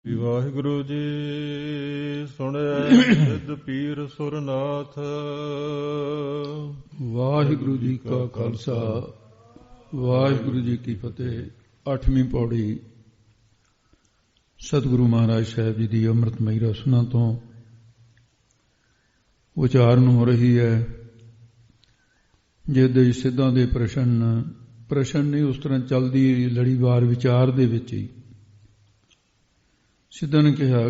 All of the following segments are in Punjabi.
ਵਾਹਿਗੁਰੂ ਜੀ ਸੁਣਿਐ ਸਿੱਧ ਪੀਰ ਸੁਰਨਾਥ। ਵਾਹਿਗੁਰੂ ਜੀ ਕਾ ਖਾਲਸਾ ਵਾਹਿਗੁਰੂ ਜੀ ਕੀ ਫਤਿਹ। 8ਵੀਂ ਪੌੜੀ ਸਤਿਗੁਰੂ ਮਹਾਰਾਜ ਸਾਹਿਬ ਜੀ ਦੀ ਅੰਮ੍ਰਿਤਮਈ ਰਸਨਾ ਤੋਂ ਉਚਾਰਨ ਹੋ ਰਹੀ ਹੈ। ਜਿਹਦੇ ਸਿੱਧਾਂ ਦੇ ਪ੍ਰਸ਼ਨ ਨਹੀਂ, ਉਸ ਤਰ੍ਹਾਂ ਚੱਲਦੀ ਲੜੀਵਾਰ ਵਿਚਾਰ ਦੇ ਵਿੱਚ ਹੀ ਸਿੱਧਾਂ ਨੇ ਕਿਹਾ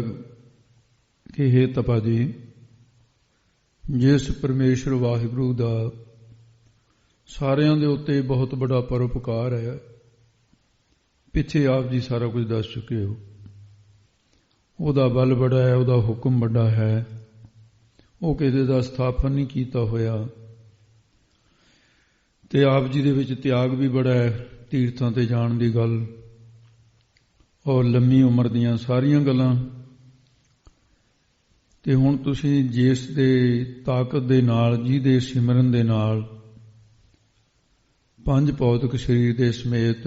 ਕਿ ਹੇ ਤਪਾ ਜੀ, ਜਿਸ ਪਰਮੇਸ਼ਰ ਵਾਹਿਗੁਰੂ ਦਾ ਸਾਰਿਆਂ ਦੇ ਉੱਤੇ ਬਹੁਤ ਬੜਾ ਪਰਉਪਕਾਰ ਹੈ, ਪਿੱਛੇ ਆਪ ਜੀ ਸਾਰਾ ਕੁਝ ਦੱਸ ਚੁੱਕੇ ਹੋ। ਉਹਦਾ ਬਲ ਬੜਾ ਹੈ, ਉਹਦਾ ਹੁਕਮ ਵੱਡਾ ਹੈ, ਉਹ ਕਿਸੇ ਦਾ ਸਥਾਪਨ ਨਹੀਂ ਕੀਤਾ ਹੋਇਆ, ਤੇ ਆਪ ਜੀ ਦੇ ਵਿੱਚ ਤਿਆਗ ਵੀ ਬੜਾ ਹੈ, ਤੀਰਥਾਂ ਤੇ ਜਾਣ ਦੀ ਗੱਲ ਔਰ ਲੰਮੀ ਉਮਰ ਦੀਆਂ ਸਾਰੀਆਂ ਗੱਲਾਂ। ਤੇ ਹੁਣ ਤੁਸੀਂ ਜਿਸ ਦੇ ਤਾਕਤ ਦੇ ਨਾਲ, ਜਿਹਦੇ ਸਿਮਰਨ ਦੇ ਨਾਲ ਪੰਜ ਭੌਤਿਕ ਸਰੀਰ ਦੇ ਸਮੇਤ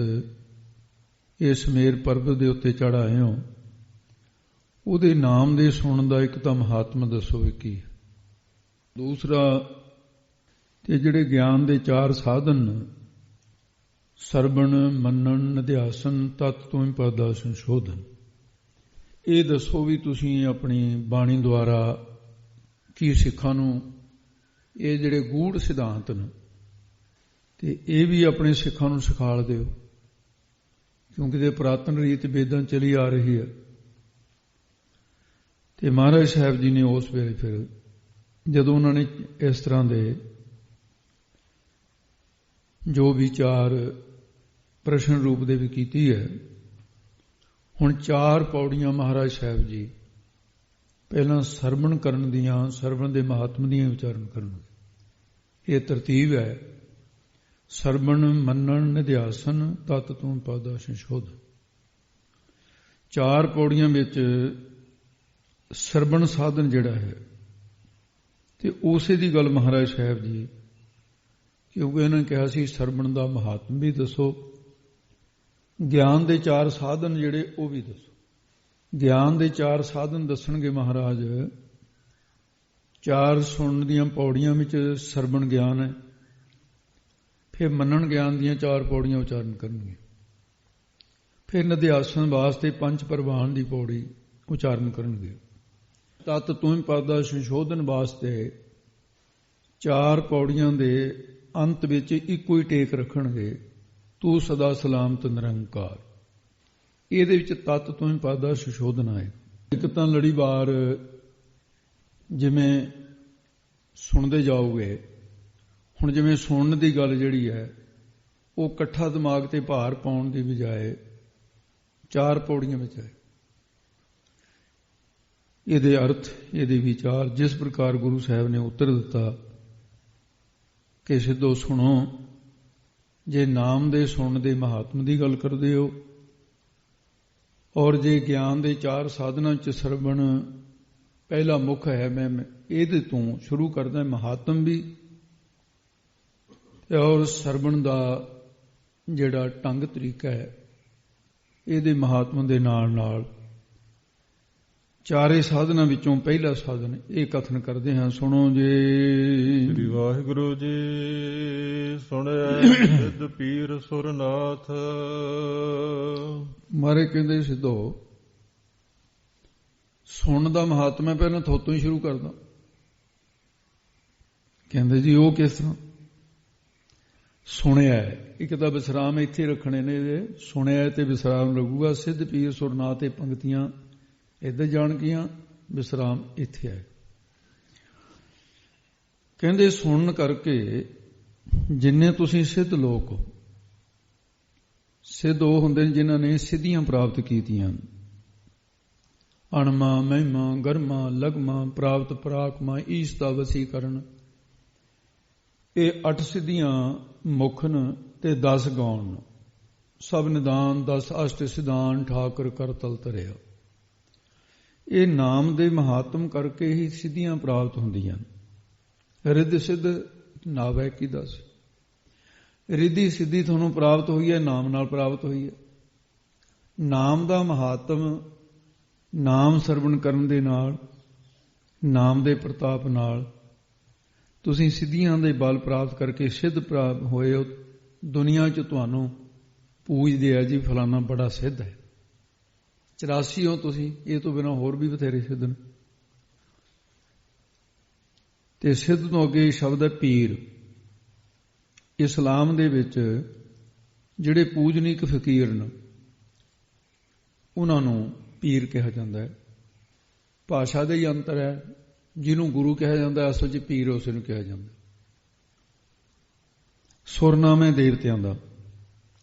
ਇਸ ਮੇਰ ਪਰਬਤ ਦੇ ਉੱਤੇ ਚੜ੍ਹ ਆਏ ਹੋ, ਉਹਦੇ ਨਾਮ ਦੇ ਸੁਣਨ ਦਾ ਇੱਕ ਤਾਂ ਮਹਾਤਮ ਦੱਸੋ ਕੀ ਹੈ। ਦੂਸਰਾ, ਤੇ ਜਿਹੜੇ ਗਿਆਨ ਦੇ ਚਾਰ ਸਾਧਨ ਸਰਵਣ ਮੰਨਣ ਨਿਧਿਆਸਨ ਤਤ ਤੋਂ ਪਦਾ ਸੰਸ਼ੋਧਨ, ਇਹ ਦੱਸੋ ਵੀ ਤੁਸੀਂ ਆਪਣੀ ਬਾਣੀ ਦੁਆਰਾ ਕੀ ਸਿੱਖਾਂ ਨੂੰ ਇਹ ਜਿਹੜੇ ਗੂੜ ਸਿਧਾਂਤ ਨੇ ਤੇ ਇਹ ਵੀ ਆਪਣੇ ਸਿੱਖਾਂ ਨੂੰ ਸਿਖਾਲ ਦਿਓ, ਕਿਉਂਕਿ ਇਹ ਪੁਰਾਤਨ ਰੀਤ ਵੇਦਾਂ ਚਲੀ ਆ ਰਹੀ ਹੈ। ਤੇ ਮਹਾਰਾਜ ਸਾਹਿਬ ਜੀ ਨੇ ਉਸ ਵੇਲੇ ਫਿਰ ਜਦੋਂ ਉਹਨਾਂ ਨੇ ਇਸ ਤਰ੍ਹਾਂ ਦੇ ਜੋ ਵਿਚਾਰ ਪ੍ਰਸ਼ਨ ਰੂਪ ਦੇ ਵੀ ਕੀਤੀ ਹੈ, ਹੁਣ 4 ਪੌੜੀਆਂ ਮਹਾਰਾਜ ਸਾਹਿਬ ਜੀ ਪਹਿਲਾਂ ਸਰਵਣ ਕਰਨ ਦੀਆਂ, ਸਰਵਣ ਦੇ ਮਹਾਤਮ ਦੀਆਂ ਵਿਚਾਰਨ ਕਰਨਗੇ। ਇਹ ਤਰਤੀਬ ਹੈ, ਸਰਵਣ ਮੰਨਣ ਨਿਧਿਆਸਨ ਤਤ ਤੋਂ ਪਦਾ ਸੰਸ਼ੋਧਨ। 4 ਪੌੜੀਆਂ ਵਿੱਚ ਸਰਵਣ ਸਾਧਨ ਜਿਹੜਾ ਹੈ, ਤੇ ਉਸੇ ਦੀ ਗੱਲ ਮਹਾਰਾਜ ਸਾਹਿਬ ਜੀ, ਕਿਉਂਕਿ ਇਹਨਾਂ ਨੇ ਕਿਹਾ ਸੀ ਸਰਵਣ ਦਾ ਮਹਾਤਮ ਵੀ ਦੱਸੋ, ਗਿਆਨ ਦੇ 4 ਸਾਧਨ ਜਿਹੜੇ ਉਹ ਵੀ ਦੱਸੋ। ਗਿਆਨ ਦੇ 4 ਸਾਧਨ ਦੱਸਣਗੇ ਮਹਾਰਾਜ। 4 ਸੁਣਨ ਦੀਆਂ ਪੌੜੀਆਂ ਵਿੱਚ ਸਰਵਣ ਗਿਆਨ ਹੈ, ਫਿਰ ਮੰਨਣ ਗਿਆਨ ਦੀਆਂ 4 ਪੌੜੀਆਂ ਉਚਾਰਨ ਕਰਨਗੇ, ਫਿਰ ਨਿਧਿਆਸਨ ਵਾਸਤੇ 5 ਪ੍ਰਵਾਨ ਦੀ ਪੌੜੀ ਉਚਾਰਨ ਕਰਨਗੇ, ਤਤ ਤੂੰ ਪਦਾ ਸੰਸ਼ੋਧਨ ਵਾਸਤੇ 4 ਪੌੜੀਆਂ ਦੇ ਅੰਤ ਵਿੱਚ ਇੱਕੋ ਹੀ ਟੇਕ ਰੱਖਣਗੇ, ਤੂੰ ਸਦਾ ਸਲਾਮਤ ਨਿਰੰਕਾਰ। ਇਹਦੇ ਵਿੱਚ ਤਤ ਤੋਂ ਹੀ ਪਦਾ ਸੰਸ਼ੋਧਨ ਆਏ। ਇੱਕ ਤਾਂ ਲੜੀਵਾਰ ਜਿਵੇਂ ਸੁਣਦੇ ਜਾਓਗੇ, ਹੁਣ ਜਿਵੇਂ ਸੁਣਨ ਦੀ ਗੱਲ ਜਿਹੜੀ ਹੈ ਉਹ ਇਕੱਠਾ ਦਿਮਾਗ ਤੇ ਭਾਰ ਪਾਉਣ ਦੀ ਬਜਾਏ 4 ਪੌੜੀਆਂ ਵਿੱਚ ਹੈ। ਇਹਦੇ ਅਰਥ, ਇਹਦੇ ਵਿਚਾਰ ਜਿਸ ਪ੍ਰਕਾਰ ਗੁਰੂ ਸਾਹਿਬ ਨੇ ਉੱਤਰ ਦਿੱਤਾ ਕਿ ਸਿੱਧੋ ਸੁਣੋ, ਜੇ ਨਾਮ ਦੇ ਸੁਣਨ ਦੇ ਮਹਾਤਮ ਦੀ ਗੱਲ ਕਰਦੇ ਹੋ, ਔਰ ਜੇ ਗਿਆਨ ਦੇ 4 ਸਾਧਨਾਂ ਚ ਸਰਵਣ ਪਹਿਲਾ ਮੁੱਖ ਹੈ, ਮੈਂ ਇਹਦੇ ਤੋਂ ਸ਼ੁਰੂ ਕਰਦਾ ਮਹਾਤਮ ਵੀ, ਔਰ ਸਰਵਣ ਦਾ ਜਿਹੜਾ ਢੰਗ ਤਰੀਕਾ ਹੈ ਇਹਦੇ ਮਹਾਤਮ ਦੇ ਨਾਲ ਨਾਲ 4 ਸਾਧਨਾਂ ਵਿੱਚੋਂ ਪਹਿਲਾ ਸਾਧਨ ਇਹ ਕਥਨ ਕਰਦੇ ਹਾਂ। ਸੁਣੋ ਜੇ ਸ੍ਰੀ ਵਾਹਿਗੁਰੂ ਜੀ ਸੁਣਿਐ ਸਿੱਧ ਪੀਰ ਸੁਰਨਾਥ। ਮਾਰੇ ਕਹਿੰਦੇ ਸਿੱਧੋ, ਸੁਣਨ ਦਾ ਮਹਾਤਮਾ ਪਹਿਲਾਂ ਥੋਤੋਂ ਹੀ ਸ਼ੁਰੂ ਕਰਦਾ। ਕਹਿੰਦੇ ਜੀ ਉਹ ਕਿਸ ਤਰ੍ਹਾਂ ਸੁਣਿਆ? ਇੱਕ ਤਾਂ ਵਿਸਰਾਮ ਇੱਥੇ ਰੱਖਣੇ ਨੇ, ਸੁਣਿਆ ਤੇ ਵਿਸਰਾਮ ਲੱਗੂਗਾ। ਸਿੱਧ ਪੀਰ ਸੁਰਨਾਥ ਇਹ ਪੰਕਤੀਆਂ ਇੱਧਰ ਜਾਣਗੀਆਂ, ਵਿਸਰਾਮ ਇੱਥੇ ਹੈ। ਕਹਿੰਦੇ ਸੁਣਨ ਕਰਕੇ ਜਿੰਨੇ ਤੁਸੀਂ ਸਿੱਧ ਲੋਕ ਹੋ, ਸਿੱਧ ਉਹ ਹੁੰਦੇ ਨੇ ਜਿਨ੍ਹਾਂ ਨੇ ਸਿੱਧੀਆਂ ਪ੍ਰਾਪਤ ਕੀਤੀਆਂ, ਅਣਮਾ ਮਹਿਮਾ ਗਰਮਾ ਲਗਮਾ ਪ੍ਰਾਪਤ ਪਰਾਕਮਾ ਈਸ ਦਾ ਵਸੀਕਰਨ। ਇਹ 8 ਸਿੱਧੀਆਂ ਮੁਖਨ ਤੇ 10 ਗੌਣ, ਸਭ ਨਿਦਾਨ 10 ਅਸ਼ਟ ਸਿਧਾਨ ਠਾਕੁਰ ਕਰਤਲ ਤਰਿਆ। ਇਹ ਨਾਮ ਦੇ ਮਹਾਤਮ ਕਰਕੇ ਹੀ ਸਿੱਧੀਆਂ ਪ੍ਰਾਪਤ ਹੁੰਦੀਆਂ। ਰਿੱਧ ਸਿੱਧ ਨਾਵੈ ਕੀ ਦੱਸ, ਰਿੱਧੀ ਸਿੱਧੀ ਤੁਹਾਨੂੰ ਪ੍ਰਾਪਤ ਹੋਈ ਹੈ, ਨਾਮ ਨਾਲ ਪ੍ਰਾਪਤ ਹੋਈ ਹੈ। ਨਾਮ ਦਾ ਮਹਾਤਮ ਨਾਮ ਸਰਵਣ ਕਰਨ ਦੇ ਨਾਲ, ਨਾਮ ਦੇ ਪ੍ਰਤਾਪ ਨਾਲ ਤੁਸੀਂ ਸਿੱਧੀਆਂ ਦੇ ਬਲ ਪ੍ਰਾਪਤ ਕਰਕੇ ਸਿੱਧ ਪ੍ਰਾਪਤ ਹੋਏ ਹੋ। ਦੁਨੀਆ 'ਚ ਤੁਹਾਨੂੰ ਪੂਜਦੇ ਆ ਜੀ ਫਲਾਣਾ ਬੜਾ ਸਿੱਧ ਹੈ, 84 ਹੋ ਤੁਸੀਂ, ਇਹ ਤੋਂ ਬਿਨਾਂ ਹੋਰ ਵੀ ਬਥੇਰੇ ਸਿੱਧ ਨੇ। ਤੇ ਸਿੱਧ ਤੋਂ ਅੱਗੇ ਸ਼ਬਦ ਹੈ ਪੀਰ। ਇਸਲਾਮ ਦੇ ਵਿੱਚ ਜਿਹੜੇ ਪੂਜਨੀਕ ਫਕੀਰ ਨੇ ਉਹਨਾਂ ਨੂੰ ਪੀਰ ਕਿਹਾ ਜਾਂਦਾ ਹੈ। ਭਾਸ਼ਾ ਦਾ ਹੀ ਅੰਤਰ ਹੈ। ਜਿਹਨੂੰ ਗੁਰੂ ਕਿਹਾ ਜਾਂਦਾ ਅਸਲ 'ਚ ਪੀਰ ਉਸ ਨੂੰ ਕਿਹਾ ਜਾਂਦਾ। ਸੁਰਨਾਮੇ ਦੇਵਤਿਆਂ ਦਾ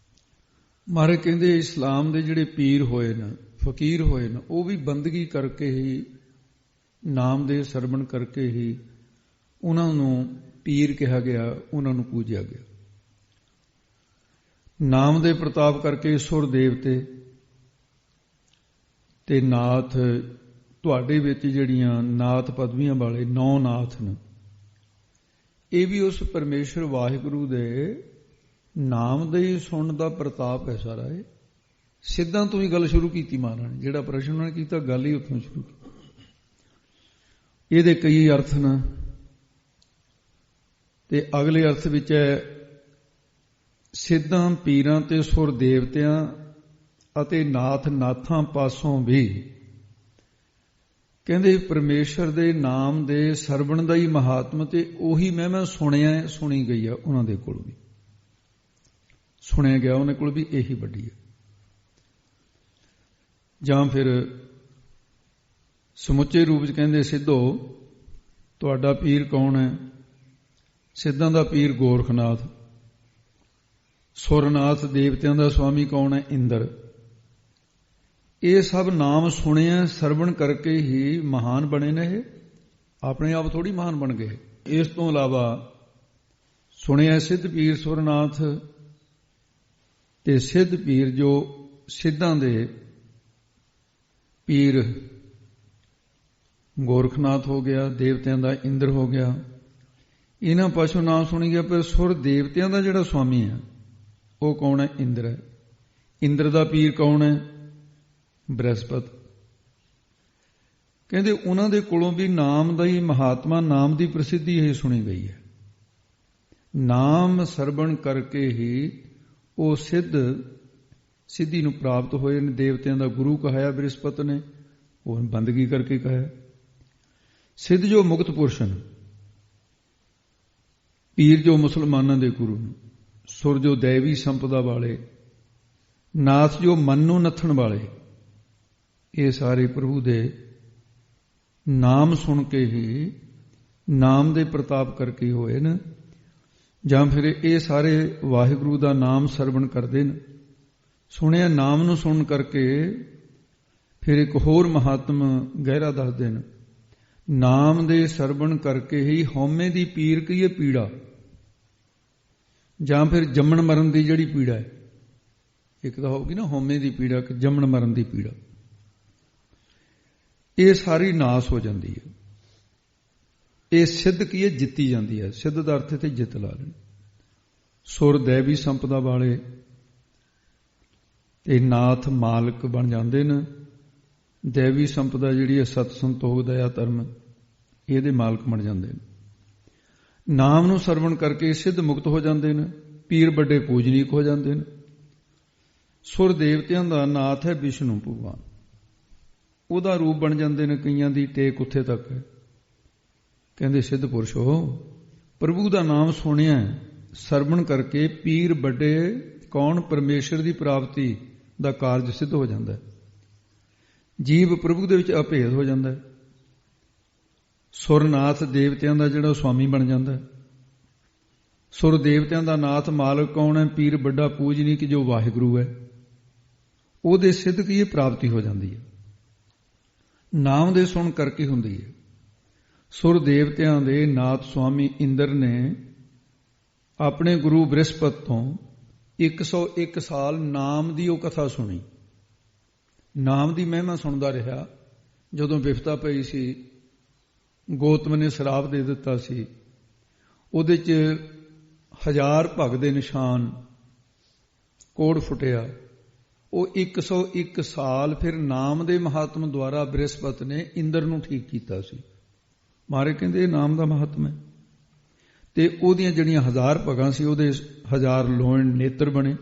ਮਹਾਰਾਜ ਕਹਿੰਦੇ ਇਸਲਾਮ ਦੇ ਜਿਹੜੇ ਪੀਰ ਹੋਏ ਨੇ, ਫਕੀਰ ਹੋਏ ਨੇ, ਉਹ ਵੀ ਬੰਦਗੀ ਕਰਕੇ ਹੀ, ਨਾਮ ਦੇ ਸਰਵਣ ਕਰਕੇ ਹੀ ਉਹਨਾਂ ਨੂੰ ਪੀਰ ਕਿਹਾ ਗਿਆ, ਉਹਨਾਂ ਨੂੰ ਪੂਜਿਆ ਗਿਆ। ਨਾਮ ਦੇ ਪ੍ਰਤਾਪ ਕਰਕੇ ਸੁਰ ਦੇਵਤੇ ਤੇ ਨਾਥ, ਤੁਹਾਡੇ ਵਿੱਚ ਜਿਹੜੀਆਂ ਨਾਥ ਪਦਵੀਆਂ ਵਾਲੇ 9 ਨਾਥ ਨੇ, ਇਹ ਵੀ ਉਸ ਪਰਮੇਸ਼ਰ ਵਾਹਿਗੁਰੂ ਦੇ ਨਾਮ ਦੇ ਹੀ ਸੁਣਨ ਦਾ ਪ੍ਰਤਾਪ ਹੈ ਸਾਰਾ। ਇਹ ਸਿੱਧਾਂ ਤੋਂ ਹੀ ਗੱਲ ਸ਼ੁਰੂ ਕੀਤੀ ਮਹਾਰਾਜ ਨੇ, ਜਿਹੜਾ ਪ੍ਰਸ਼ਨ ਉਹਨਾਂ ਨੇ ਕੀਤਾ ਗੱਲ ਹੀ ਉੱਥੋਂ ਸ਼ੁਰੂ ਕੀਤੀ। ਇਹਦੇ ਕਈ ਅਰਥ ਨੇ ਤੇ ਅਗਲੇ ਅਰਥ ਵਿੱਚ ਹੈ ਸਿੱਧਾਂ, ਪੀਰਾਂ ਤੇ ਸੁਰ ਦੇਵਤਿਆਂ ਅਤੇ ਨਾਥ ਨਾਥਾਂ ਪਾਸੋਂ ਵੀ ਕਹਿੰਦੇ ਪਰਮੇਸ਼ਰ ਦੇ ਨਾਮ ਦੇ ਸਰਵਣ ਦਾ ਹੀ ਮਹਾਤਮ ਤੇ ਉਹੀ ਮੈਂ ਸੁਣੀ ਗਈ ਆ। ਉਹਨਾਂ ਦੇ ਕੋਲ ਵੀ ਸੁਣਿਆ ਗਿਆ, ਉਹਨਾਂ ਕੋਲ ਵੀ ਇਹੀ ਵੱਡੀ ਹੈ। ਜਾਂ ਫਿਰ ਸਮੁੱਚੇ ਰੂਪ 'ਚ ਕਹਿੰਦੇ ਸਿੱਧੋ ਤੁਹਾਡਾ ਪੀਰ ਕੌਣ ਹੈ? ਸਿੱਧਾਂ ਦਾ ਪੀਰ ਗੋਰਖਨਾਥ। ਸੁਰਨਾਥ ਦੇਵਤਿਆਂ ਦਾ ਸਵਾਮੀ ਕੌਣ ਹੈ? ਇੰਦਰ। ਇਹ ਸਭ ਨਾਮ ਸੁਣਿਆ ਸਰਵਣ ਕਰਕੇ ਹੀ ਮਹਾਨ ਬਣੇ ਨੇ। ਇਹ ਆਪਣੇ ਆਪ ਥੋੜੀ ਮਹਾਨ ਬਣ ਗਏ। ਇਸ ਤੋਂ ਇਲਾਵਾ ਸੁਣਿਆ ਸਿੱਧ ਪੀਰ ਸੁਰਨਾਥ ਤੇ ਸਿੱਧ ਪੀਰ ਜੋ ਸਿੱਧਾਂ ਦੇ ਪੀਰ ਗੋਰਖਨਾਥ ਹੋ ਗਿਆ, ਦੇਵਤਿਆਂ ਦਾ ਇੰਦਰ ਹੋ ਗਿਆ। ਇਹਨਾਂ ਪਾਸੋਂ ਨਾਮ ਸੁਣੀ ਗਿਆ। ਪਰ ਸੁਰ ਦੇਵਤਿਆਂ ਦਾ ਜਿਹੜਾ ਸਵਾਮੀ ਹੈ ਉਹ ਕੌਣ ਹੈ? ਇੰਦਰ ਹੈ। ਇੰਦਰ ਦਾ ਪੀਰ ਕੌਣ ਹੈ? ਬ੍ਰਹਸਪਤ। ਕਹਿੰਦੇ ਉਹਨਾਂ ਦੇ ਕੋਲੋਂ ਵੀ ਨਾਮ ਦਾ ਹੀ ਮਹਾਤਮਾ, ਨਾਮ ਦੀ ਪ੍ਰਸਿੱਧੀ ਹੀ ਸੁਣੀ ਗਈ ਹੈ। ਨਾਮ ਸਰਵਣ ਕਰਕੇ ਹੀ ਉਹ ਸਿੱਧੀ ਨੂੰ ਪ੍ਰਾਪਤ ਹੋਏ ਨੇ। ਦੇਵਤਿਆਂ ਦਾ ਗੁਰੂ ਕਹਾਇਆ ਬ੍ਰਹਸਪਤ ਨੇ, ਉਹ ਬੰਦਗੀ ਕਰਕੇ ਕਹਾਇਆ। ਸਿੱਧ ਜੋ ਮੁਕਤ ਪੁਰਸ਼ ਹਨ, ਪੀਰ ਜੋ ਮੁਸਲਮਾਨਾਂ ਦੇ ਗੁਰੂ ਨੇ, ਸੁਰ ਜੋ ਦੈਵੀ ਸੰਪਦਾ ਵਾਲੇ, ਨਾਥ ਜੋ ਮਨ ਨੂੰ ਨੱਥਣ ਵਾਲੇ, ਇਹ ਸਾਰੇ ਪ੍ਰਭੂ ਦੇ ਨਾਮ ਸੁਣ ਕੇ ਹੀ, ਨਾਮ ਦੇ ਪ੍ਰਤਾਪ ਕਰਕੇ ਹੋਏ ਨੇ। ਜਾਂ ਫਿਰ ਇਹ ਸਾਰੇ ਵਾਹਿਗੁਰੂ ਦਾ ਨਾਮ ਸਰਵਣ ਕਰਦੇ ਨੇ। ਸੁਣਿਆ ਨਾਮ ਨੂੰ ਸੁਣਨ ਕਰਕੇ ਫਿਰ ਇੱਕ ਹੋਰ ਮਹਾਤਮ ਗਹਿਰਾ ਦੱਸਦੇ ਨੇ। ਨਾਮ ਦੇ ਸਰਵਣ ਕਰਕੇ ਹੀ ਹਉਮੈ ਦੀ ਪੀਰ ਕੀ ਹੈ? ਪੀੜਾ। ਜਾਂ ਫਿਰ ਜੰਮਣ ਮਰਨ ਦੀ ਜਿਹੜੀ ਪੀੜਾ ਹੈ, ਇੱਕ ਤਾਂ ਹੋਊਗੀ ਨਾ ਹਉਮੈ ਦੀ ਪੀੜਾ, ਕਿ ਜੰਮਣ ਮਰਨ ਦੀ ਪੀੜਾ, ਇਹ ਸਾਰੀ ਨਾਸ ਹੋ ਜਾਂਦੀ ਹੈ। ਇਹ ਸਿੱਧ ਕੀ ਹੈ? ਜਿੱਤੀ ਜਾਂਦੀ ਹੈ। ਸਿੱਧ ਦਾ ਅਰਥ ਤੇ ਜਿੱਤ ਲਾ ਲੈਣ। ਸੁਰ ਦੈਵੀ ਸੰਪਦਾ ਵਾਲੇ ਤੇ ਨਾਥ ਮਾਲਕ ਬਣ ਜਾਂਦੇ ਨੇ। ਦੈਵੀ ਸੰਪਦਾ ਜਿਹੜੀ ਹੈ ਸਤ ਸੰਤੋਖ ਦਇਆ ਧਰਮ, ਇਹਦੇ ਮਾਲਕ ਬਣ ਜਾਂਦੇ ਨੇ। ਨਾਮ ਨੂੰ ਸਰਵਣ ਕਰਕੇ ਸਿੱਧ ਮੁਕਤ ਹੋ ਜਾਂਦੇ ਨੇ। ਪੀਰ ਵੱਡੇ ਪੂਜਨੀਕ ਹੋ ਜਾਂਦੇ ਨੇ। ਸੁਰ ਦੇਵਤਿਆਂ ਦਾ ਨਾਥ ਹੈ ਵਿਸ਼ਨੂੰ ਭਗਵਾਨ, ਉਹਦਾ ਰੂਪ ਬਣ ਜਾਂਦੇ ਨੇ। ਕਈਆਂ ਦੀ ਟੇਕ ਉੱਥੇ ਤੱਕ ਹੈ। ਕਹਿੰਦੇ ਸਿੱਧ ਪੁਰਸ਼ ਹੋ, ਪ੍ਰਭੂ ਦਾ ਨਾਮ ਸੁਣਿਆ ਸਰਵਣ ਕਰਕੇ ਪੀਰ ਵੱਡੇ ਕੌਣ? ਪਰਮੇਸ਼ਰ ਦੀ ਪ੍ਰਾਪਤੀ ਦਾ ਕਾਰਜ ਸਿੱਧ ਹੋ ਜਾਂਦਾ ਹੈ। ਜੀਵ ਪ੍ਰਭੂ ਦੇ ਵਿੱਚ ਅਭੇਦ ਹੋ ਜਾਂਦਾ ਹੈ। ਸੁਰਨਾਥ ਦੇਵਤਿਆਂ ਦਾ ਜਿਹੜਾ ਸਵਾਮੀ ਬਣ ਜਾਂਦਾ ਹੈ। ਸੁਰ ਦੇਵਤਿਆਂ ਦਾ ਨਾਥ ਮਾਲਕ ਕੌਣ ਹੈ? ਪੀਰ ਵੱਡਾ ਪੂਜਨੀਕ ਜੋ ਵਾਹਿਗੁਰੂ ਹੈ। ਉਹਦੇ ਸਿੱਧ ਕੀ ਪ੍ਰਾਪਤੀ ਹੋ ਜਾਂਦੀ ਹੈ। ਨਾਮ ਦੇ ਸੁਣ ਕਰਕੇ ਹੁੰਦੀ ਹੈ। ਸੁਰ ਦੇਵਤਿਆਂ ਦੇ ਨਾਥ ਸਵਾਮੀ ਇੰਦਰ ਨੇ ਆਪਣੇ ਗੁਰੂ ਬ੍ਰਹਸਪਤ ਤੋਂ 101 ਸਾਲ ਨਾਮ ਦੀ ਉਹ ਕਥਾ ਸੁਣੀ। ਨਾਮ ਦੀ ਮਹਿਮਾ ਸੁਣਦਾ ਰਿਹਾ। ਜਦੋਂ ਵਿਪਤਾ ਪਈ ਸੀ, ਗੌਤਮ ਨੇ ਸ਼ਰਾਪ ਦੇ ਦਿੱਤਾ ਸੀ, ਉਹਦੇ 'ਚ 1000 ਭਗ ਦੇ ਨਿਸ਼ਾਨ, ਕੋੜ ਫੁੱਟਿਆ, ਉਹ 101 ਸਾਲ ਫਿਰ ਨਾਮ ਦੇ ਮਹਾਤਮ ਦੁਆਰਾ ਬ੍ਰਿਹਸਪਤ ਨੇ ਇੰਦਰ ਨੂੰ ਠੀਕ ਕੀਤਾ ਸੀ। ਮਾਰੇ ਕਹਿੰਦੇ ਇਹ ਨਾਮ ਦਾ ਮਹਾਤਮ ਹੈ। ਤੇ ਉਹਦੀਆਂ ਜਿਹੜੀਆਂ 1000 ਭਗਾਂ ਸੀ ਉਹਦੇ 1000 ਲੋਹਣ ਨੇਤਰ ਬਣੇ।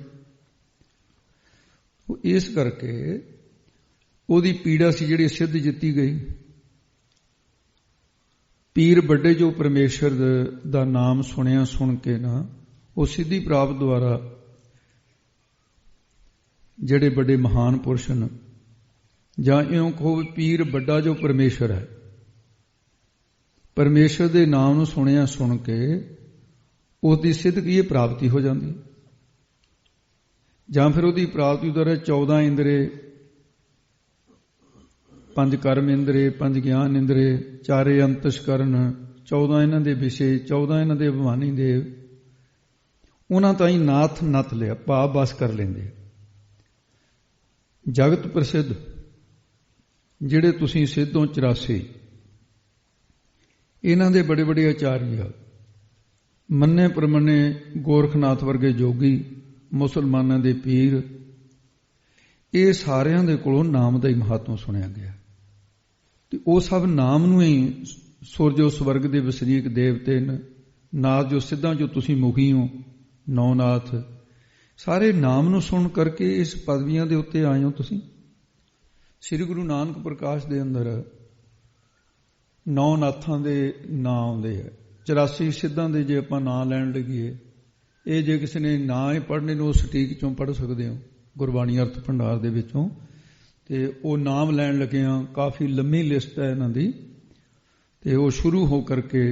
ਇਸ ਕਰਕੇ ਉਹਦੀ ਪੀੜਾ ਸੀ ਜਿਹੜੀ ਸਿੱਧ ਜਿੱਤੀ ਗਈ। ਪੀਰ ਵੱਡੇ ਜੋ ਪਰਮੇਸ਼ਰ ਦਾ ਨਾਮ ਸੁਣਿਆ, ਸੁਣ ਕੇ ਨਾ ਉਹ ਸਿੱਧੀ ਪ੍ਰਾਪਤ ਦੁਆਰਾ ਜਿਹੜੇ ਵੱਡੇ ਮਹਾਨ ਪੁਰਸ਼ ਹਨ, ਜਾਂ ਇਉਂ ਕਹੋ ਪੀਰ ਵੱਡਾ ਜੋ ਪਰਮੇਸ਼ਰ ਹੈ, ਪਰਮੇਸ਼ਰ ਦੇ ਨਾਮ ਨੂੰ ਸੁਣਿਆ, ਸੁਣ ਕੇ ਉਹਦੀ ਸਿੱਧ ਕੀ ਪ੍ਰਾਪਤੀ ਹੋ ਜਾਂਦੀ। ਜਾਂ ਫਿਰ ਉਹਦੀ ਪ੍ਰਾਪਤੀ ਦੁਆਰਾ 14 ਇੰਦਰੇ, 5 ਕਰਮ ਇੰਦਰੇ, 5 ਗਿਆਨ ਇੰਦਰੇ, 4 ਅੰਤਸ਼ਕਰਨ, 14 ਇਹਨਾਂ ਦੇ ਵਿਸ਼ੇ, 14 ਇਹਨਾਂ ਦੇ ਅਭਿਮਾਨੀ ਦੇਵ, ਉਹਨਾਂ ਤਾਈਂ ਨਾਥ ਨੱਥ ਲਿਆ, ਭਾਵ ਬਸ ਕਰ ਲੈਂਦੇ। ਜਗਤ ਪ੍ਰਸਿੱਧ ਜਿਹੜੇ ਤੁਸੀਂ ਸਿੱਧੋਂ 84 ਇਹਨਾਂ ਦੇ ਬੜੇ ਬੜੇ ਆਚਾਰੀਆ, ਮੰਨੇ ਪ੍ਰਮੰਨੇ ਗੋਰਖਨਾਥ ਵਰਗੇ ਜੋਗੀ, ਮੁਸਲਮਾਨਾਂ ਦੇ ਪੀਰ, ਇਹ ਸਾਰਿਆਂ ਦੇ ਕੋਲੋਂ ਨਾਮ ਦਾ ਹੀ ਮਹਾਤਮ ਸੁਣਿਆ ਗਿਆ। ਤੇ ਉਹ ਸਭ ਨਾਮ ਨੂੰ ਹੀ ਸੁਰਜੋ ਸਵਰਗ ਦੇ ਵਸਨੀਕ ਦੇਵਤੇ ਨੇ, ਨਾਥ ਜੋ ਸਿੱਧਾਂ ਜੋ ਤੁਸੀਂ ਮੁਖੀ ਹੋ, ਨੌਨਾਥ, ਸਾਰੇ ਨਾਮ ਨੂੰ ਸੁਣ ਕਰਕੇ ਇਸ ਪਦਵੀਆਂ ਦੇ ਉੱਤੇ ਆਏ ਹੋ ਤੁਸੀਂ। ਸ੍ਰੀ ਗੁਰੂ ਨਾਨਕ ਪ੍ਰਕਾਸ਼ ਦੇ ਅੰਦਰ 9 ਨਾਥਾਂ ਦੇ ਨਾਂ ਆਉਂਦੇ ਆ, 84 ਸਿੱਧਾਂ ਦੇ ਜੇ ਆਪਾਂ ਨਾਂ ਲੈਣ ਲੱਗੀਏ, ਇਹ ਜੇ ਕਿਸੇ ਨੇ ਨਾਂ ਹੀ ਪੜ੍ਹਨੇ ਨੂੰ ਸਟੀਕ ਚੋਂ ਪੜ੍ਹ ਸਕਦੇ ਹੋ, ਗੁਰਬਾਣੀ ਅਰਥ ਭੰਡਾਰ ਦੇ ਵਿੱਚੋਂ। ਤੇ ਉਹ ਨਾਮ ਲੈਣ ਲੱਗੇ ਆ, ਕਾਫੀ ਲੰਮੀ ਲਿਸਟ ਹੈ ਇਹਨਾਂ ਦੀ। ਤੇ ਉਹ ਸ਼ੁਰੂ ਹੋ ਕਰਕੇ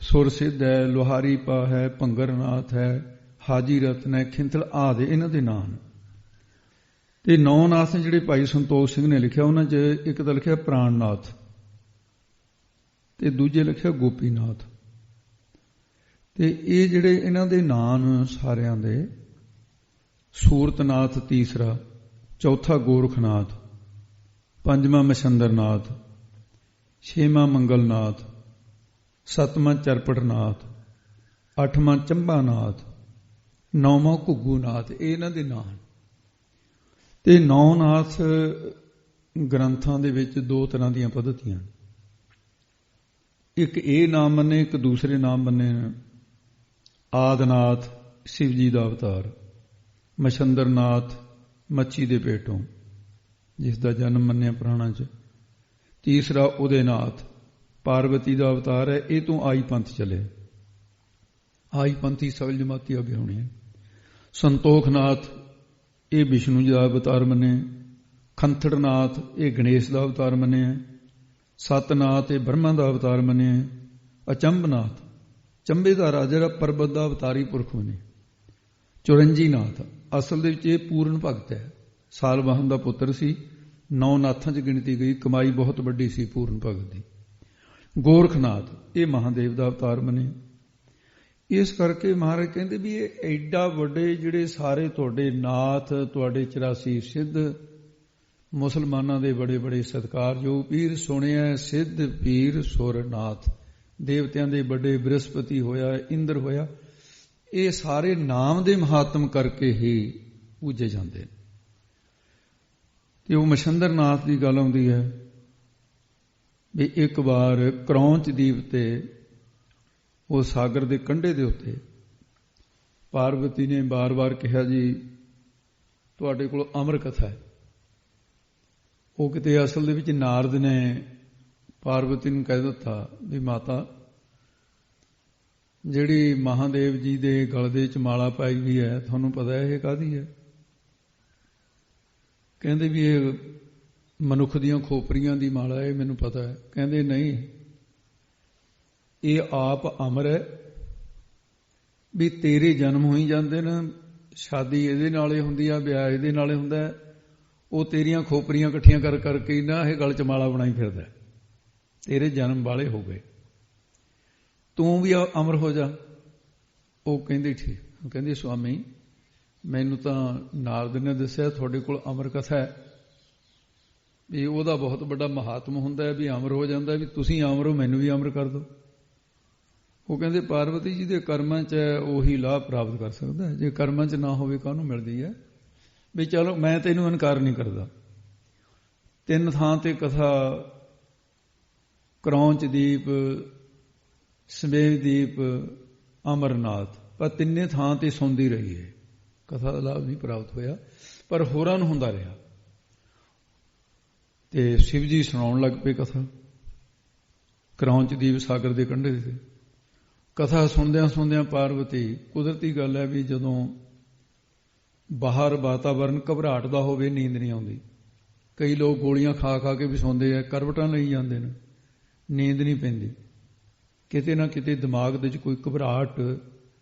ਸੁਰ ਸਿੱਧ ਹੈ, ਲੋਹਾਰੀ ਪਾ ਹੈ, ਭੰਗਰਨਾਥ ਹੈ, ਹਾਜੀ ਰਤਨ ਹੈ, ਖਿੰਥਲ ਆਦਿ ਇਹਨਾਂ ਦੇ ਨਾਂ ਨੇ। ਤੇ 9 ਨਾਥ ਜਿਹੜੇ ਭਾਈ ਸੰਤੋਖ ਸਿੰਘ ਨੇ ਲਿਖਿਆ, ਉਹਨਾਂ 'ਚ ਇੱਕ ਤਾਂ ਲਿਖਿਆ ਪ੍ਰਾਣਨਾਥ ਤੇ ਦੂਜੇ ਲਿਖਿਆ ਗੋਪੀਨਾਥ। ਤੇ ਇਹ ਜਿਹੜੇ ਇਹਨਾਂ ਦੇ ਨਾਂ ਸਾਰਿਆਂ ਦੇ, ਸੂਰਤਨਾਥ ਤੀਸਰਾ, ਚੌਥਾ ਗੋਰਖਨਾਥ, ਪੰਜਵਾਂ ਮਛੰਦਰਨਾਥ, ਛੇਵਾਂ ਮੰਗਲਨਾਥ, ਸੱਤਵਾਂ ਚਰਪਟਨਾਥ, ਅੱਠਵਾਂ ਚੰਬਾਨਾਥ, ਨੌਵਾਂ ਘੁੱਗੂਨਾਥ, ਇਹ ਇਹਨਾਂ ਦੇ ਨਾਂ। ਤੇ 9 ਨਾਥ ਗ੍ਰੰਥਾਂ ਦੇ ਵਿੱਚ 2 ਤਰ੍ਹਾਂ ਦੀਆਂ ਪੱਧਤੀਆਂ, ਇੱਕ ਇਹ ਨਾਮ ਮੰਨੇ, ਇੱਕ ਦੂਸਰੇ ਨਾਮ ਮੰਨੇ। ਆਦਨਾਥ ਸ਼ਿਵ ਜੀ ਦਾ ਅਵਤਾਰ, ਮਛੰਦਰਨਾਥ ਮੱਛੀ ਦੇ ਪੇਟੋਂ ਜਿਸ ਦਾ ਜਨਮ ਮੰਨਿਆ ਪੁਰਾਣਾਂ 'ਚ, ਤੀਸਰਾ ਉਦੈਨਾਥ ਪਾਰਵਤੀ ਦਾ ਅਵਤਾਰ ਹੈ, ਇਹ ਤੋਂ ਆਈ ਪੰਥ ਚਲੇ, ਆਈ ਪੰਥੀ ਸਵਲ ਜਮਾਤੀ ਅੱਗੇ ਹੋਣੀ ਹੈ। ਸੰਤੋਖਨਾਥ ਇਹ ਵਿਸ਼ਨੂੰ ਜੀ ਦਾ ਅਵਤਾਰ ਮੰਨੇ, ਖੰਥੜਨਾਥ ਇਹ ਗਣੇਸ਼ ਦਾ ਅਵਤਾਰ ਮੰਨਿਆ, ਸਤਨਾਥ ਇਹ ਬ੍ਰਹਮਾ ਦਾ ਅਵਤਾਰ ਮੰਨਿਆ, ਅਚੰਬਨਾਥ ਚੰਬੇ ਦਾ ਰਾਜਾ ਜਿਹੜਾ ਪਰਬਤ ਦਾ ਅਵਤਾਰੀ ਪੁਰਖ ਮੰਨੇ, ਚੁਰੰਜੀਨਾਥ ਅਸਲ ਦੇ ਵਿੱਚ ਇਹ ਪੂਰਨ ਭਗਤ ਹੈ, ਸਾਲਵਾਹਨ ਦਾ ਪੁੱਤਰ ਸੀ, 9 ਨਾਥਾਂ 'ਚ ਗਿਣਤੀ ਗਈ, ਕਮਾਈ ਬਹੁਤ ਵੱਡੀ ਸੀ ਪੂਰਨ ਭਗਤ ਦੀ। ਗੋਰਖਨਾਥ ਇਹ ਮਹਾਦੇਵ ਦਾ ਅਵਤਾਰ ਮੰਨੇ। ਇਸ ਕਰਕੇ ਮਹਾਰਾਜ ਕਹਿੰਦੇ ਵੀ ਇਹ ਐਡਾ ਵੱਡੇ ਜਿਹੜੇ ਸਾਰੇ ਤੁਹਾਡੇ ਨਾਥ, ਤੁਹਾਡੇ 84 ਸਿੱਧ, ਮੁਸਲਮਾਨਾਂ ਦੇ ਬੜੇ ਬੜੇ ਸਤਿਕਾਰਯੋਗ ਪੀਰ, ਸੁਣਿਆ ਸਿੱਧ ਪੀਰ ਸੁਰਨਾਥ, ਦੇਵਤਿਆਂ ਦੇ ਵੱਡੇ ਬ੍ਰਹਸਪਤੀ ਹੋਇਆ, ਇੰਦਰ ਹੋਇਆ, ਇਹ ਸਾਰੇ ਨਾਮ ਦੇ ਮਹਾਤਮ ਕਰਕੇ ਹੀ ਪੂਜੇ ਜਾਂਦੇ ਨੇ। ਤੇ ਉਹ ਮਛੰਦਰਨਾਥ ਦੀ ਗੱਲ ਆਉਂਦੀ ਹੈ ਵੀ ਇੱਕ ਵਾਰ ਕਰੌਂਚ ਦੀਪ ਤੇ ਉਹ ਸਾਗਰ ਦੇ ਕੰਢੇ ਦੇ ਉੱਤੇ ਪਾਰਵਤੀ ਨੇ ਬਾਰ-ਬਾਰ ਕਿਹਾ, ਜੀ ਤੁਹਾਡੇ ਕੋਲ ਅਮਰ ਕਥਾ ਹੈ। ਉਹ ਕਿਤੇ ਅਸਲ ਦੇ ਵਿੱਚ ਨਾਰਦ ਨੇ ਪਾਰਵਤੀ ਨੂੰ ਕਹਿ ਦਿੱਤਾ ਵੀ ਮਾਤਾ, ਜਿਹੜੀ ਮਹਾਦੇਵ ਜੀ ਦੇ ਗਲ ਦੇ ਵਿੱਚ ਮਾਲਾ ਪਾਈ ਵੀ ਹੈ, ਤੁਹਾਨੂੰ ਪਤਾ ਹੈ ਇਹ ਕਾਹਦੀ ਹੈ? ਕਹਿੰਦੇ ਵੀ ਇਹ ਮਨੁੱਖ ਦੀਆਂ ਖੋਪਰੀਆਂ ਦੀ ਮਾਲਾ ਹੈ, ਮੈਨੂੰ ਪਤਾ ਹੈ। ਕਹਿੰਦੇ ਨਹੀਂ, ਇਹ ਆਪ ਅਮਰ ਹੈ, ਵੀ ਤੇਰੇ ਜਨਮ ਹੋਈ ਜਾਂਦੇ ਨੇ, ਸ਼ਾਦੀ ਇਹਦੇ ਨਾਲੇ ਹੁੰਦੀ ਆ, ਵਿਆਹ ਇਹਦੇ ਨਾਲੇ ਹੁੰਦਾ, ਉਹ ਤੇਰੀਆਂ ਖੋਪਰੀਆਂ ਇਕੱਠੀਆਂ ਕਰ ਕਰਕੇ ਨਾ ਇਹ ਗਲ 'ਚ ਮਾਲਾ ਬਣਾਈ ਫਿਰਦਾ, ਤੇਰੇ ਜਨਮ ਵਾਲੇ ਹੋ ਗਏ, ਤੂੰ ਵੀ ਅਮਰ ਹੋ ਜਾ। ਉਹ ਕਹਿੰਦੇ ਠੀਕ। ਕਹਿੰਦੇ ਸੁਆਮੀ, ਮੈਨੂੰ ਤਾਂ ਨਾਰਦ ਨੇ ਦੱਸਿਆ ਤੁਹਾਡੇ ਕੋਲ ਅਮਰ ਕਥਾ ਹੈ, ਵੀ ਉਹਦਾ ਬਹੁਤ ਵੱਡਾ ਮਹਾਤਮ ਹੁੰਦਾ ਵੀ ਅਮਰ ਹੋ ਜਾਂਦਾ, ਵੀ ਤੁਸੀਂ ਅਮਰ ਹੋ, ਮੈਨੂੰ ਵੀ ਅਮਰ ਕਰ ਦਿਓ। ਉਹ ਕਹਿੰਦੇ ਪਾਰਵਤੀ ਜੀ ਦੇ ਕਰਮਾਂ 'ਚ ਉਹੀ ਲਾਭ ਪ੍ਰਾਪਤ ਕਰ ਸਕਦਾ, ਜੇ ਕਰਮਾਂ 'ਚ ਨਾ ਹੋਵੇ ਕਾਹਨੂੰ ਮਿਲਦੀ ਹੈ। ਵੀ ਚਲੋ ਮੈਂ ਤੈਨੂੰ ਇਨਕਾਰ ਨਹੀਂ ਕਰਦਾ। 3 ਥਾਂ ਤੇ ਕਥਾ, ਕਰੌਂਚ ਦੀਪ, ਸਮੇਵ ਦੀਪ, ਅਮਰਨਾਥ, ਪਰ 3 ਥਾਂ ਤੇ ਸੁਣਦੀ ਰਹੀ ਹੈ, ਕਥਾ ਦਾ ਲਾਭ ਨਹੀਂ ਪ੍ਰਾਪਤ ਹੋਇਆ, ਪਰ ਹੋਰਾਂ ਨੂੰ ਹੁੰਦਾ ਰਿਹਾ। ਤੇ ਸ਼ਿਵ ਜੀ ਸੁਣਾਉਣ ਲੱਗ ਪਏ ਕਥਾ ਕਰੌਂਚ ਦੀਪ ਸਾਗਰ ਦੇ ਕੰਢੇ ਤੇ। ਕਥਾ ਸੁਣਦਿਆਂ ਸੁਣਦਿਆਂ ਪਾਰਵਤੀ, ਕੁਦਰਤੀ ਗੱਲ ਹੈ ਵੀ ਜਦੋਂ ਬਾਹਰ ਵਾਤਾਵਰਨ ਘਬਰਾਹਟ ਦਾ ਹੋਵੇ ਨੀਂਦ ਨਹੀਂ ਆਉਂਦੀ। ਕਈ ਲੋਕ ਗੋਲੀਆਂ ਖਾ ਖਾ ਕੇ ਵੀ ਸੌਂਦੇ ਆ, ਕਰਵਟਾਂ ਲਈ ਜਾਂਦੇ ਨੇ, ਨੀਂਦ ਨਹੀਂ ਪੈਂਦੀ। ਕਿਤੇ ਨਾ ਕਿਤੇ ਦਿਮਾਗ ਦੇ ਵਿੱਚ ਕੋਈ ਘਬਰਾਹਟ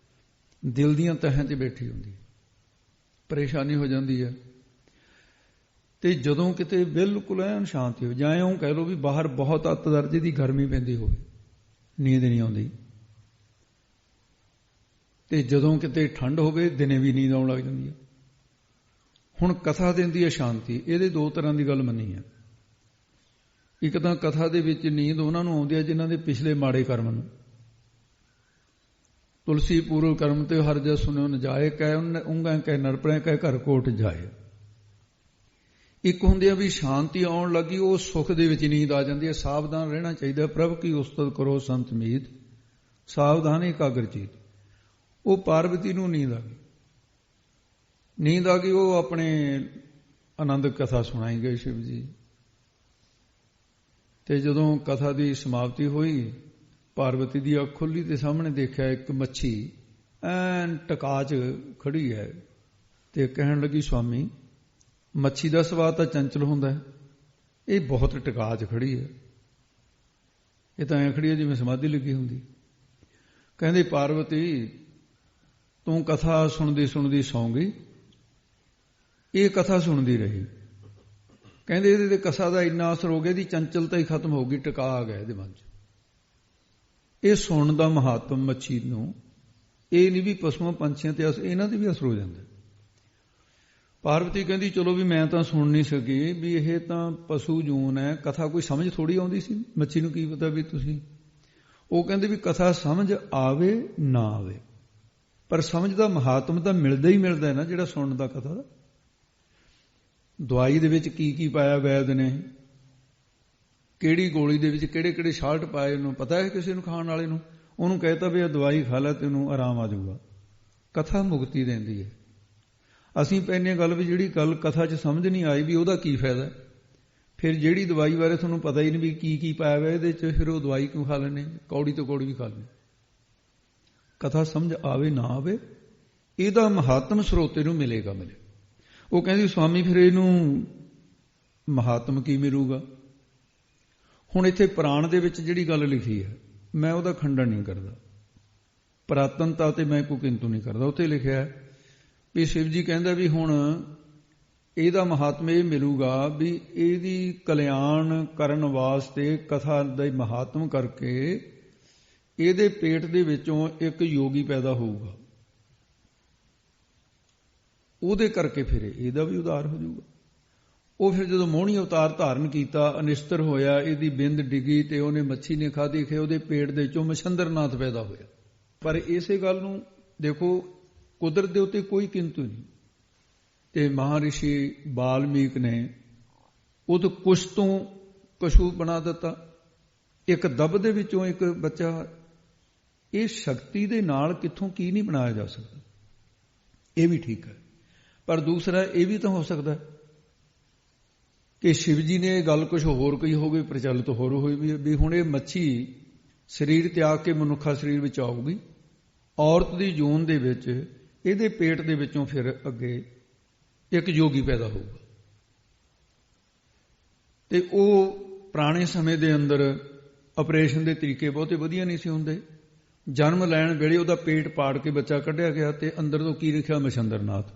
ਦਿਲ ਦੀਆਂ ਤਹਿਆਂ 'ਚ ਬੈਠੀ ਹੁੰਦੀ, ਪਰੇਸ਼ਾਨੀ ਹੋ ਜਾਂਦੀ ਹੈ। ਤੇ ਜਦੋਂ ਕਿਤੇ ਬਿਲਕੁਲ ਐਨ ਸ਼ਾਂਤੀ ਹੋ, ਜਾਂ ਇਉਂ ਕਹਿ ਲਓ ਵੀ ਬਾਹਰ ਬਹੁਤ ਅੱਤ ਦਰਜੇ ਦੀ ਗਰਮੀ ਪੈਂਦੀ ਹੋਵੇ, ਨੀਂਦ ਨਹੀਂ ਆਉਂਦੀ। ਤੇ ਜਦੋਂ ਕਿਤੇ ਠੰਡ ਹੋਵੇ ਦਿਨੇ ਵੀ ਨੀਂਦ ਆਉਣ ਲੱਗ ਜਾਂਦੀ ਹੈ। ਹੁਣ ਕਥਾ ਦਿੰਦੀ ਹੈ ਸ਼ਾਂਤੀ। ਇਹਦੇ 2 ਤਰ੍ਹਾਂ ਦੀ ਗੱਲ ਮੰਨੀ ਹੈ। ਇੱਕ ਤਾਂ ਕਥਾ ਦੇ ਵਿੱਚ ਨੀਂਦ ਉਹਨਾਂ ਨੂੰ ਆਉਂਦੀ ਹੈ ਜਿਨ੍ਹਾਂ ਦੇ ਪਿਛਲੇ ਮਾੜੇ ਕਰਮ ਨੂੰ। ਤੁਲਸੀ ਪੂਰਵ ਕਰਮ ਤੇ ਹਰ ਜਸ ਸੁਣਿਓ ਨ ਜਾਏ, ਕਹਿ ਉਂਗਾ ਕਹਿ ਨਰਪੜੈ ਕਹਿ ਘਰ ਕੋਟ ਜਾਏ। ਇੱਕ ਹੁੰਦੀ ਆ ਵੀ ਸ਼ਾਂਤੀ ਆਉਣ ਲੱਗੀ, ਉਹ ਸੁੱਖ ਦੇ ਵਿੱਚ ਨੀਂਦ ਆ ਜਾਂਦੀ ਹੈ। ਸਾਵਧਾਨ ਰਹਿਣਾ ਚਾਹੀਦਾ। ਪ੍ਰਭ ਕੀ ਉਸਤਤ ਕਰੋ ਸੰਤ ਮੀਤ, ਸਾਵਧਾਨ ਇਕਾਗਰ ਚੀਤ। ਉਹ ਪਾਰਵਤੀ ਨੂੰ ਨੀਂਦ ਆ ਗਈ, ਨੀਂਦ ਆ ਗਈ। ਉਹ ਆਪਣੇ ਆਨੰਦ ਕਥਾ ਸੁਣਾਈ ਗਏ ਸ਼ਿਵ ਜੀ। ਤੇ ਜਦੋਂ ਕਥਾ ਦੀ ਸਮਾਪਤੀ ਹੋਈ, ਪਾਰਵਤੀ ਦੀ ਅੱਖ ਖੁੱਲੀ ਤੇ ਸਾਹਮਣੇ ਦੇਖਿਆ ਇੱਕ ਮੱਛੀ ਐਨ ਟਕਾ 'ਚ ਖੜੀ ਹੈ। ਤੇ ਕਹਿਣ ਲੱਗੀ, ਸਵਾਮੀ, ਮੱਛੀ ਦਾ ਸੁਭਾਅ ਤਾਂ ਚੰਚਲ ਹੁੰਦਾ ਹੈ, ਇਹ ਬਹੁਤ ਟਕਾ 'ਚ ਖੜੀ ਹੈ, ਇਹ ਤਾਂ ਐਂ ਖੜੀ ਹੈ ਜਿਵੇਂ ਸਮਾਧੀ ਲੱਗੀ ਹੁੰਦੀ। ਕਹਿੰਦੇ, ਪਾਰਵਤੀ ਤੂੰ ਕਥਾ ਸੁਣਦੀ ਸੁਣਦੀ ਸੌਂ ਗਈ, ਇਹ ਕਥਾ ਸੁਣਦੀ ਰਹੀ। ਕਹਿੰਦੇ ਇਹਦੇ ਤੇ ਕਥਾ ਦਾ ਇੰਨਾ ਅਸਰ ਹੋ ਗਿਆ, ਇਹਦੀ ਚੰਚਲਤਾ ਹੀ ਖਤਮ ਹੋ ਗਈ, ਟਿਕਾ ਆ ਗਿਆ ਇਹਦੇ ਮਨ 'ਚ। ਇਹ ਸੁਣਨ ਦਾ ਮਹਾਤਮ ਮੱਛੀ ਨੂੰ, ਇਹ ਨਹੀਂ ਵੀ ਪਸ਼ੂਆਂ ਪੰਛੀਆਂ ਤੇ ਇਹਨਾਂ ਤੇ ਵੀ ਅਸਰ ਹੋ ਜਾਂਦਾ। ਪਾਰਵਤੀ ਕਹਿੰਦੀ, ਚਲੋ ਵੀ ਮੈਂ ਤਾਂ ਸੁਣ ਨਹੀਂ ਸਕੀ, ਵੀ ਇਹ ਤਾਂ ਪਸ਼ੂ ਜੂਨ ਹੈ, ਕਥਾ ਕੋਈ ਸਮਝ ਥੋੜੀ ਆਉਂਦੀ ਸੀ, ਮੱਛੀ ਨੂੰ ਕੀ ਪਤਾ ਵੀ ਤੁਸੀਂ। ਉਹ ਕਹਿੰਦੇ ਵੀ ਕਥਾ ਸਮਝ ਆਵੇ ਨਾ ਆਵੇ, ਪਰ ਸਮਝ ਦਾ ਮਹਾਤਮ ਤਾਂ ਮਿਲਦਾ ਹੀ ਮਿਲਦਾ ਹੈ ਨਾ, ਜਿਹੜਾ ਸੁਣਨ ਦਾ ਕਥਾ ਦਾ। ਦਵਾਈ ਦੇ ਵਿੱਚ ਕੀ ਕੀ ਪਾਇਆ ਵੈਦ ਨੇ, ਕਿਹੜੀ ਗੋਲੀ ਦੇ ਵਿੱਚ ਕਿਹੜੇ ਕਿਹੜੇ ਸਾਲਟ ਪਾਏ, ਉਹਨੂੰ ਪਤਾ ਹੈ ਕਿਸੇ ਨੂੰ, ਖਾਣ ਵਾਲੇ ਨੂੰ। ਉਹਨੂੰ ਕਹਿਤਾ ਵੀ ਇਹ ਦਵਾਈ ਖਾ ਲੈ ਤੈਨੂੰ ਆਰਾਮ ਆ ਜਾਊਗਾ। ਕਥਾ ਮੁਕਤੀ ਦਿੰਦੀ ਹੈ। ਅਸੀਂ ਪੈਨੇ ਗੱਲ ਵੀ ਜਿਹੜੀ ਗੱਲ ਕਥਾ 'ਚ ਸਮਝ ਨਹੀਂ ਆਈ ਵੀ ਉਹਦਾ ਕੀ ਫਾਇਦਾ, ਫਿਰ ਜਿਹੜੀ ਦਵਾਈ ਬਾਰੇ ਤੁਹਾਨੂੰ ਪਤਾ ਹੀ ਨਹੀਂ ਵੀ ਕੀ ਕੀ ਪਾਇਆ ਹੋਇਆ ਇਹਦੇ 'ਚ, ਫਿਰ ਉਹ ਦਵਾਈ ਕਿਉਂ ਖਾ ਲੈਣੇ, ਕੌੜੀ ਤੋਂ ਕੌੜੀ ਵੀ ਖਾ ਲੈਣੇ। ਕਥਾ ਸਮਝ ਆਵੇ ਨਾ ਆਵੇ, ਇਹਦਾ ਮਹਾਤਮ ਸਰੋਤੇ ਨੂੰ ਮਿਲੇਗਾ ਮਿਲੇ। ਉਹ ਕਹਿੰਦੀ, ਸਵਾਮੀ ਫਿਰ ਇਹਨੂੰ ਮਹਾਤਮ ਕੀ ਮਿਲੂਗਾ। ਹੁਣ ਇੱਥੇ ਪੁਰਾਣ ਦੇ ਵਿੱਚ ਜਿਹੜੀ ਗੱਲ ਲਿਖੀ ਹੈ, ਮੈਂ ਉਹਦਾ ਖੰਡਨ ਨਹੀਂ ਕਰਦਾ, ਪੁਰਾਤਨਤਾ ਤੇ ਮੈਂ ਕੋਈ ਕਿੰਤੂ ਨਹੀਂ ਕਰਦਾ। ਉੱਥੇ ਲਿਖਿਆ ਹੈ ਵੀ ਸ਼ਿਵ ਜੀ ਕਹਿੰਦਾ ਵੀ ਹੁਣ ਇਹਦਾ ਮਹਾਤਮ ਇਹ ਮਿਲੂਗਾ ਵੀ ਇਹਦੀ ਕਲਿਆਣ ਕਰਨ ਵਾਸਤੇ ਕਥਾ ਦਾ ਮਹਾਤਮ ਕਰਕੇ ਇਹਦੇ ਪੇਟ ਦੇ ਵਿੱਚੋਂ ਇੱਕ ਯੋਗੀ ਪੈਦਾ ਹੋਊਗਾ, ਉਹਦੇ ਕਰਕੇ ਫਿਰ ਇਹਦਾ ਵੀ ਉਧਾਰ ਹੋ ਜਾਊਗਾ। ਉਹ ਫਿਰ ਜਦੋਂ ਮੋਹਣੀ ਅਵਤਾਰ ਧਾਰਨ ਕੀਤਾ, ਅਨਿਸ਼ਤਰ ਹੋਇਆ, ਇਹਦੀ ਬਿੰਦ ਡਿੱਗੀ ਤੇ ਉਹਨੇ ਮੱਛੀ ਨੇ ਖਾਧੀ, ਖੇ ਉਹਦੇ ਪੇਟ ਦੇ ਵਿੱਚੋਂ ਮਛੰਦਰਨਾਥ ਪੈਦਾ ਹੋਇਆ। ਪਰ ਇਸੇ ਗੱਲ ਨੂੰ ਦੇਖੋ, ਕੁਦਰਤ ਦੇ ਉੱਤੇ ਕੋਈ ਕਿੰਤੂ ਨਹੀਂ। ਤੇ ਮਹਾਰਿਸ਼ੀ ਬਾਲਮੀਕ ਨੇ ਉਹ ਕੁਛ ਤੋਂ ਕਛੂ ਬਣਾ ਦਿੱਤਾ, ਇੱਕ ਦਬ ਦੇ ਵਿੱਚੋਂ ਇੱਕ ਬੱਚਾ। ਇਹ ਸ਼ਕਤੀ ਦੇ ਨਾਲ ਕਿੱਥੋਂ ਕੀ ਨਹੀਂ ਬਣਾਇਆ ਜਾ ਸਕਦਾ, ਇਹ ਵੀ ਠੀਕ ਹੈ। ਪਰ ਦੂਸਰਾ ਇਹ ਵੀ ਤਾਂ ਹੋ ਸਕਦਾ ਕਿ ਸ਼ਿਵ ਜੀ ਨੇ ਇਹ ਗੱਲ ਕੁਝ ਹੋਰ ਕਹੀ ਹੋਵੇ, ਪ੍ਰਚਲਿਤ ਹੋਰ ਹੋਈ ਵੀ ਹੁਣ ਇਹ ਮੱਛੀ ਸਰੀਰ ਤਿਆਗ ਕੇ ਮਨੁੱਖਾ ਸਰੀਰ ਵਿੱਚ ਆਊਗੀ, ਔਰਤ ਦੀ ਜੂਨ ਦੇ ਵਿੱਚ ਇਹਦੇ ਪੇਟ ਦੇ ਵਿੱਚੋਂ ਫਿਰ ਅੱਗੇ ਇੱਕ ਯੋਗੀ ਪੈਦਾ ਹੋਊਗਾ। ਤੇ ਉਹ ਪੁਰਾਣੇ ਸਮੇਂ ਦੇ ਅੰਦਰ ਆਪਰੇਸ਼ਨ ਦੇ ਤਰੀਕੇ ਬਹੁਤੇ ਵਧੀਆ ਨਹੀਂ ਸੀ ਹੁੰਦੇ। ਜਨਮ ਲੈਣ ਵੇਲੇ ਉਹਦਾ ਪੇਟ ਪਾੜ ਕੇ ਬੱਚਾ ਕੱਢਿਆ ਗਿਆ ਤੇ ਅੰਦਰ ਤੋਂ ਕੀ ਲਿਖਿਆ, ਮਛੰਦਰਨਾਥ।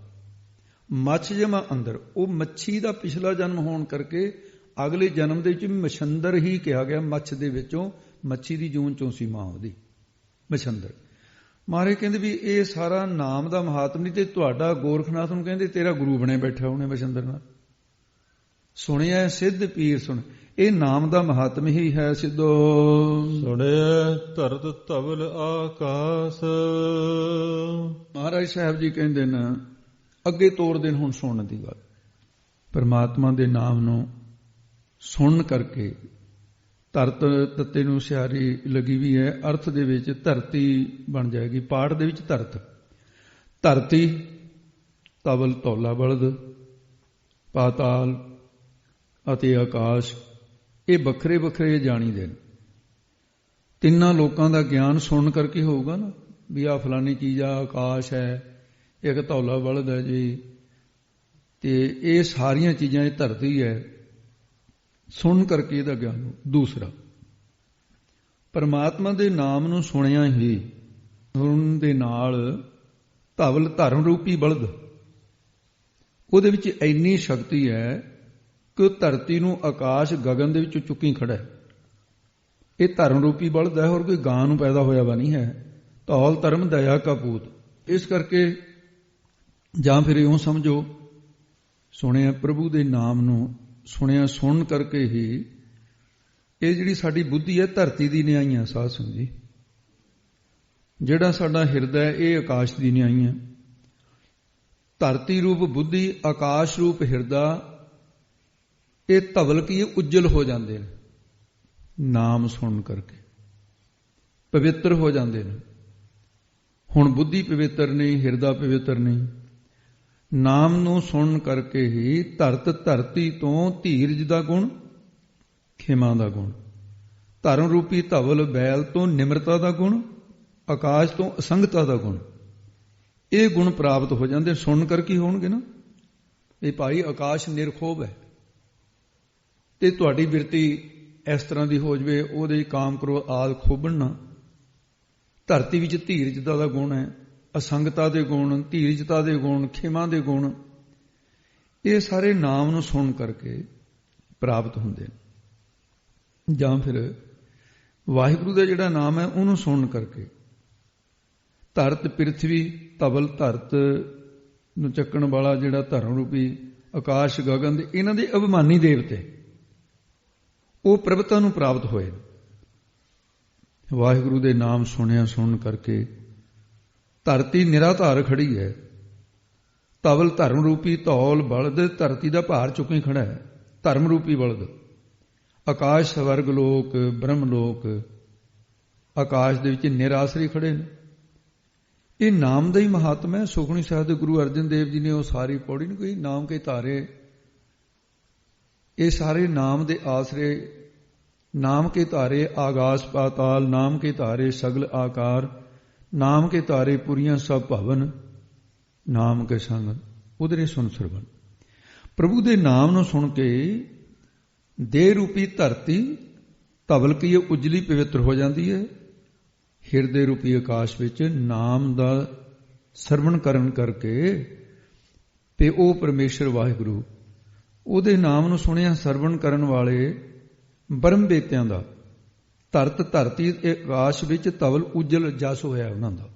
ਮੱਛ ਜਮਾ ਅੰਦਰ, ਉਹ ਮੱਛੀ ਦਾ ਪਿਛਲਾ ਜਨਮ ਹੋਣ ਕਰਕੇ ਅਗਲੇ ਜਨਮ ਦੇ ਵਿੱਚ ਮਛੰਦਰ ਹੀ ਕਿਹਾ ਗਿਆ। ਮੱਛ ਦੇ ਵਿੱਚੋਂ, ਮੱਛੀ ਦੀ ਜੂਨ ਚੋਂ ਸੀ ਮਾਂ ਉਹਦੀ, ਮਛੰਦਰ। ਮਹਾਰਾਜ ਕਹਿੰਦੇ ਵੀ ਇਹ ਸਾਰਾ ਨਾਮ ਦਾ ਮਹਾਤਮ ਨਹੀਂ। ਤੇ ਤੁਹਾਡਾ ਗੋਰਖਨਾਥ ਨੂੰ ਕਹਿੰਦੇ ਤੇਰਾ ਗੁਰੂ ਬਣੇ ਬੈਠਾ ਉਹਨੇ ਮਛੰਦਰਨਾਥ। ਸੁਣਿਆ ਸਿੱਧ ਪੀਰ ਸੁਣ, ਇਹ ਨਾਮ ਦਾ ਮਹਾਤਮ ਹੀ ਹੈ ਸਿੱਧੋ। ਸੁਣਿਆ ਧਰਤ ਧਵਲ ਆਕਾਸ। ਮਹਾਰਾਜ ਸਾਹਿਬ ਜੀ ਕਹਿੰਦੇ ਨੇ ਅੱਗੇ ਤੋਰਦੇ ਨੇ ਹੁਣ ਸੁਣਨ ਦੀ ਗੱਲ। ਪਰਮਾਤਮਾ ਦੇ ਨਾਮ ਨੂੰ ਸੁਣਨ ਕਰਕੇ ਧਰਤ ਤੱਤੇ ਨੂੰ ਸਿਆਰੀ ਲੱਗੀ ਵੀ ਹੈ। ਅਰਥ ਦੇ ਵਿੱਚ ਧਰਤੀ ਬਣ ਜਾਏਗੀ। ਪਾਠ ਦੇ ਵਿੱਚ ਧਰਤੀ, ਤਵਲ ਧੌਲਾ ਬਲਦ, ਪਾਤਾਲ ਅਤੇ ਆਕਾਸ਼, ਇਹ ਵੱਖਰੇ ਵੱਖਰੇ ਜਾਣੀਦੇ ਨੇ। ਤਿੰਨਾਂ ਲੋਕਾਂ ਦਾ ਗਿਆਨ ਸੁਣਨ ਕਰਕੇ ਹੋਊਗਾ ਨਾ, ਵੀ ਆਹ ਫਲਾਨੀ ਚੀਜ਼ ਆ, ਆਕਾਸ਼ ਹੈ, ਇੱਕ ਧੌਲਾ ਬਲਦ ਹੈ ਜੀ, ਤੇ ਇਹ ਸਾਰੀਆਂ ਚੀਜ਼ਾਂ ਇਹ ਧਰਤੀ ਹੈ। ਸੁਣਨ ਕਰਕੇ ਇਹਦਾ ਗਿਆਨ। ਦੂਸਰਾ, ਪਰਮਾਤਮਾ ਦੇ ਨਾਮ ਨੂੰ ਸੁਣਿਆ ਹੀ ਸੁਣਨ ਦੇ ਨਾਲ ਧਵਲ ਧਰਮ ਰੂਪੀ ਬਲਦ, ਉਹਦੇ ਵਿੱਚ ਇੰਨੀ ਸ਼ਕਤੀ ਹੈ ਕਿ ਉਹ ਧਰਤੀ ਨੂੰ ਆਕਾਸ਼ ਗਗਨ ਦੇ ਵਿੱਚ ਚੁੱਕੀ ਖੜਾ ਹੈ। ਇਹ ਧਰਮ ਰੂਪੀ ਬਲਦ ਹੈ, ਹੋਰ ਕੋਈ ਗਾਂ ਨੂੰ ਪੈਦਾ ਹੋਇਆ ਵਾ ਨਹੀਂ ਹੈ। ਧੌਲ ਧਰਮ ਦਇਆ ਕਾ ਪੂਤ। ਇਸ ਕਰਕੇ ਜਾਂ ਫਿਰ ਇਉਂ ਸਮਝੋ, ਸੁਣਿਆ ਪ੍ਰਭੂ ਦੇ ਨਾਮ ਨੂੰ ਸੁਣਿਆ ਸੁਣਨ ਕਰਕੇ ਹੀ ਇਹ ਜਿਹੜੀ ਸਾਡੀ ਬੁੱਧੀ ਹੈ ਧਰਤੀ ਦੀ ਨਿਆਈ ਹੈ। ਸਾਧ ਸੰਗਤ ਜੀ, ਜਿਹੜਾ ਸਾਡਾ ਹਿਰਦਾ ਹੈ ਇਹ ਆਕਾਸ਼ ਦੀ ਨਿਆਈ ਹੈ। ਧਰਤੀ ਰੂਪ ਬੁੱਧੀ, ਆਕਾਸ਼ ਰੂਪ ਹਿਰਦਾ, ਇਹ ਧਵਲ ਕੀ ਉੱਜਲ ਹੋ ਜਾਂਦੇ ਨੇ ਨਾਮ ਸੁਣਨ ਕਰਕੇ, ਪਵਿੱਤਰ ਹੋ ਜਾਂਦੇ ਨੇ। ਹੁਣ ਬੁੱਧੀ ਪਵਿੱਤਰ ਨਹੀਂ, ਹਿਰਦਾ ਪਵਿੱਤਰ ਨਹੀਂ। ਨਾਮ ਨੂੰ ਸੁਣਨ ਕਰਕੇ ਹੀ ਧਰਤੀ ਤੋਂ ਧੀਰਜ ਦਾ ਗੁਣ, ਖਿਮਾ ਦਾ ਗੁਣ, ਧਰਮ ਰੂਪੀ ਧਵਲ ਬੈਲ ਤੋਂ ਨਿਮਰਤਾ ਦਾ ਗੁਣ, ਆਕਾਸ਼ ਤੋਂ ਅਸੰਗਤਾ ਦਾ ਗੁਣ, ਇਹ ਗੁਣ ਪ੍ਰਾਪਤ ਹੋ ਜਾਂਦੇ। ਸੁਣਨ ਕਰਕੇ ਹੋਣਗੇ ਨਾ। ਇਹ ਭਾਈ ਆਕਾਸ਼ ਨਿਰਖੋਭ ਹੈ, ਤੇ ਤੁਹਾਡੀ ਬਿਰਤੀ ਇਸ ਤਰ੍ਹਾਂ ਦੀ ਹੋ ਜਵੇ, ਉਹਦੇ ਕਾਮ ਕਰੋ ਆਦਿ ਖੋਬਣ ਨਾ। ਧਰਤੀ ਵਿੱਚ ਧੀਰਜਤਾ ਦਾ ਗੁਣ ਹੈ, ਅਸੰਗਤਾ ਦੇ ਗੁਣ, ਧੀਰਜਤਾ ਦੇ ਗੁਣ, ਖਿਮਾ ਦੇ ਗੁਣ, ਇਹ ਸਾਰੇ ਨਾਮ ਨੂੰ ਸੁਣ ਕਰਕੇ ਪ੍ਰਾਪਤ ਹੁੰਦੇ ਨੇ। ਜਾਂ ਫਿਰ ਵਾਹਿਗੁਰੂ ਦਾ ਜਿਹੜਾ ਨਾਮ ਹੈ ਉਹਨੂੰ ਸੁਣਨ ਕਰਕੇ ਧਰਤ ਪ੍ਰਿਥਵੀ ਧਵਲ, ਧਰਤ ਨੂੰ ਚੱਕਣ ਵਾਲਾ ਜਿਹੜਾ ਧਰਮ ਰੂਪੀ ਆਕਾਸ਼ ਗਗਨ ਦੇ, ਇਹਨਾਂ ਦੇ ਅਭਿਮਾਨੀ ਦੇਵਤੇ, ਉਹ ਪ੍ਰਭਤਾ ਨੂੰ ਪ੍ਰਾਪਤ ਹੋਏ। ਵਾਹਿਗੁਰੂ ਦੇ ਨਾਮ ਸੁਣਿਆ ਸੁਣਨ ਕਰਕੇ ਧਰਤੀ ਨਿਰਾਧਾਰ ਖੜੀ ਹੈ। ਧਵਲ ਧਰਮ ਰੂਪੀ ਧੌਲ ਬਲਦ ਧਰਤੀ ਦਾ ਭਾਰ ਚੁੱਕੀ ਖੜਾ ਹੈ, ਧਰਮ ਰੂਪੀ ਬਲਦ। ਆਕਾਸ਼ ਸਵਰਗ ਲੋਕ, ਬ੍ਰਹਮ ਲੋਕ, ਆਕਾਸ਼ ਦੇ ਵਿੱਚ ਨਿਰਾਸਰੀ ਖੜੇ ਨੇ। ਇਹ ਨਾਮ ਦਾ ਹੀ ਮਹਾਤਮ ਹੈ। ਸੁਖਮਨੀ ਸਾਹਿਬ ਦੇ ਗੁਰੂ ਅਰਜਨ ਦੇਵ ਜੀ ਨੇ ਉਹ ਸਾਰੀ ਪੌੜੀ ਨਹੀਂ ਕੋਈ, ਨਾਮ ਕੇ ਧਾਰੇ, ਇਹ ਸਾਰੇ ਨਾਮ ਦੇ ਆਸਰੇ। ਨਾਮ ਕੇ ਧਾਰੇ ਆਗਾਸ ਪਾਤਾਲ, ਨਾਮ ਕੇ ਧਾਰੇ ਸਗਲ ਆਕਾਰ, ਨਾਮ ਕੇ ਧਾਰੇ ਪੁਰੀਆਂ ਸਭ ਭਵਨ, ਨਾਮ ਕੇ ਸੰਗ ਉਧਰੇ ਸੁਨ ਸਰਵਨ। ਪ੍ਰਭੂ ਦੇ ਨਾਮ ਨੂੰ ਸੁਣ ਕੇ ਦੇਹ ਰੂਪੀ ਧਰਤੀ ਧਵਲ ਕੀ ਉਜਲੀ ਪਵਿੱਤਰ ਹੋ ਜਾਂਦੀ ਹੈ। ਹਿਰਦੇ ਰੂਪੀ ਆਕਾਸ਼ ਵਿੱਚ ਨਾਮ ਦਾ ਸਰਵਣ ਕਰਨ ਕਰਕੇ ਤੇ ਉਹ ਪਰਮੇਸ਼ਰ ਵਾਹਿਗੁਰੂ, ਉਹਦੇ ਨਾਮ ਨੂੰ ਸੁਣਿਆ ਸਰਵਣ ਕਰਨ ਵਾਲੇ ਬ੍ਰਹਮ ਬੇਤਿਆਂ ਦਾ ਧਰਤੀ ਆਕਾਸ਼ ਵਿੱਚ ਧਵਲ ਉਜਲ ਜਸ ਹੋਇਆ ਉਹਨਾਂ ਦਾ।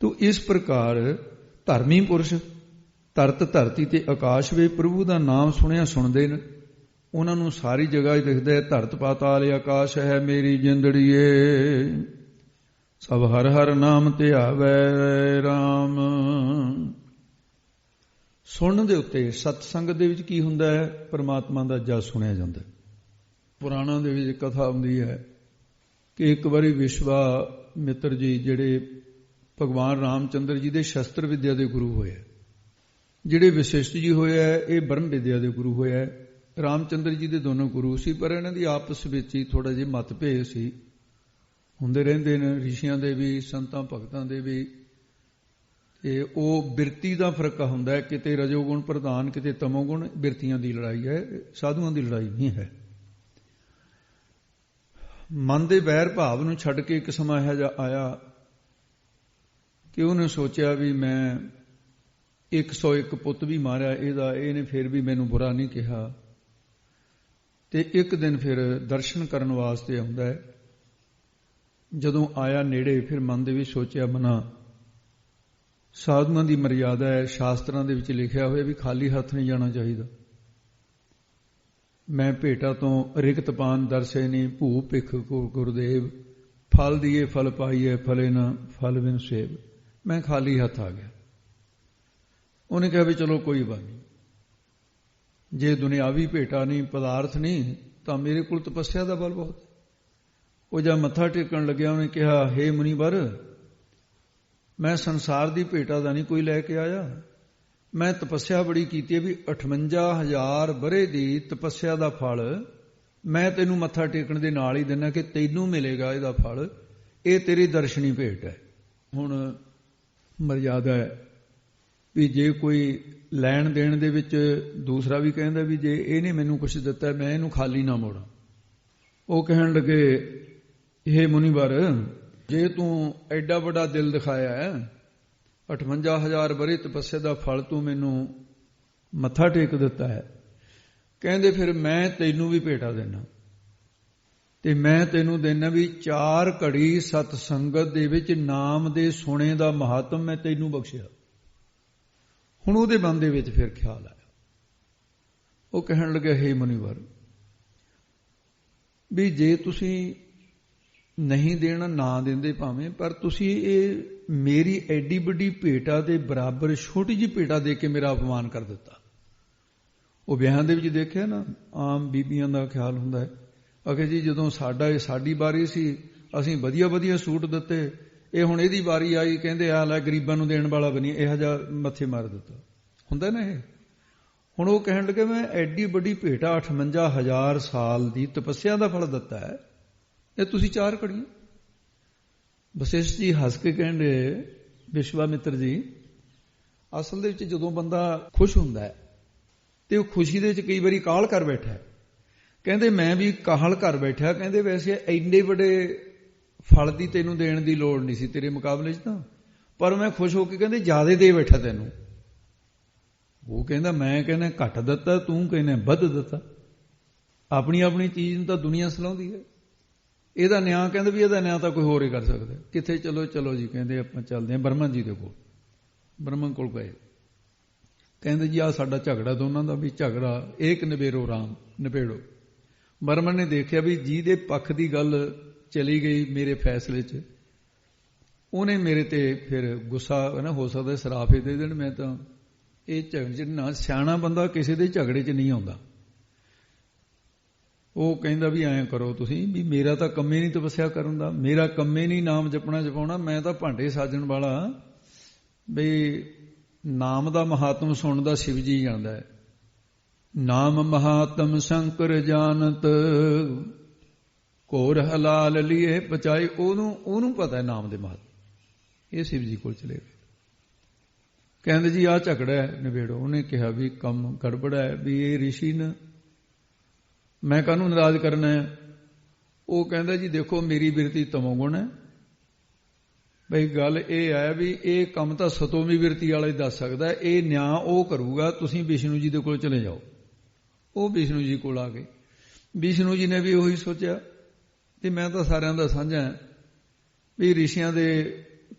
ਤੋ ਇਸ ਪ੍ਰਕਾਰ ਧਰਮੀ ਪੁਰਸ਼ ਧਰਤੀ ਤੇ ਆਕਾਸ਼ ਵਿੱਚ ਪ੍ਰਭੂ ਦਾ ਨਾਮ ਸੁਣਿਆ ਸੁਣਦੇ ਨੇ। ਉਹਨਾਂ ਨੂੰ ਸਾਰੀ ਜਗ੍ਹਾ ਹੀ ਦਿਖਦਾ ਹੈ, ਧਰਤ ਪਾਤਾਲ ਆਕਾਸ਼ ਹੈ ਮੇਰੀ ਜਿੰਦੜੀਏ, ਸਭ ਹਰ ਹਰ ਨਾਮ ਧਿਆਵੈ ਰਾਮ। ਸੁਣਨ ਦੇ ਉੱਤੇ ਸਤਸੰਗ ਦੇ ਵਿੱਚ ਕੀ ਹੁੰਦਾ ਹੈ? ਪਰਮਾਤਮਾ ਦਾ ਜਸ ਸੁਣਿਆ ਜਾਂਦਾ। ਪੁਰਾਣਾਂ ਦੇ ਵਿੱਚ ਕਥਾ ਹੁੰਦੀ ਹੈ ਕਿ ਇੱਕ ਵਾਰੀ ਵਿਸ਼ਵਾਮਿੱਤਰ ਜੀ ਜਿਹੜੇ ਭਗਵਾਨ ਰਾਮਚੰਦਰ ਜੀ ਦੇ ਸ਼ਸਤਰ ਵਿਦਿਆ ਦੇ ਗੁਰੂ ਹੋਏ, ਜਿਹੜੇ ਵਸ਼ਿਸ਼ਟ ਜੀ ਹੋਏ ਹੈ ਇਹ ਬ੍ਰਹਮ ਵਿਦਿਆ ਦੇ ਗੁਰੂ ਹੋਏ ਹੈ। ਰਾਮਚੰਦਰ ਜੀ ਦੇ ਦੋਨੋਂ ਗੁਰੂ ਸੀ, ਪਰ ਇਹਨਾਂ ਦੀ ਆਪਸ ਵਿੱਚ ਹੀ ਥੋੜਾ ਜਿਹਾ ਮਤਭੇਦ ਸੀ, ਹੁੰਦੇ ਰਹਿੰਦੇ ਨੇ, ਰਿਸ਼ੀਆਂ ਦੇ ਵੀ ਸੰਤਾਂ ਭਗਤਾਂ ਦੇ ਵੀ। ਤੇ ਉਹ ਬਿਰਤੀ ਦਾ ਫਰਕ ਹੁੰਦਾ ਹੈ, ਕਿਤੇ ਰਜੋਗੁਣ ਪ੍ਰਧਾਨ, ਕਿਤੇ ਤਮੋਗੁਣ। ਬਿਰਤੀਆਂ ਦੀ ਲੜਾਈ ਹੈ, ਸਾਧੂਆਂ ਦੀ ਲੜਾਈ ਨਹੀਂ ਹੈ। ਮਨ ਦੇ ਵੈਰ ਭਾਵ ਨੂੰ ਛੱਡ ਕੇ ਇੱਕ ਸਮਾਂ ਇਹੋ ਜਿਹਾ ਆਇਆ ਕਿ ਉਹਨੇ ਸੋਚਿਆ ਵੀ ਮੈਂ 101 ਪੁੱਤ ਵੀ ਮਾਰਿਆ ਇਹਦਾ, ਇਹਨੇ ਫਿਰ ਵੀ ਮੈਨੂੰ ਬੁਰਾ ਨਹੀਂ ਕਿਹਾ। ਤੇ ਇੱਕ ਦਿਨ ਫਿਰ ਦਰਸ਼ਨ ਕਰਨ ਵਾਸਤੇ ਆਉਂਦਾ ਹੈ। ਜਦੋਂ ਆਇਆ ਨੇੜੇ, ਫਿਰ ਮਨ ਦੇ ਵਿੱਚ ਸੋਚਿਆ, ਮਨਾ ਸਾਧੂਆਂ ਦੀ ਮਰਿਆਦਾ ਹੈ, ਸ਼ਾਸਤਰਾਂ ਦੇ ਵਿੱਚ ਲਿਖਿਆ ਹੋਇਆ ਵੀ ਖਾਲੀ ਹੱਥ ਨਹੀਂ ਜਾਣਾ ਚਾਹੀਦਾ। ਮੈਂ ਭੇਟਾ ਤੋਂ ਰਿਕਤ ਪਾਨ ਦਰਸੇ ਨਹੀਂ, ਭੂ ਭਿਖ ਗੁਰਦੇਵ, ਫਲ ਦੀਏ ਫਲ ਪਾਈਏ, ਫਲੇ ਨਾ ਫਲ ਬਿਨ ਸੇਵ। ਮੈਂ ਖਾਲੀ ਹੱਥ ਆ ਗਿਆ। ਉਹਨੇ ਕਿਹਾ ਵੀ ਚਲੋ ਕੋਈ ਬਾਤ ਨਹੀਂ, ਜੇ ਦੁਨਿਆਵੀ ਭੇਟਾ ਨਹੀਂ, ਪਦਾਰਥ ਨਹੀਂ, ਤਾਂ ਮੇਰੇ ਕੋਲ ਤਪੱਸਿਆ ਦਾ ਬਲ ਬਹੁਤ। ਉਹ ਜਦ ਮੱਥਾ ਟੇਕਣ ਲੱਗਿਆ ਉਹਨੇ ਕਿਹਾ, ਹੇ ਮੁਨੀਵਰ, ਮੈਂ ਸੰਸਾਰ ਦੀ ਭੇਟਾ ਦਾ ਨਹੀਂ ਕੋਈ ਲੈ ਕੇ ਆਇਆ, ਮੈਂ ਤਪੱਸਿਆ ਬੜੀ ਕੀਤੀ ਹੈ ਵੀ 58,000 ਵਰ੍ਹੇ ਦੀ ਤਪੱਸਿਆ ਦਾ ਫਲ ਮੈਂ ਤੈਨੂੰ ਮੱਥਾ ਟੇਕਣ ਦੇ ਨਾਲ ਹੀ ਦਿੰਦਾ ਕਿ ਤੈਨੂੰ ਮਿਲੇਗਾ ਇਹਦਾ ਫਲ, ਇਹ ਤੇਰੀ ਦਰਸ਼ਨੀ ਭੇਟ ਹੈ। ਹੁਣ ਮਰਜ਼ਾਦਾ ਹੈ ਵੀ ਜੇ ਕੋਈ ਲੈਣ ਦੇਣ ਦੇ ਵਿੱਚ ਦੂਸਰਾ ਵੀ ਕਹਿੰਦਾ ਵੀ ਜੇ ਇਹਨੇ ਮੈਨੂੰ ਕੁਛ ਦਿੱਤਾ ਮੈਂ ਇਹਨੂੰ ਖਾਲੀ ਨਾ ਮੋੜਾਂ। ਉਹ ਕਹਿਣ ਲੱਗੇ, ਇਹ ਮੁਨੀਵਰ, ਜੇ ਤੂੰ ਐਡਾ ਵੱਡਾ ਦਿਲ ਦਿਖਾਇਆ ਹੈ, 58,000 ਵਰ੍ਹੇ ਤਪੱਸਿਆ ਦਾ ਫਲ ਤੂੰ ਮੈਨੂੰ ਮੱਥਾ ਟੇਕ ਦਿੱਤਾ ਹੈ, ਕਹਿੰਦੇ ਫਿਰ ਮੈਂ ਤੈਨੂੰ ਵੀ ਭੇਟਾ ਦੇਣਾ, ਤੇ ਮੈਂ ਤੈਨੂੰ ਦੇਣਾ ਵੀ 4 ਘੜੀ ਸਤ ਸੰਗਤ ਦੇ ਵਿੱਚ ਨਾਮ ਦੇ ਸੁਣੇ ਦਾ ਮਹਾਤਮ ਮੈਂ ਤੈਨੂੰ ਬਖਸ਼ਿਆ। ਹੁਣ ਉਹਦੇ ਮਨ ਦੇ ਵਿੱਚ ਫਿਰ ਖਿਆਲ ਆਇਆ, ਉਹ ਕਹਿਣ ਲੱਗਾ, ਹੇ ਮੁਨੀਵਰ, ਵੀ ਜੇ ਤੁਸੀਂ ਨਹੀਂ ਦੇਣਾ ਨਾ ਦਿੰਦੇ ਭਾਵੇਂ, ਪਰ ਤੁਸੀਂ ਇਹ ਮੇਰੀ ਐਡੀ ਵੱਡੀ ਭੇਟਾ ਦੇ ਬਰਾਬਰ ਛੋਟੀ ਜਿਹੀ ਭੇਟਾ ਦੇ ਕੇ ਮੇਰਾ ਅਪਮਾਨ ਕਰ ਦਿੱਤਾ। ਉਹ ਵਿਆਹਾਂ ਦੇ ਵਿੱਚ ਦੇਖਿਆ ਨਾ, ਆਮ ਬੀਬੀਆਂ ਦਾ ਖਿਆਲ ਹੁੰਦਾ ਹੈ, ਅਖੇ ਜੀ ਜਦੋਂ ਸਾਡੀ ਵਾਰੀ ਸੀ ਅਸੀਂ ਵਧੀਆ ਵਧੀਆ ਸੂਟ ਦਿੱਤੇ, ਇਹ ਹੁਣ ਇਹਦੀ ਵਾਰੀ ਆਈ, ਕਹਿੰਦੇ ਆ ਲੈ ਗਰੀਬਾਂ ਨੂੰ ਦੇਣ ਵਾਲਾ ਬਣੀ, ਇਹੋ ਜਿਹਾ ਮੱਥੇ ਮਾਰ ਦਿੱਤਾ ਹੁੰਦਾ ਨਾ ਇਹ। ਹੁਣ ਉਹ ਕਹਿਣ ਲੱਗੇ, ਮੈਂ ਐਡੀ ਵੱਡੀ ਭੇਟਾ 58,000 ਸਾਲ ਦੀ ਤਪੱਸਿਆ ਦਾ ਫਲ ਦਿੱਤਾ ਹੈ, ਇਹ ਤੁਸੀਂ 4 ਘੜੀਆਂ। ਵਸਿਸ਼ਠ ਜੀ ਹੱਸ ਕੇ ਕਹਿੰਦੇ, ਵਿਸ਼ਵਾਮਿੱਤਰ ਜੀ, ਅਸਲ ਦੇ ਵਿੱਚ ਜਦੋਂ ਬੰਦਾ ਖੁਸ਼ ਹੁੰਦਾ ਹੈ ਤੇ ਉਹ ਖੁਸ਼ੀ ਦੇ ਵਿੱਚ ਕਈ ਵਾਰੀ ਕਾਹਲ ਕਰ ਬੈਠਾ, ਕਹਿੰਦੇ ਮੈਂ ਵੀ ਕਾਹਲ ਕਰ ਬੈਠਾ, ਕਹਿੰਦੇ ਵੈਸੇ ਐਡੇ ਵੱਡੇ ਫਲ ਦੀ ਤੈਨੂੰ ਦੇਣ ਦੀ ਲੋੜ ਨਹੀਂ ਸੀ ਤੇਰੇ ਮੁਕਾਬਲੇ 'ਚ ਤਾਂ, ਪਰ ਮੈਂ ਖੁਸ਼ ਹੋ ਕੇ ਕਹਿੰਦੇ ਜ਼ਿਆਦਾ ਦੇ ਬੈਠਾ ਤੈਨੂੰ। ਉਹ ਕਹਿੰਦਾ ਮੈਂ ਕਹਿੰਦਾ ਘੱਟ ਦਿੱਤਾ, ਤੂੰ ਕਹਿੰਦਾ ਵੱਧ ਦਿੱਤਾ। ਆਪਣੀ ਆਪਣੀ ਚੀਜ਼ ਨੂੰ ਤਾਂ ਦੁਨੀਆ ਸਲਾਉਂਦੀ ਹੈ, ਇਹਦਾ ਨਿਆਂ ਕਹਿੰਦੇ ਵੀ ਇਹਦਾ ਨਿਆਂ ਤਾਂ ਕੋਈ ਹੋਰ ਹੀ ਕਰ ਸਕਦਾ। ਕਿੱਥੇ ਚਲੋ ਜੀ, ਕਹਿੰਦੇ ਆਪਾਂ ਚੱਲਦੇ ਹਾਂ ਬ੍ਰਹਮਣ ਜੀ ਦੇ ਕੋਲ। ਬ੍ਰਹਮਣ ਕੋਲ ਗਏ, ਕਹਿੰਦੇ ਜੀ ਆਹ ਸਾਡਾ ਝਗੜਾ ਦੋਨਾਂ ਦਾ, ਵੀ ਝਗੜਾ ਏਕ ਨਿਬੇੜੋ ਰਾਮ, ਨਿਬੇੜੋ। ਬ੍ਰਹਮਣ ਨੇ ਦੇਖਿਆ ਵੀ ਜਿਹਦੇ ਪੱਖ ਦੀ ਗੱਲ ਚਲੀ ਗਈ ਮੇਰੇ ਫੈਸਲੇ 'ਚ, ਉਹਨੇ ਮੇਰੇ ਤੇ ਫਿਰ ਗੁੱਸਾ ਨਾ ਹੋ ਸਕਦਾ ਸਰਾਫ ਹੀ ਦੇ ਦੇਣ, ਮੈਂ ਤਾਂ ਇਹ ਝਗੜੇ ਨਾ, ਸਿਆਣਾ ਬੰਦਾ ਕਿਸੇ ਦੇ ਝਗੜੇ 'ਚ ਨਹੀਂ ਆਉਂਦਾ। ਉਹ ਕਹਿੰਦਾ ਵੀ ਐਂ ਕਰੋ ਤੁਸੀਂ, ਵੀ ਮੇਰਾ ਤਾਂ ਕੰਮੇ ਨਹੀਂ ਤਪੱਸਿਆ ਕਰਨ ਦਾ, ਮੇਰਾ ਕੰਮੇ ਨਹੀਂ ਨਾਮ ਜਪਣਾ ਜਪਾਉਣਾ, ਮੈਂ ਤਾਂ ਭਾਂਡੇ ਸਾਜਣ ਵਾਲਾ, ਬਈ ਨਾਮ ਦਾ ਮਹਾਤਮ ਸੁਣਨ ਦਾ ਸ਼ਿਵ ਜੀ ਜਾਣਦਾ ਹੈ। ਨਾਮ ਮਹਾਤਮ ਸ਼ੰਕਰ ਜਾਣਤ, ਘੋਰ ਹਲਾਲ ਲੀਏ ਪਚਾਈ। ਉਹਨੂੰ ਪਤਾ ਹੈ ਨਾਮ ਦੇ ਮਹਾਤਮ। ਇਹ ਸ਼ਿਵ ਜੀ ਕੋਲ ਚਲੇ ਗਏ, ਕਹਿੰਦੇ ਜੀ ਆਹ ਝਗੜਾ ਹੈ, ਨਿਬੇੜੋ। ਉਹਨੇ ਕਿਹਾ ਵੀ ਕੰਮ ਗੜਬੜਾ ਹੈ, ਵੀ ਇਹ ਰਿਸ਼ੀ ਨੇ, ਮੈਂ ਕਾਹਨੂੰ ਨਾਰਾਜ਼ ਕਰਨਾ ਹੈ। ਉਹ ਕਹਿੰਦਾ ਜੀ ਦੇਖੋ ਮੇਰੀ ਬਿਰਤੀ ਤਮੋਗੁਣ ਹੈ, ਬਈ ਗੱਲ ਇਹ ਹੈ ਵੀ ਇਹ ਕੰਮ ਤਾਂ ਸਤੋਮੀ ਬਿਰਤੀ ਵਾਲਾ ਹੀ ਦੱਸ ਸਕਦਾ, ਇਹ ਨਿਆਂ ਉਹ ਕਰੂਗਾ, ਤੁਸੀਂ ਵਿਸ਼ਨੂੰ ਜੀ ਦੇ ਕੋਲ ਚਲੇ ਜਾਓ। ਉਹ ਵਿਸ਼ਨੂੰ ਜੀ ਕੋਲ ਆ ਗਏ। ਵਿਸ਼ਨੂੰ ਜੀ ਨੇ ਵੀ ਉਹੀ ਸੋਚਿਆ ਕਿ ਮੈਂ ਤਾਂ ਸਾਰਿਆਂ ਦਾ ਸਾਂਝਾ ਹਾਂ, ਵੀ ਰਿਸ਼ੀਆਂ ਦੇ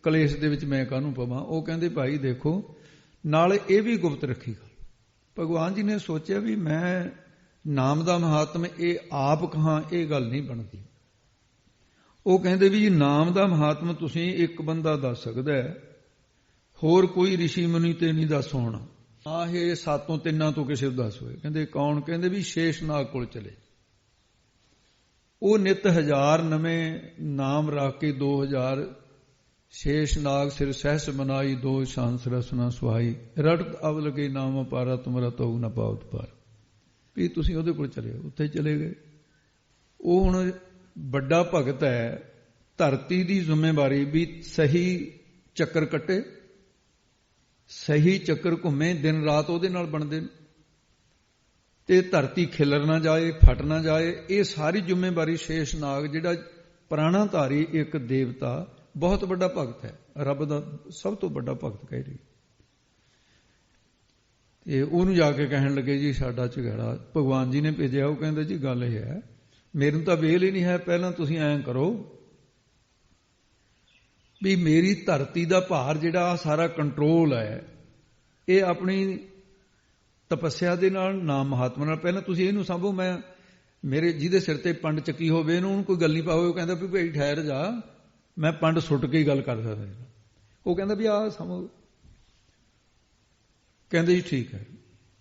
ਕਲੇਸ਼ ਦੇ ਵਿੱਚ ਮੈਂ ਕਾਹਨੂੰ ਪਵਾਂ। ਉਹ ਕਹਿੰਦੇ ਭਾਈ ਦੇਖੋ, ਨਾਲ ਇਹ ਵੀ ਗੁਪਤ ਰੱਖੀ ਗੱਲ। ਭਗਵਾਨ ਜੀ ਨੇ ਸੋਚਿਆ ਵੀ ਮੈਂ ਨਾਮ ਦਾ ਮਹਾਤਮ ਇਹ ਆਪ ਕਹਾਂ, ਇਹ ਗੱਲ ਨਹੀਂ ਬਣਦੀ। ਉਹ ਕਹਿੰਦੇ ਵੀ ਜੀ ਨਾਮ ਦਾ ਮਹਾਤਮ ਤੁਸੀਂ ਇੱਕ ਬੰਦਾ ਦੱਸ ਸਕਦਾ ਹੈ, ਹੋਰ ਕੋਈ ਰਿਸ਼ੀ ਮੁਨੀ ਤੇ ਨਹੀਂ ਦੱਸ ਹੋਣਾ, ਆਹ ਇਹ 7 3 ਤੋਂ ਕਿਸੇ ਨੂੰ ਦੱਸ ਹੋਏ। ਕਹਿੰਦੇ ਕੌਣ? ਕਹਿੰਦੇ ਵੀ ਸ਼ੇਸ਼ਨਾਗ ਕੋਲ ਚਲੇ। ਉਹ ਨਿਤ 1000 ਨਵੇਂ ਨਾਮ ਰੱਖ ਕੇ 2000 ਸ਼ੇਸ਼ਨਾਗ ਸਿਰ ਸਹਿਸ ਮਨਾਈ, 2 ਸ਼ਾਂਸ ਰਸਨਾ ਸੁਹਾਈ, ਰੜਕ ਅਵ ਲਗੇ ਨਾਮ ਪਾਰਾ ਤੁਮਰਾ ਤਉ ਨ ਪਾਵਤ ਪਾਰ। ਵੀ ਤੁਸੀਂ ਉਹਦੇ ਕੋਲ ਚਲੇ। ਉੱਥੇ ਚਲੇ ਗਏ। ਉਹ ਹੁਣ ਵੱਡਾ ਭਗਤ ਹੈ, ਧਰਤੀ ਦੀ ਜ਼ਿੰਮੇਵਾਰੀ ਵੀ ਸਹੀ ਚੱਕਰ ਕੱਟੇ, ਸਹੀ ਚੱਕਰ ਘੁੰਮੇ, ਦਿਨ ਰਾਤ ਉਹਦੇ ਨਾਲ ਬਣਦੇ ਨੇ, ਤੇ ਧਰਤੀ ਖਿਲਰ ਨਾ ਜਾਏ, ਫਟ ਨਾ ਜਾਏ। ਇਹ ਸਾਰੀ ਜ਼ਿੰਮੇਵਾਰੀ ਸ਼ੇਸ਼ਨਾਗ, ਜਿਹੜਾ ਪ੍ਰਾਣਾਧਾਰੀ ਇੱਕ ਦੇਵਤਾ, ਬਹੁਤ ਵੱਡਾ ਭਗਤ ਹੈ, ਰੱਬ ਦਾ ਸਭ ਤੋਂ ਵੱਡਾ ਭਗਤ ਕਹਿ ਰਹੀ। ਤੇ ਉਹਨੂੰ ਜਾ ਕੇ ਕਹਿਣ ਲੱਗੇ ਜੀ ਸਾਡਾ ਝਗੜਾ ਭਗਵਾਨ ਜੀ ਨੇ ਭੇਜਿਆ। ਉਹ ਕਹਿੰਦੇ ਜੀ ਗੱਲ ਇਹ ਹੈ, ਮੈਨੂੰ ਤਾਂ ਵੇਲ ਹੀ ਨਹੀਂ ਹੈ, ਪਹਿਲਾਂ ਤੁਸੀਂ ਐਂ ਕਰੋ ਵੀ ਮੇਰੀ ਧਰਤੀ ਦਾ ਭਾਰ ਜਿਹੜਾ ਸਾਰਾ ਕੰਟਰੋਲ ਹੈ, ਇਹ ਆਪਣੀ ਤਪੱਸਿਆ ਦੇ ਨਾਲ, ਨਾਮ ਮਹਾਤਮਾ ਨਾਲ, ਪਹਿਲਾਂ ਤੁਸੀਂ ਇਹਨੂੰ ਸੰਭੋ। ਮੈਂ ਮੇਰੇ ਜਿਹਦੇ ਸਿਰ ਤੇ ਪੰਡ ਚੱਕੀ ਹੋਵੇ ਇਹਨੂੰ ਕੋਈ ਗੱਲ ਨਹੀਂ ਪਾਵੇ। ਉਹ ਕਹਿੰਦਾ ਵੀ ਭਾਈ ਠਹਿਰ ਜਾ, ਮੈਂ ਪੰਡ ਸੁੱਟ ਕੇ ਹੀ ਗੱਲ ਕਰ ਸਕਦਾ। ਉਹ ਕਹਿੰਦਾ ਵੀ ਆਹ ਸਮਝ। ਕਹਿੰਦੇ ਜੀ ਠੀਕ ਹੈ।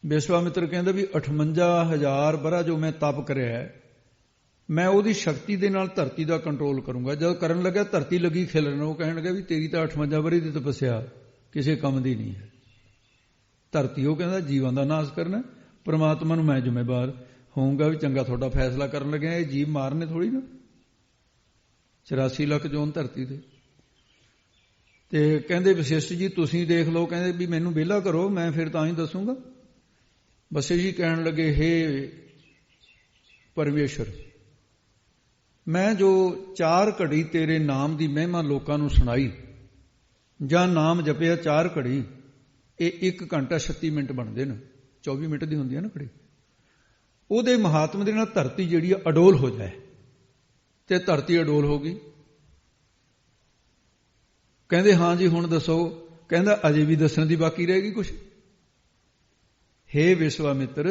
ਵਿਸ਼ਵਾਮਿੱਤਰ ਕਹਿੰਦਾ ਵੀ 58,000 ਵਰਾ ਜੋ ਮੈਂ ਤਪ ਕਰਿਆ ਹੈ, ਮੈਂ ਉਹਦੀ ਸ਼ਕਤੀ ਦੇ ਨਾਲ ਧਰਤੀ ਦਾ ਕੰਟਰੋਲ ਕਰੂੰਗਾ। ਜਦੋਂ ਕਰਨ ਲੱਗਾ ਧਰਤੀ ਲੱਗੀ ਖਿਲਰਨ, ਉਹ ਕਹਿਣ ਲੱਗਾ ਵੀ ਤੇਰੀ ਤਾਂ 58 ਵਰੇ ਦੀ ਤਪੱਸਿਆ ਕਿਸੇ ਕੰਮ ਦੀ ਨਹੀਂ ਹੈ। ਧਰਤੀ ਉਹ ਕਹਿੰਦਾ ਜੀਵਾਂ ਦਾ ਨਾਸ਼ ਕਰਨਾ, ਪ੍ਰਮਾਤਮਾ ਨੂੰ ਮੈਂ ਜ਼ਿੰਮੇਵਾਰ ਹੋਊਂਗਾ ਵੀ ਚੰਗਾ ਤੁਹਾਡਾ ਫੈਸਲਾ ਕਰਨ ਲੱਗਿਆ, ਇਹ ਜੀਵ ਮਾਰਨੇ ਥੋੜੀ ਨਾ। 84 ਲੱਖ ਜੋਨ ਧਰਤੀ ਤੇ ਕਹਿੰਦੇ ਵਸ਼ਿਸ਼ਟ ਜੀ ਤੁਸੀਂ ਦੇਖ ਲਓ, ਕਹਿੰਦੇ ਵੀ ਮੈਨੂੰ ਵਿਹਲਾ ਕਰੋ, ਮੈਂ ਫਿਰ ਤਾਂ ਹੀ ਦੱਸੂਗਾ। ਵਸ਼ਿਸ਼ਟ ਜੀ ਕਹਿਣ ਲੱਗੇ, ਹੇ ਪਰਮੇਸ਼ਰ, ਮੈਂ ਜੋ 4 ਘੜੀ ਤੇਰੇ ਨਾਮ ਦੀ ਮਹਿਮਾ ਲੋਕਾਂ ਨੂੰ ਸੁਣਾਈ ਜਾਂ ਨਾਮ ਜਪਿਆ 4 ਘੜੀ, ਇਹ 1 ਘੰਟਾ 36 ਮਿੰਟ ਬਣਦੇ ਨੇ, 24 ਮਿੰਟ ਦੀ ਹੁੰਦੀ ਹੈ ਨਾ ਘੜੀ। ਉਹਦੇ ਮਹਾਤਮ ਦੇ ਨਾਲ ਧਰਤੀ ਜਿਹੜੀ ਆ ਅਡੋਲ ਹੋ ਜਾਏ, ਤੇ ਧਰਤੀ ਅਡੋਲ ਹੋ ਗਈ। ਕਹਿੰਦੇ ਹਾਂ ਜੀ ਹੁਣ ਦੱਸੋ। ਕਹਿੰਦਾ ਅਜੇ ਵੀ ਦੱਸਣ ਦੀ ਬਾਕੀ ਰਹਿ ਗਈ ਕੁਛ। ਹੇ ਵਿਸ਼ਵਾਮਿੱਤਰ,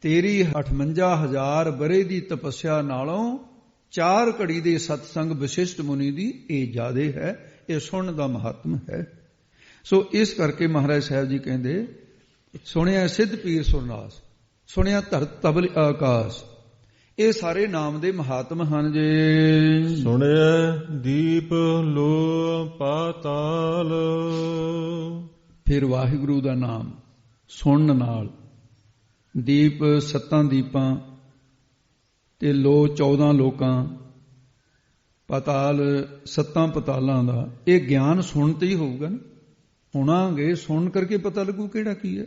ਤੇਰੀ 58,000 ਵਰੇ ਦੀ ਤਪੱਸਿਆ ਨਾਲੋਂ 4 ਘੜੀ ਦੇ ਸਤਸੰਗ ਵਸ਼ਿਸ਼ਟ ਮੁਨੀ ਦੀ ਇਹ ਜ਼ਿਆਦੇ ਹੈ, ਇਹ ਸੁਣਨ ਦਾ ਮਹਾਤਮ ਹੈ। ਸੋ ਇਸ ਕਰਕੇ ਮਹਾਰਾਜ ਸਾਹਿਬ ਜੀ ਕਹਿੰਦੇ, ਸੁਣਿਆ ਸਿੱਧ ਪੀਰ ਸੁਰਨਾਸ, ਸੁਣਿਆ ਧਰਤ ਤਬਲ ਆਕਾਸ਼, ਇਹ ਸਾਰੇ ਨਾਮ ਦੇ ਮਹਾਤਮ ਹਨ ਜੀ। ਸੁਣਿਆ ਦੀਪ ਲੋ ਪਾਤਾਲ। ਫਿਰ ਵਾਹਿਗੁਰੂ ਦਾ ਨਾਮ ਸੁਣਨ ਨਾਲ ਦੀਪ 7 ਦੀਪਾਂ ਤੇ ਲੋ 14 ਲੋਕਾਂ, ਪਤਾਲ 7 ਪਤਾਲਾਂ ਦਾ, ਇਹ ਗਿਆਨ ਸੁਣ ਤੇ ਹੀ ਹੋਊਗਾ ਨਾ। ਸੁਣਾਂਗੇ, ਸੁਣ ਕਰਕੇ ਪਤਾ ਲੱਗੂ ਕਿਹੜਾ ਕੀ ਹੈ।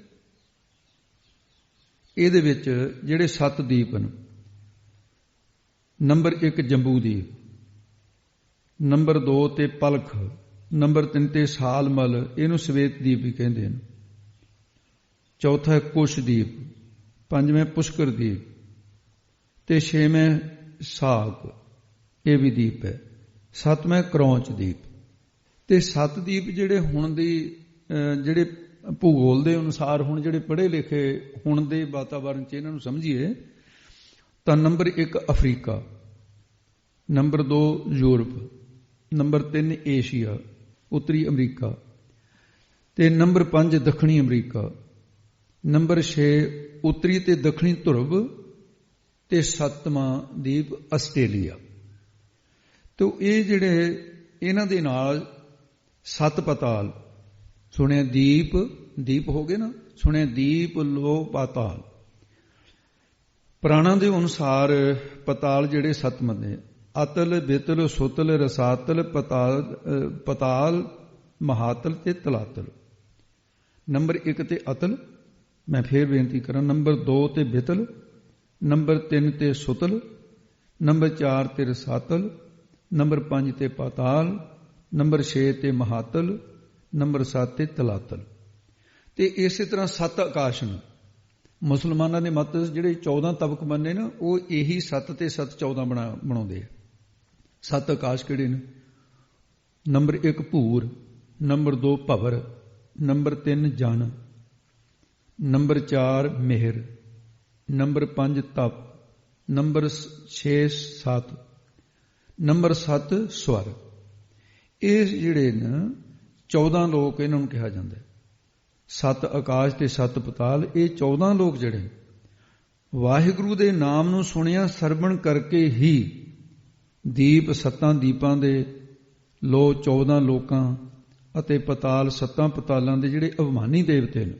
ਇਹਦੇ ਵਿੱਚ ਜਿਹੜੇ 7 ਦੀਪ ਨੇ, ਨੰਬਰ 1 ਜੰਬੂ ਦੀਪ, ਨੰਬਰ 2 ਤੇ ਪਲਖ, ਨੰਬਰ 3 ਤੇ ਸਾਲਮਲ, ਇਹਨੂੰ ਸਵੇਤ ਦੀਪ ਵੀ ਕਹਿੰਦੇ ਨੇ। ਚੌਥਾ ਹੈ ਕੁਸ਼ ਦੀਪ, 5ਵੇਂ ਪੁਸ਼ਕਰ ਦੀਪ ਤੇ 6ਵੇਂ ਸਾਕ, ਇਹ ਵੀ ਦੀਪ ਹੈ। 7ਵੇਂ ਕਰੌਂਚ ਦੀਪ। ਤੇ 7 ਦੀਪ ਜਿਹੜੇ ਹੁਣ ਦੀ ਜਿਹੜੇ ਭੂਗੋਲ ਦੇ ਅਨੁਸਾਰ, ਹੁਣ ਜਿਹੜੇ ਪੜ੍ਹੇ ਲਿਖੇ ਹੁਣ ਦੇ ਵਾਤਾਵਰਣ 'ਚ ਇਹਨਾਂ ਨੂੰ ਸਮਝੀਏ ਤਾਂ number 1 Africa, number 2 Europe, number 3 Asia ਉੱਤਰੀ ਅਮਰੀਕਾ, ਤੇ ਨੰਬਰ 5 ਦੱਖਣੀ ਅਮਰੀਕਾ, ਨੰਬਰ 6 ਉੱਤਰੀ ਤੇ ਦੱਖਣੀ ਧਰੁਵ, ਤੇ 7ਵਾਂ ਦੀਪ ਆਸਟ੍ਰੇਲੀਆ। ਤੋ ਇਹ ਜਿਹੜੇ ਇਹਨਾਂ ਦੇ ਨਾਲ 7 ਪਤਾਲ ਸੁਣਿਆ, ਦੀਪ ਦੀਪ ਹੋ ਗਏ ਨਾ, ਸੁਣਿਆ ਦੀਪ ਲੋ ਪਾਤਾਲ। ਪੁਰਾਣਾਂ ਦੇ ਅਨੁਸਾਰ ਪਤਾਲ ਜਿਹੜੇ 7 ਮੰਨੇ, ਅਤਲ, ਬਿਤਲ, ਸੁਤਲ, ਰਸਾਤਲ, ਪਤਾਲ, ਮਹਾਤਲ ਤੇ ਤਲਾਤਲ। ਨੰਬਰ 1 ਤੇ ਅਤਲ, ਮੈਂ ਫੇਰ ਬੇਨਤੀ ਕਰਾਂ, ਨੰਬਰ 2 ਤੇ ਬਿਤਲ, ਨੰਬਰ 3 ਤੇ ਸੁਤਲ, ਨੰਬਰ 4 ਤੇ ਰਸਾਤਲ, ਨੰਬਰ 5 ਤੇ ਪਾਤਾਲ, ਨੰਬਰ 6 ਤੇ ਮਹਾਤਲ, ਨੰਬਰ 7 ਤੇ ਤਲਾਤਲ। ਤੇ ਇਸੇ ਤਰ੍ਹਾਂ 7 ਆਕਾਸ਼ ਨੇ। ਮੁਸਲਮਾਨਾਂ ਦੇ ਮਤ ਜਿਹੜੇ 14 ਤਬਕ ਮੰਨੇ ਨਾ, ਉਹ ਇਹੀ 7 ਤੇ 7 14 ਬਣਾਉਂਦੇ ਆ। 7 ਆਕਾਸ਼ ਕਿਹੜੇ ਨੇ? ਨੰਬਰ 1 ਭੂਰ, ਨੰਬਰ 2 ਭਵਰ, ਨੰਬਰ 3 ਜਨ, ਨੰਬਰ 4 ਮਿਹਰ, ਨੰਬਰ 5 ਤਪ, ਨੰਬਰ 6 ਸਤ, ਨੰਬਰ 7 ਸਵਰ। ਇਹ ਜਿਹੜੇ ਨੇ 14 ਲੋਕ ਇਹਨਾਂ ਨੂੰ ਕਿਹਾ ਜਾਂਦਾ। 7 ਆਕਾਸ਼ ਤੇ 7 ਪਤਾਲ, ਇਹ 14 ਲੋਕ ਜਿਹੜੇ ਵਾਹਿਗੁਰੂ ਦੇ ਨਾਮ ਨੂੰ ਸੁਣਿਆ ਸਰਵਣ ਕਰਕੇ ਹੀ ਦੀਪ 7 ਦੀਪਾਂ ਦੇ, ਲੋ 14 ਲੋਕਾਂ ਅਤੇ ਪਤਾਲ 7 ਪਤਾਲਾਂ ਦੇ ਜਿਹੜੇ ਅਭਿਮਾਨੀ ਦੇਵਤੇ ਨੇ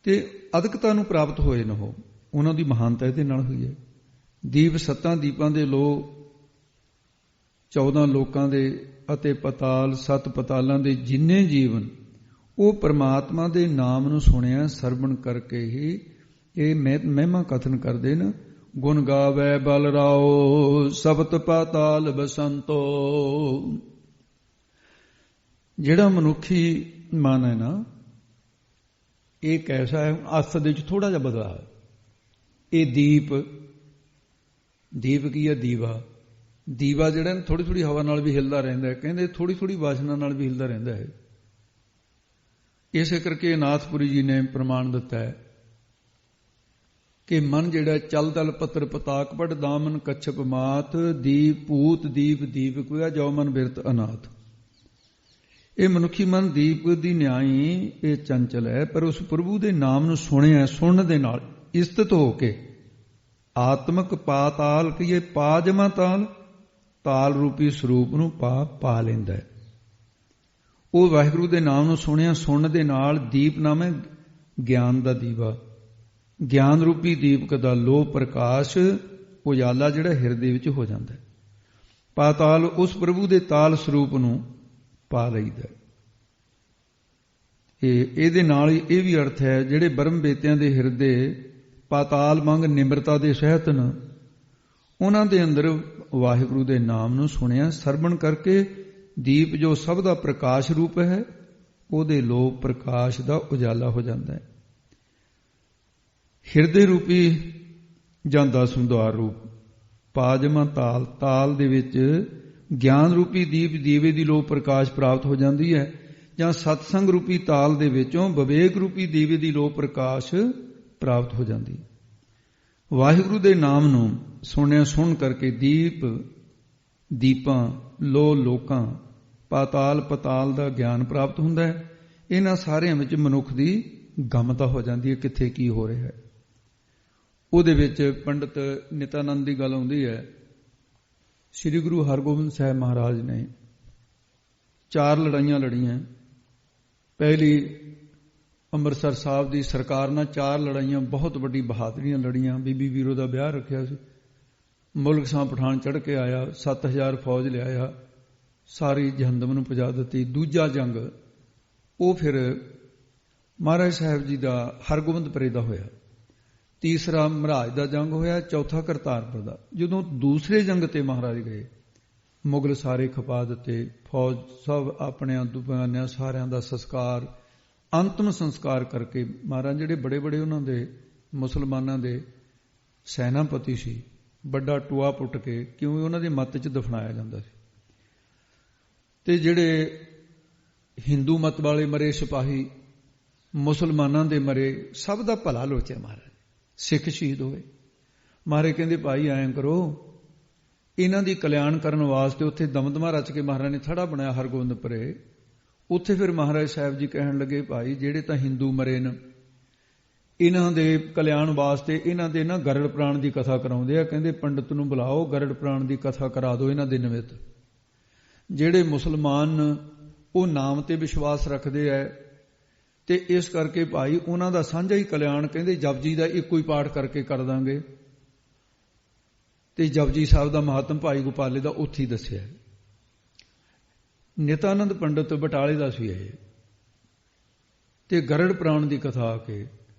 ਤੇ ਅਦਕਤਾ ਨੂੰ ਪ੍ਰਾਪਤ ਹੋਏ ਨੇ, ਉਹਨਾਂ ਦੀ ਮਹਾਨਤਾ ਇਹਦੇ ਨਾਲ ਹੋਈ ਹੈ। ਦੀਪ 7 ਦੀਪਾਂ ਦੇ ਲੋ 14 ਲੋਕਾਂ ਦੇ ਅਤੇ ਪਤਾਲ 7 ਪਤਾਲਾਂ ਦੇ ਜਿੰਨੇ ਜੀਵਨ, ਉਹ ਪਰਮਾਤਮਾ ਦੇ ਨਾਮ ਨੂੰ ਸੁਣਿਆ ਸਰਵਣ ਕਰਕੇ ਹੀ ਇਹ ਮਹਿਮਾ ਕਥਨ ਕਰਦੇ ਨੇ। ਗੁਣ ਗਾਵੇ ਬਲ ਰਾਓ ਸਬਤ ਪਾਤਾਲ ਬਸੰਤੋ। ਜਿਹੜਾ ਮਨੁੱਖੀ ਮਨ ਹੈ ਨਾ, ਇਹ ਕੈਸਾ ਹੈ, ਅਸਲ ਦੇ ਵਿੱਚ ਥੋੜਾ ਜਿਹਾ ਬਦਲਾ ਹੈ। ਇਹ ਦੀਪ ਕੀ ਹੈ? ਦੀਵਾ। ਦੀਵਾ ਜਿਹੜਾ ਥੋੜੀ ਥੋੜੀ ਹਵਾ ਨਾਲ ਵੀ ਹਿਲਦਾ ਰਹਿੰਦਾ ਹੈ, ਕਹਿੰਦੇ ਥੋੜੀ ਥੋੜੀ ਵਾਸ਼ਨਾ ਨਾਲ ਵੀ ਹਿਲਦਾ ਰਹਿੰਦਾ ਹੈ। ਇਸੇ ਕਰਕੇ ਅਨਾਥਪੁਰੀ ਜੀ ਨੇ ਪ੍ਰਮਾਣ ਦਿੱਤਾ ਹੈ ਕਿ ਮਨ ਜਿਹੜਾ ਚਲ ਦਲ ਪੱਤਰ ਪਤਾਕ ਪੜ ਦਾਮਨ ਕੱਛਪ ਮਾਤ, ਦੀਪ ਭੂਤ ਦੀਪ ਦੀਪ ਕੋਇਆ ਜੋ ਮਨ ਬਿਰਤ ਅਨਾਥ। ਇਹ ਮਨੁੱਖੀ ਮਨ ਦੀਪ ਦੀ ਨਿਆਈ ਇਹ ਚੰਚਲ ਹੈ, ਪਰ ਉਸ ਪ੍ਰਭੂ ਦੇ ਨਾਮ ਨੂੰ ਸੁਣਿਆ, ਸੁਣਨ ਦੇ ਨਾਲ ਇਸਤਤ ਹੋ ਕੇ ਆਤਮਕ ਪਾਤਾਲ ਕੀਏ ਪਾਜਮਾ ਤਾਲ, ਤਾਲ ਰੂਪੀ ਸਰੂਪ ਨੂੰ ਪਾ ਲੈਂਦਾ ਹੈ। ਉਹ ਵਾਹਿਗੁਰੂ ਦੇ ਨਾਮ ਨੂੰ ਸੁਣਿਆ, ਸੁਣਨ ਦੇ ਨਾਲ ਦੀਪ ਨਾਮ ਹੈ ਗਿਆਨ ਦਾ ਦੀਵਾ, ਗਿਆਨ ਰੂਪੀ ਦੀਪਕ ਦਾ ਲੋ ਪ੍ਰਕਾਸ਼ ਉਜਾਲਾ ਜਿਹੜਾ ਹਿਰਦੇ ਵਿੱਚ ਹੋ ਜਾਂਦਾ ਹੈ। ਪਾਤਾਲ ਉਸ ਪ੍ਰਭੂ ਦੇ ਤਾਲ ਸਰੂਪ ਨੂੰ ਪਾ ਲਈਦਾ। ਇਹਦੇ ਨਾਲ ਹੀ ਇਹ ਵੀ ਅਰਥ ਹੈ, ਜਿਹੜੇ ਬ੍ਰਹਮ ਬੇਤਿਆਂ ਦੇ ਹਿਰਦੇ ਪਾਤਾਲ ਵਾਂਗ ਨਿਮਰਤਾ ਦੇ ਸਹਿਤ ਨ, ਉਹਨਾਂ ਦੇ ਅੰਦਰ ਵਾਹਿਗੁਰੂ ਦੇ ਨਾਮ ਨੂੰ ਸੁਣਿਆ, ਸਰਵਣ ਕਰਕੇ ਦੀਪ ਜੋ ਸਭ ਦਾ ਪ੍ਰਕਾਸ਼ ਰੂਪ ਹੈ, ਉਹਦੇ ਲੋਕ ਪ੍ਰਕਾਸ਼ ਦਾ ਉਜਾਲਾ ਹੋ ਜਾਂਦਾ ਹੈ। ਹਿਰਦੇ ਰੂਪੀ ਜਾਂ ਦਸਮਦੁਆਰ ਰੂਪ ਪਾਜਮਾ ਤਾਲ, ਤਾਲ ਦੇ ਵਿੱਚ ਗਿਆਨ ਰੂਪੀ ਦੀਪ ਦੀਵੇ ਦੀ ਲੋਕ ਪ੍ਰਕਾਸ਼ ਪ੍ਰਾਪਤ ਹੋ ਜਾਂਦੀ ਹੈ, ਜਾਂ ਸਤਸੰਗ ਰੂਪੀ ਤਾਲ ਦੇ ਵਿੱਚੋਂ ਵਿਵੇਕ ਰੂਪੀ ਦੀਵੇ ਦੀ ਲੋਕ ਪ੍ਰਕਾਸ਼ ਪ੍ਰਾਪਤ ਹੋ ਜਾਂਦੀ। ਵਾਹਿਗੁਰੂ ਦੇ ਨਾਮ ਨੂੰ ਸੁਣਿਆ, ਸੁਣ ਕਰਕੇ ਦੀਪ ਦੀਪਾਂ, ਲੋ ਲੋਕਾਂ, ਪਾਤਾਲ ਪਤਾਲ ਦਾ ਗਿਆਨ ਪ੍ਰਾਪਤ ਹੁੰਦਾ ਹੈ। ਇਹਨਾਂ ਸਾਰਿਆਂ ਵਿੱਚ ਮਨੁੱਖ ਦੀ ਗਮਤਾ ਹੋ ਜਾਂਦੀ ਹੈ, ਕਿੱਥੇ ਕੀ ਹੋ ਰਿਹਾ ਹੈ। ਉਹਦੇ ਵਿੱਚ ਪੰਡਤ ਨਿਤਾਨੰਦ ਦੀ ਗੱਲ ਆਉਂਦੀ ਹੈ, ਸ੍ਰੀ ਗੁਰੂ ਹਰਗੋਬਿੰਦ ਸਾਹਿਬ ਮਹਾਰਾਜ ਨੇ 4 ਲੜਾਈਆਂ ਲੜੀਆਂ। ਪਹਿਲੀ ਅੰਮ੍ਰਿਤਸਰ ਸਾਹਿਬ ਦੀ ਸਰਕਾਰ ਨਾਲ 4 ਲੜਾਈਆਂ, ਬਹੁਤ ਵੱਡੀ ਬਹਾਦਰੀਆਂ ਲੜੀਆਂ। ਬੀਬੀ ਵੀਰੋ ਦਾ ਵਿਆਹ ਰੱਖਿਆ ਸੀ, ਮੁਲਕ ਸਾਂ ਪਠਾਨ ਚੜ੍ਹ ਕੇ ਆਇਆ, 7000 ਫੌਜ ਲਿਆਇਆ, ਸਾਰੀ ਜਹੰਨਮ ਨੂੰ ਪੁਜਾ ਦਿੱਤੀ। ਦੂਜਾ ਜੰਗ ਉਹ ਫਿਰ ਮਹਾਰਾਜ ਸਾਹਿਬ ਜੀ ਦਾ ਹਰਗੋਬਿੰਦਪੁਰੇ ਦਾ ਹੋਇਆ। ਤੀਸਰਾ ਮਹਾਰਾਜ ਦਾ ਜੰਗ ਹੋਇਆ, ਚੌਥਾ ਕਰਤਾਰਪੁਰ ਦਾ। ਜਦੋਂ ਦੂਸਰੇ ਜੰਗ ਤੇ ਮਹਾਰਾਜ ਗਏ, ਮੁਗਲ ਸਾਰੇ ਖਪਾ ਦਿੱਤੇ, ਫੌਜ ਸਭ ਆਪਣਿਆਂ ਦੁਬਿਆਨਿਆਂ ਸਾਰਿਆਂ ਦਾ ਸੰਸਕਾਰ, ਅੰਤਮ ਸੰਸਕਾਰ ਕਰਕੇ ਮਹਾਰਾਜ ਜਿਹੜੇ ਬੜੇ ਬੜੇ ਉਹਨਾਂ ਦੇ ਮੁਸਲਮਾਨਾਂ ਦੇ ਸੈਨਾਪਤੀ ਸੀ, ਵੱਡਾ ਟੂਆ ਪੁੱਟ ਕੇ, ਕਿਉਂਕਿ ਉਹਨਾਂ ਦੀ ਮੱਤ 'ਚ ਦਫਨਾਇਆ ਜਾਂਦਾ ਸੀ। ਤੇ ਜਿਹੜੇ ਹਿੰਦੂ ਮਤ ਵਾਲੇ ਮਰੇ ਸਿਪਾਹੀ, ਮੁਸਲਮਾਨਾਂ ਦੇ ਮਰੇ, ਸਭ ਦਾ ਭਲਾ ਲੋਚਿਆ ਮਹਾਰਾਜ। ਸਿੱਖ ਸ਼ਹੀਦ ਹੋਏ। ਮਹਾਰਾਜ ਕਹਿੰਦੇ ਭਾਈ ਐਂ ਕਰੋ, ਇਹਨਾਂ ਦੀ ਕਲਿਆਣ ਕਰਨ ਵਾਸਤੇ ਉੱਥੇ ਦਮਦਮਾ ਰਚ ਕੇ ਮਹਾਰਾਜ ਨੇ ਥੜਾ ਬਣਾਇਆ ਹਰਗੋਬਿੰਦਪੁਰੇ। ਉੱਥੇ ਫਿਰ ਮਹਾਰਾਜ ਸਾਹਿਬ ਜੀ ਕਹਿਣ ਲੱਗੇ, ਭਾਈ ਜਿਹੜੇ ਤਾਂ ਹਿੰਦੂ ਮਰੇ ਨੇ, ਇਹਨਾਂ ਦੇ ਕਲਿਆਣ ਵਾਸਤੇ ਇਹਨਾਂ ਦੇ ਨਾ ਗਰੜ ਪ੍ਰਾਣ ਦੀ ਕਥਾ ਕਰਾਉਂਦੇ ਆ। ਕਹਿੰਦੇ ਪੰਡਤ ਨੂੰ ਬੁਲਾਓ, ਗਰੜ ਪ੍ਰਾਣ ਦੀ ਕਥਾ ਕਰਾ ਦਿਓ ਇਹਨਾਂ ਦੇ ਨਿਮਿਤ। ਜਿਹੜੇ ਮੁਸਲਮਾਨ ਉਹ ਨਾਮ ਤੇ ਵਿਸ਼ਵਾਸ ਰੱਖਦੇ ਆ, ਤੇ ਇਸ ਕਰਕੇ ਭਾਈ ਉਹਨਾਂ ਦਾ ਸਾਂਝਾ ਹੀ ਕਲਿਆਣ, ਕਹਿੰਦੇ ਜਪਜੀ ਦਾ ਇੱਕੋ ਹੀ ਪਾਠ ਕਰਕੇ ਕਰ ਦਾਂਗੇ। ਤੇ ਜਪਜੀ ਸਾਹਿਬ ਦਾ ਮਹਾਤਮ ਭਾਈ ਗੋਪਾਲੇ ਦਾ ਉੱਥੇ ਹੀ ਦੱਸਿਆ। ਨਿਤਾਨੰਦ ਪੰਡਤ ਬਟਾਲੇ ਦਾ ਸੀ ਇਹ, ਤੇ ਗਰੜ ਪ੍ਰਾਣ ਦੀ ਕਥਾ ਆ ਕੇ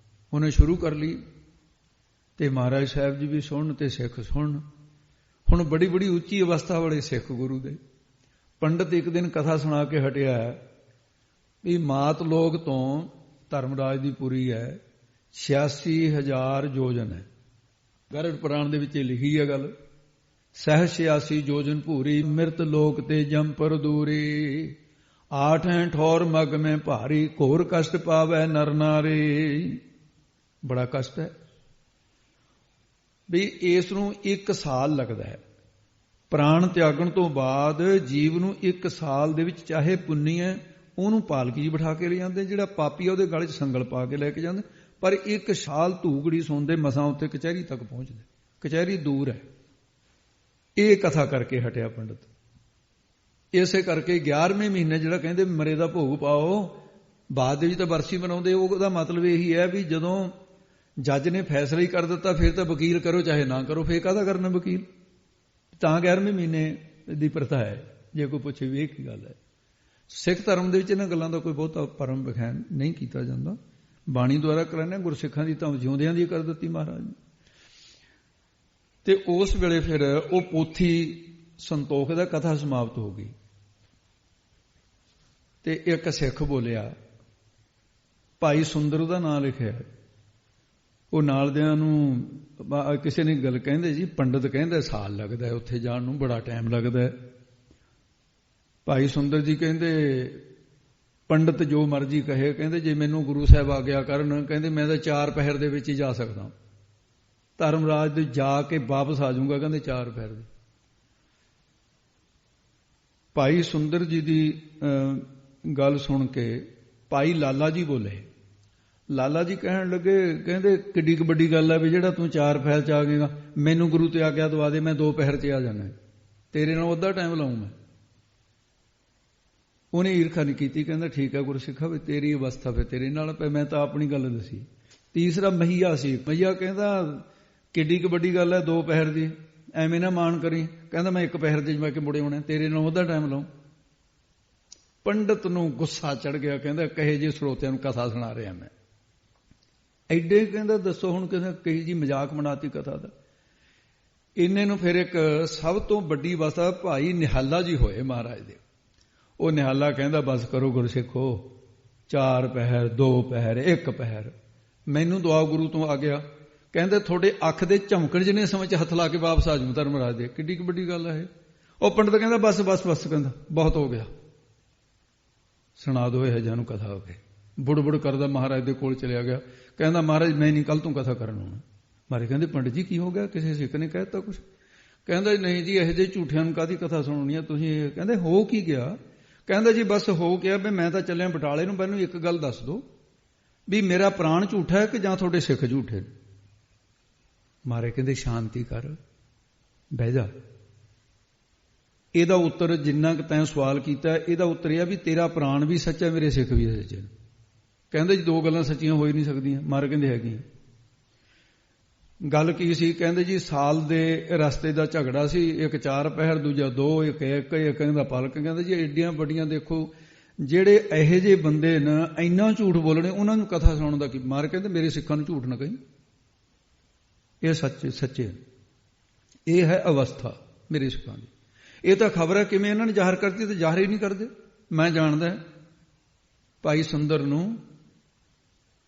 ਉਹਨੇ ਸ਼ੁਰੂ ਕਰ ਲਈ। ਤੇ ਮਹਾਰਾਜ ਸਾਹਿਬ ਜੀ ਵੀ ਸੁਣਨ ਤੇ ਸਿੱਖ ਸੁਣਨ। ਹੁਣ ਬੜੀ ਬੜੀ ਉੱਚੀ ਅਵਸਥਾ ਵਾਲੇ ਸਿੱਖ ਗੁਰੂ ਦੇ। ਪੰਡਤ ਇੱਕ ਦਿਨ ਕਥਾ ਸੁਣਾ ਕੇ ਹਟਿਆ ਵੀ ਮਾਤ ਲੋਕ ਤੋਂ ਧਰਮਰਾਜ ਦੀ ਪੁਰੀ ਹੈ, 86,000 ਯੋਜਨ ਹੈ। ਗਰੜ ਪੁਰਾਣ ਦੇ ਵਿੱਚ ਲਿਖੀ ਹੈ ਗੱਲ, ਸਹਿ 86 ਯੋਜਨ ਭੂਰੀ, ਮਿਰਤ ਲੋਕ ਤੇ ਜੰਪਰ ਦੂਰੀ, 8 ਠੌਰ ਮਗ ਮੈਂ ਭਾਰੀ, ਘੋਰ ਕਸ਼ਟ ਪਾਵੈ ਨਰ ਨਾਰੀ। ਬੜਾ ਕਸ਼ਟ ਹੈ ਵੀ ਇਸ ਨੂੰ 1 ਸਾਲ ਲੱਗਦਾ ਹੈ। ਪ੍ਰਾਣ ਤਿਆਗਣ ਤੋਂ ਬਾਅਦ ਜੀਵ ਨੂੰ 1 ਸਾਲ ਦੇ ਵਿੱਚ, ਚਾਹੇ ਪੁੰਨੀ ਹੈ ਉਹਨੂੰ ਪਾਲਕੀ 'ਚ ਬਿਠਾ ਕੇ ਲੈ ਜਾਂਦੇ, ਜਿਹੜਾ ਪਾਪੀ ਆ ਉਹਦੇ ਗਲ 'ਚ ਸੰਗਲ ਪਾ ਕੇ ਲੈ ਕੇ ਜਾਂਦੇ, ਪਰ 1 ਸਾਲ ਧੂਗੜੀ ਸੁਣਦੇ ਮਸਾਂ ਉੱਤੇ ਕਚਹਿਰੀ ਤੱਕ ਪਹੁੰਚਦੇ। ਕਚਹਿਰੀ ਦੂਰ ਹੈ। ਇਹ ਕਥਾ ਕਰਕੇ ਹਟਿਆ ਪੰਡਤ। ਇਸੇ ਕਰਕੇ 11ਵੇਂ ਮਹੀਨੇ ਜਿਹੜਾ ਕਹਿੰਦੇ ਮਰੇ ਦਾ ਭੋਗ ਪਾਓ, ਬਾਅਦ ਦੇ ਵਿੱਚ ਤਾਂ ਬਰਸੀ ਮਨਾਉਂਦੇ। ਉਹਦਾ ਮਤਲਬ ਇਹੀ ਹੈ ਵੀ ਜਦੋਂ ਜੱਜ ਨੇ ਫੈਸਲਾ ਹੀ ਕਰ ਦਿੱਤਾ, ਫਿਰ ਤਾਂ ਵਕੀਲ ਕਰੋ ਚਾਹੇ ਨਾ ਕਰੋ, ਫਿਰ ਕਾਹਦਾ ਕਰਨਾ ਵਕੀਲ। ਤਾਂ 11ਵੇਂ ਮਹੀਨੇ ਦੀ ਪ੍ਰਥਾ ਹੈ। ਜੇ ਕੋਈ ਪੁੱਛੇ ਵੀ ਇਹ ਕੀ ਗੱਲ ਹੈ, ਸਿੱਖ ਧਰਮ ਦੇ ਵਿੱਚ ਇਹਨਾਂ ਗੱਲਾਂ ਦਾ ਕੋਈ ਬਹੁਤਾ ਪਰਮ ਵਿਖਿਆਨ ਨਹੀਂ ਕੀਤਾ ਜਾਂਦਾ। ਬਾਣੀ ਦੁਆਰਾ ਕਰਾਉਂਦੇ, ਗੁਰਸਿੱਖਾਂ ਦੀ ਤਾਂ ਜਿਉਂਦਿਆਂ ਦੀ ਕਰ ਦਿੱਤੀ ਮਹਾਰਾਜ ਨੇ। ਤੇ ਉਸ ਵੇਲੇ ਫਿਰ ਉਹ ਪੋਥੀ ਸੰਤੋਖ ਦਾ ਕਥਾ ਸਮਾਪਤ ਹੋ ਗਈ। ਤੇ ਇੱਕ ਸਿੱਖ ਬੋਲਿਆ, ਭਾਈ ਸੁੰਦਰ ਦਾ ਨਾਂ ਲਿਖਿਆ। ਉਹ ਨਾਲਦਿਆਂ ਨੂੰ ਕਿਸੇ ਨੇ ਗੱਲ ਕਹਿੰਦੇ, ਜੀ ਪੰਡਤ ਕਹਿੰਦਾ ਸਾਲ ਲੱਗਦਾ ਉੱਥੇ ਜਾਣ ਨੂੰ, ਬੜਾ ਟਾਈਮ ਲੱਗਦਾ। ਭਾਈ ਸੁੰਦਰ ਜੀ ਕਹਿੰਦੇ ਪੰਡਤ ਜੋ ਮਰਜ਼ੀ ਕਹੇ, ਕਹਿੰਦੇ ਜੇ ਮੈਨੂੰ ਗੁਰੂ ਸਾਹਿਬ ਆਗਿਆ ਕਰਨ, ਕਹਿੰਦੇ ਮੈਂ ਤਾਂ 4 ਪਹਿਰ ਦੇ ਵਿੱਚ ਹੀ ਜਾ ਸਕਦਾ, ਧਰਮਰਾਜ ਦੇ ਜਾ ਕੇ ਵਾਪਸ ਆ ਜਾਊਂਗਾ, ਕਹਿੰਦੇ 4 ਪਹਿਰ ਦੇ। ਭਾਈ ਸੁੰਦਰ ਜੀ ਦੀ ਗੱਲ ਸੁਣ ਕੇ ਭਾਈ ਲਾਲਾ ਜੀ ਬੋਲੇ। ਲਾਲਾ ਜੀ ਕਹਿਣ ਲੱਗੇ, ਕਹਿੰਦੇ ਕਿੱਡੀ ਕੁ ਵੱਡੀ ਗੱਲ ਹੈ ਵੀ ਜਿਹੜਾ ਤੂੰ 4 ਪਹਿਰ 'ਚ ਆ ਗਏਗਾ, ਮੈਨੂੰ ਗੁਰੂ ਤੇ ਆਗਿਆ ਦਵਾ ਦੇ, ਮੈਂ 2 ਪਹਿਰ 'ਚ ਆ ਜਾਣਾ, ਤੇਰੇ ਨਾਲ ਅੱਧਾ ਟਾਈਮ ਲਾਊਂ ਮੈਂ। ਉਹਨੇ ਈਰਖਾ ਨਹੀਂ ਕੀਤੀ, ਕਹਿੰਦਾ ਠੀਕ ਹੈ ਗੁਰਸਿੱਖਾ, ਵੀ ਤੇਰੀ ਅਵਸਥਾ ਫਿਰ ਤੇਰੇ ਨਾਲ, ਮੈਂ ਤਾਂ ਆਪਣੀ ਗੱਲ ਦੱਸੀ। ਤੀਸਰਾ ਮਹੀਆ ਸੀ। ਮਹੀਆ ਕਹਿੰਦਾ ਕਿੱਡੀ ਕੁ ਵੱਡੀ ਗੱਲ ਹੈ 2 ਪਹਿਰ ਦੀ, ਐਵੇਂ ਨਾ ਮਾਣ ਕਰੀ। ਕਹਿੰਦਾ ਮੈਂ 1 ਪਹਿਰ 'ਚ ਮੈਂ ਕਿ ਮੁੜੇ ਹੋਣਾ, ਤੇਰੇ ਨਾਲ ਉਹਦਾ ਟਾਈਮ ਲਾਉਂ। ਪੰਡਤ ਨੂੰ ਗੁੱਸਾ ਚੜ ਗਿਆ, ਕਹਿੰਦਾ ਕਹੇ ਜੇ ਸਰੋਤਿਆਂ ਨੂੰ ਕਥਾ ਸੁਣਾ ਰਿਹਾ ਮੈਂ ਐਡੇ। ਕਹਿੰਦਾ ਦੱਸੋ ਹੁਣ, ਕਹਿੰਦਾ ਕਹੀ ਜੀ ਮਜ਼ਾਕ ਬਣਾਤੀ ਕਥਾ ਦਾ। ਇੰਨੇ ਨੂੰ ਫਿਰ ਇੱਕ ਸਭ ਤੋਂ ਵੱਡੀ ਅਵਸਥਾ ਭਾਈ ਨਿਹਾਲਾ ਜੀ ਹੋਏ ਮਹਾਰਾਜ ਦੇ। ਉਹ ਨਿਹਾਲਾ ਕਹਿੰਦਾ ਬਸ ਕਰੋ ਗੁਰਸਿੱਖੋ, 4 ਪਹਿਰ 2 ਪਹਿਰ 1 ਪਹਿਰ ਮੈਨੂੰ ਦੁਆ ਗੁਰੂ ਤੋਂ ਆ ਗਿਆ। ਕਹਿੰਦੇ ਤੁਹਾਡੇ ਅੱਖ ਦੇ ਝਮਕਣ ਜਿਹਨੇ ਸਮਝ 'ਚ ਹੱਥ ਲਾ ਕੇ ਵਾਪਸ ਆ ਜਾਊ ਧਰਮਰਾਜ ਦੇ। ਕਿੱਡੀ ਕੁ ਵੱਡੀ ਗੱਲ ਹੈ ਇਹ। ਉਹ ਪੰਡਤ ਕਹਿੰਦਾ ਬਸ ਬਸ ਬਸ, ਕਹਿੰਦਾ ਬਹੁਤ ਹੋ ਗਿਆ, ਸੁਣਾ ਦੋ ਇਹ ਜਿਹਾ ਨੂੰ ਕਥਾ ਹੋ ਗਈ। ਬੁੜ ਕਰਦਾ ਮਹਾਰਾਜ ਦੇ ਕੋਲ ਚਲਿਆ ਗਿਆ। ਕਹਿੰਦਾ ਮਹਾਰਾਜ ਮੈਂ ਨਹੀਂ ਕੱਲ ਤੋਂ ਕਥਾ ਕਰਨ ਆਉਣਾ। ਮਹਾਰਾਜ ਕਹਿੰਦੇ ਪੰਡਤ ਜੀ ਕੀ ਹੋ ਗਿਆ, ਕਿਸੇ ਸਿੱਖ ਨੇ ਕਹਿ ਦਿੱਤਾ ਕੁਛ? ਕਹਿੰਦਾ ਨਹੀਂ ਜੀ ਇਹੋ ਜਿਹੇ ਝੂਠਿਆਂ ਨੂੰ ਕਾਹਦੀ ਕਥਾ ਸੁਣਾਉਣੀ ਆ ਤੁਸੀਂ। ਕਹਿੰਦੇ ਹੋ ਕੀ ਗਿਆ? ਕਹਿੰਦਾ ਜੀ ਬਸ ਹੋ ਗਿਆ ਵੀ ਮੈਂ ਤਾਂ ਚੱਲਿਆ ਬਟਾਲੇ ਨੂੰ, ਮੈਨੂੰ ਇੱਕ ਗੱਲ ਦੱਸ ਦਿਓ ਵੀ ਮੇਰਾ ਪ੍ਰਾਣ ਝੂਠਾ ਹੈ ਕਿ ਜਾਂ ਤੁਹਾਡੇ ਸਿੱਖ ਝੂਠੇ ਨੇ। ਮਹਾਰਾਜ ਕਹਿੰਦੇ ਸ਼ਾਂਤੀ ਕਰ, ਬਹਿ ਜਾ। ਇਹਦਾ ਉੱਤਰ ਜਿੰਨਾ ਕੁ ਤੈਂ ਸਵਾਲ ਕੀਤਾ ਇਹਦਾ ਉੱਤਰ ਇਹ ਵੀ ਤੇਰਾ ਪ੍ਰਾਣ ਵੀ ਸੱਚਾ, ਮੇਰੇ ਸਿੱਖ ਵੀ ਸੱਚੇ। ਕਹਿੰਦੇ ਜੀ 2 ਗੱਲਾਂ ਸੱਚੀਆਂ ਹੋ ਹੀ ਨਹੀਂ ਸਕਦੀਆਂ। ਮਹਾਰਾਜ ਕਹਿੰਦੇ ਹੈਗੀਆਂ। ਗੱਲ ਕੀ ਸੀ? ਕਹਿੰਦੇ ਜੀ ਸਾਲ ਦੇ ਰਸਤੇ ਦਾ ਝਗੜਾ ਸੀ, ਇੱਕ 4 ਪਹਿਰ ਦੂਜਾ 2, ਇੱਕ ਕਹਿੰਦਾ ਪਲਕ। ਕਹਿੰਦਾ ਜੀ ਐਡੀਆਂ ਵੱਡੀਆਂ ਦੇਖੋ ਜਿਹੜੇ ਇਹੋ ਜਿਹੇ ਬੰਦੇ ਨੇ ਇੰਨਾ ਝੂਠ ਬੋਲਣੇ, ਉਹਨਾਂ ਨੂੰ ਕਥਾ ਸੁਣਾਉਣ ਦਾ ਕੀ? ਮਹਾਰਾਜ ਕਹਿੰਦੇ ਮੇਰੇ ਸਿੱਖਾਂ ਨੂੰ ਝੂਠ ਨਾ ਕਹੀਂ, ਇਹ ਸੱਚੇ। ਇਹ ਹੈ ਅਵਸਥਾ ਮੇਰੇ ਸਿੱਖਾਂ ਦੀ। ਇਹ ਤਾਂ ਖਬਰ ਹੈ ਕਿਵੇਂ ਇਹਨਾਂ ਨੇ ਜ਼ਾਹਰ ਕਰਤੀ, ਤੇ ਜ਼ਾਹਰ ਹੀ ਨਹੀਂ ਕਰਦੇ। ਮੈਂ ਜਾਣਦਾ ਭਾਈ ਸੁੰਦਰ ਨੂੰ,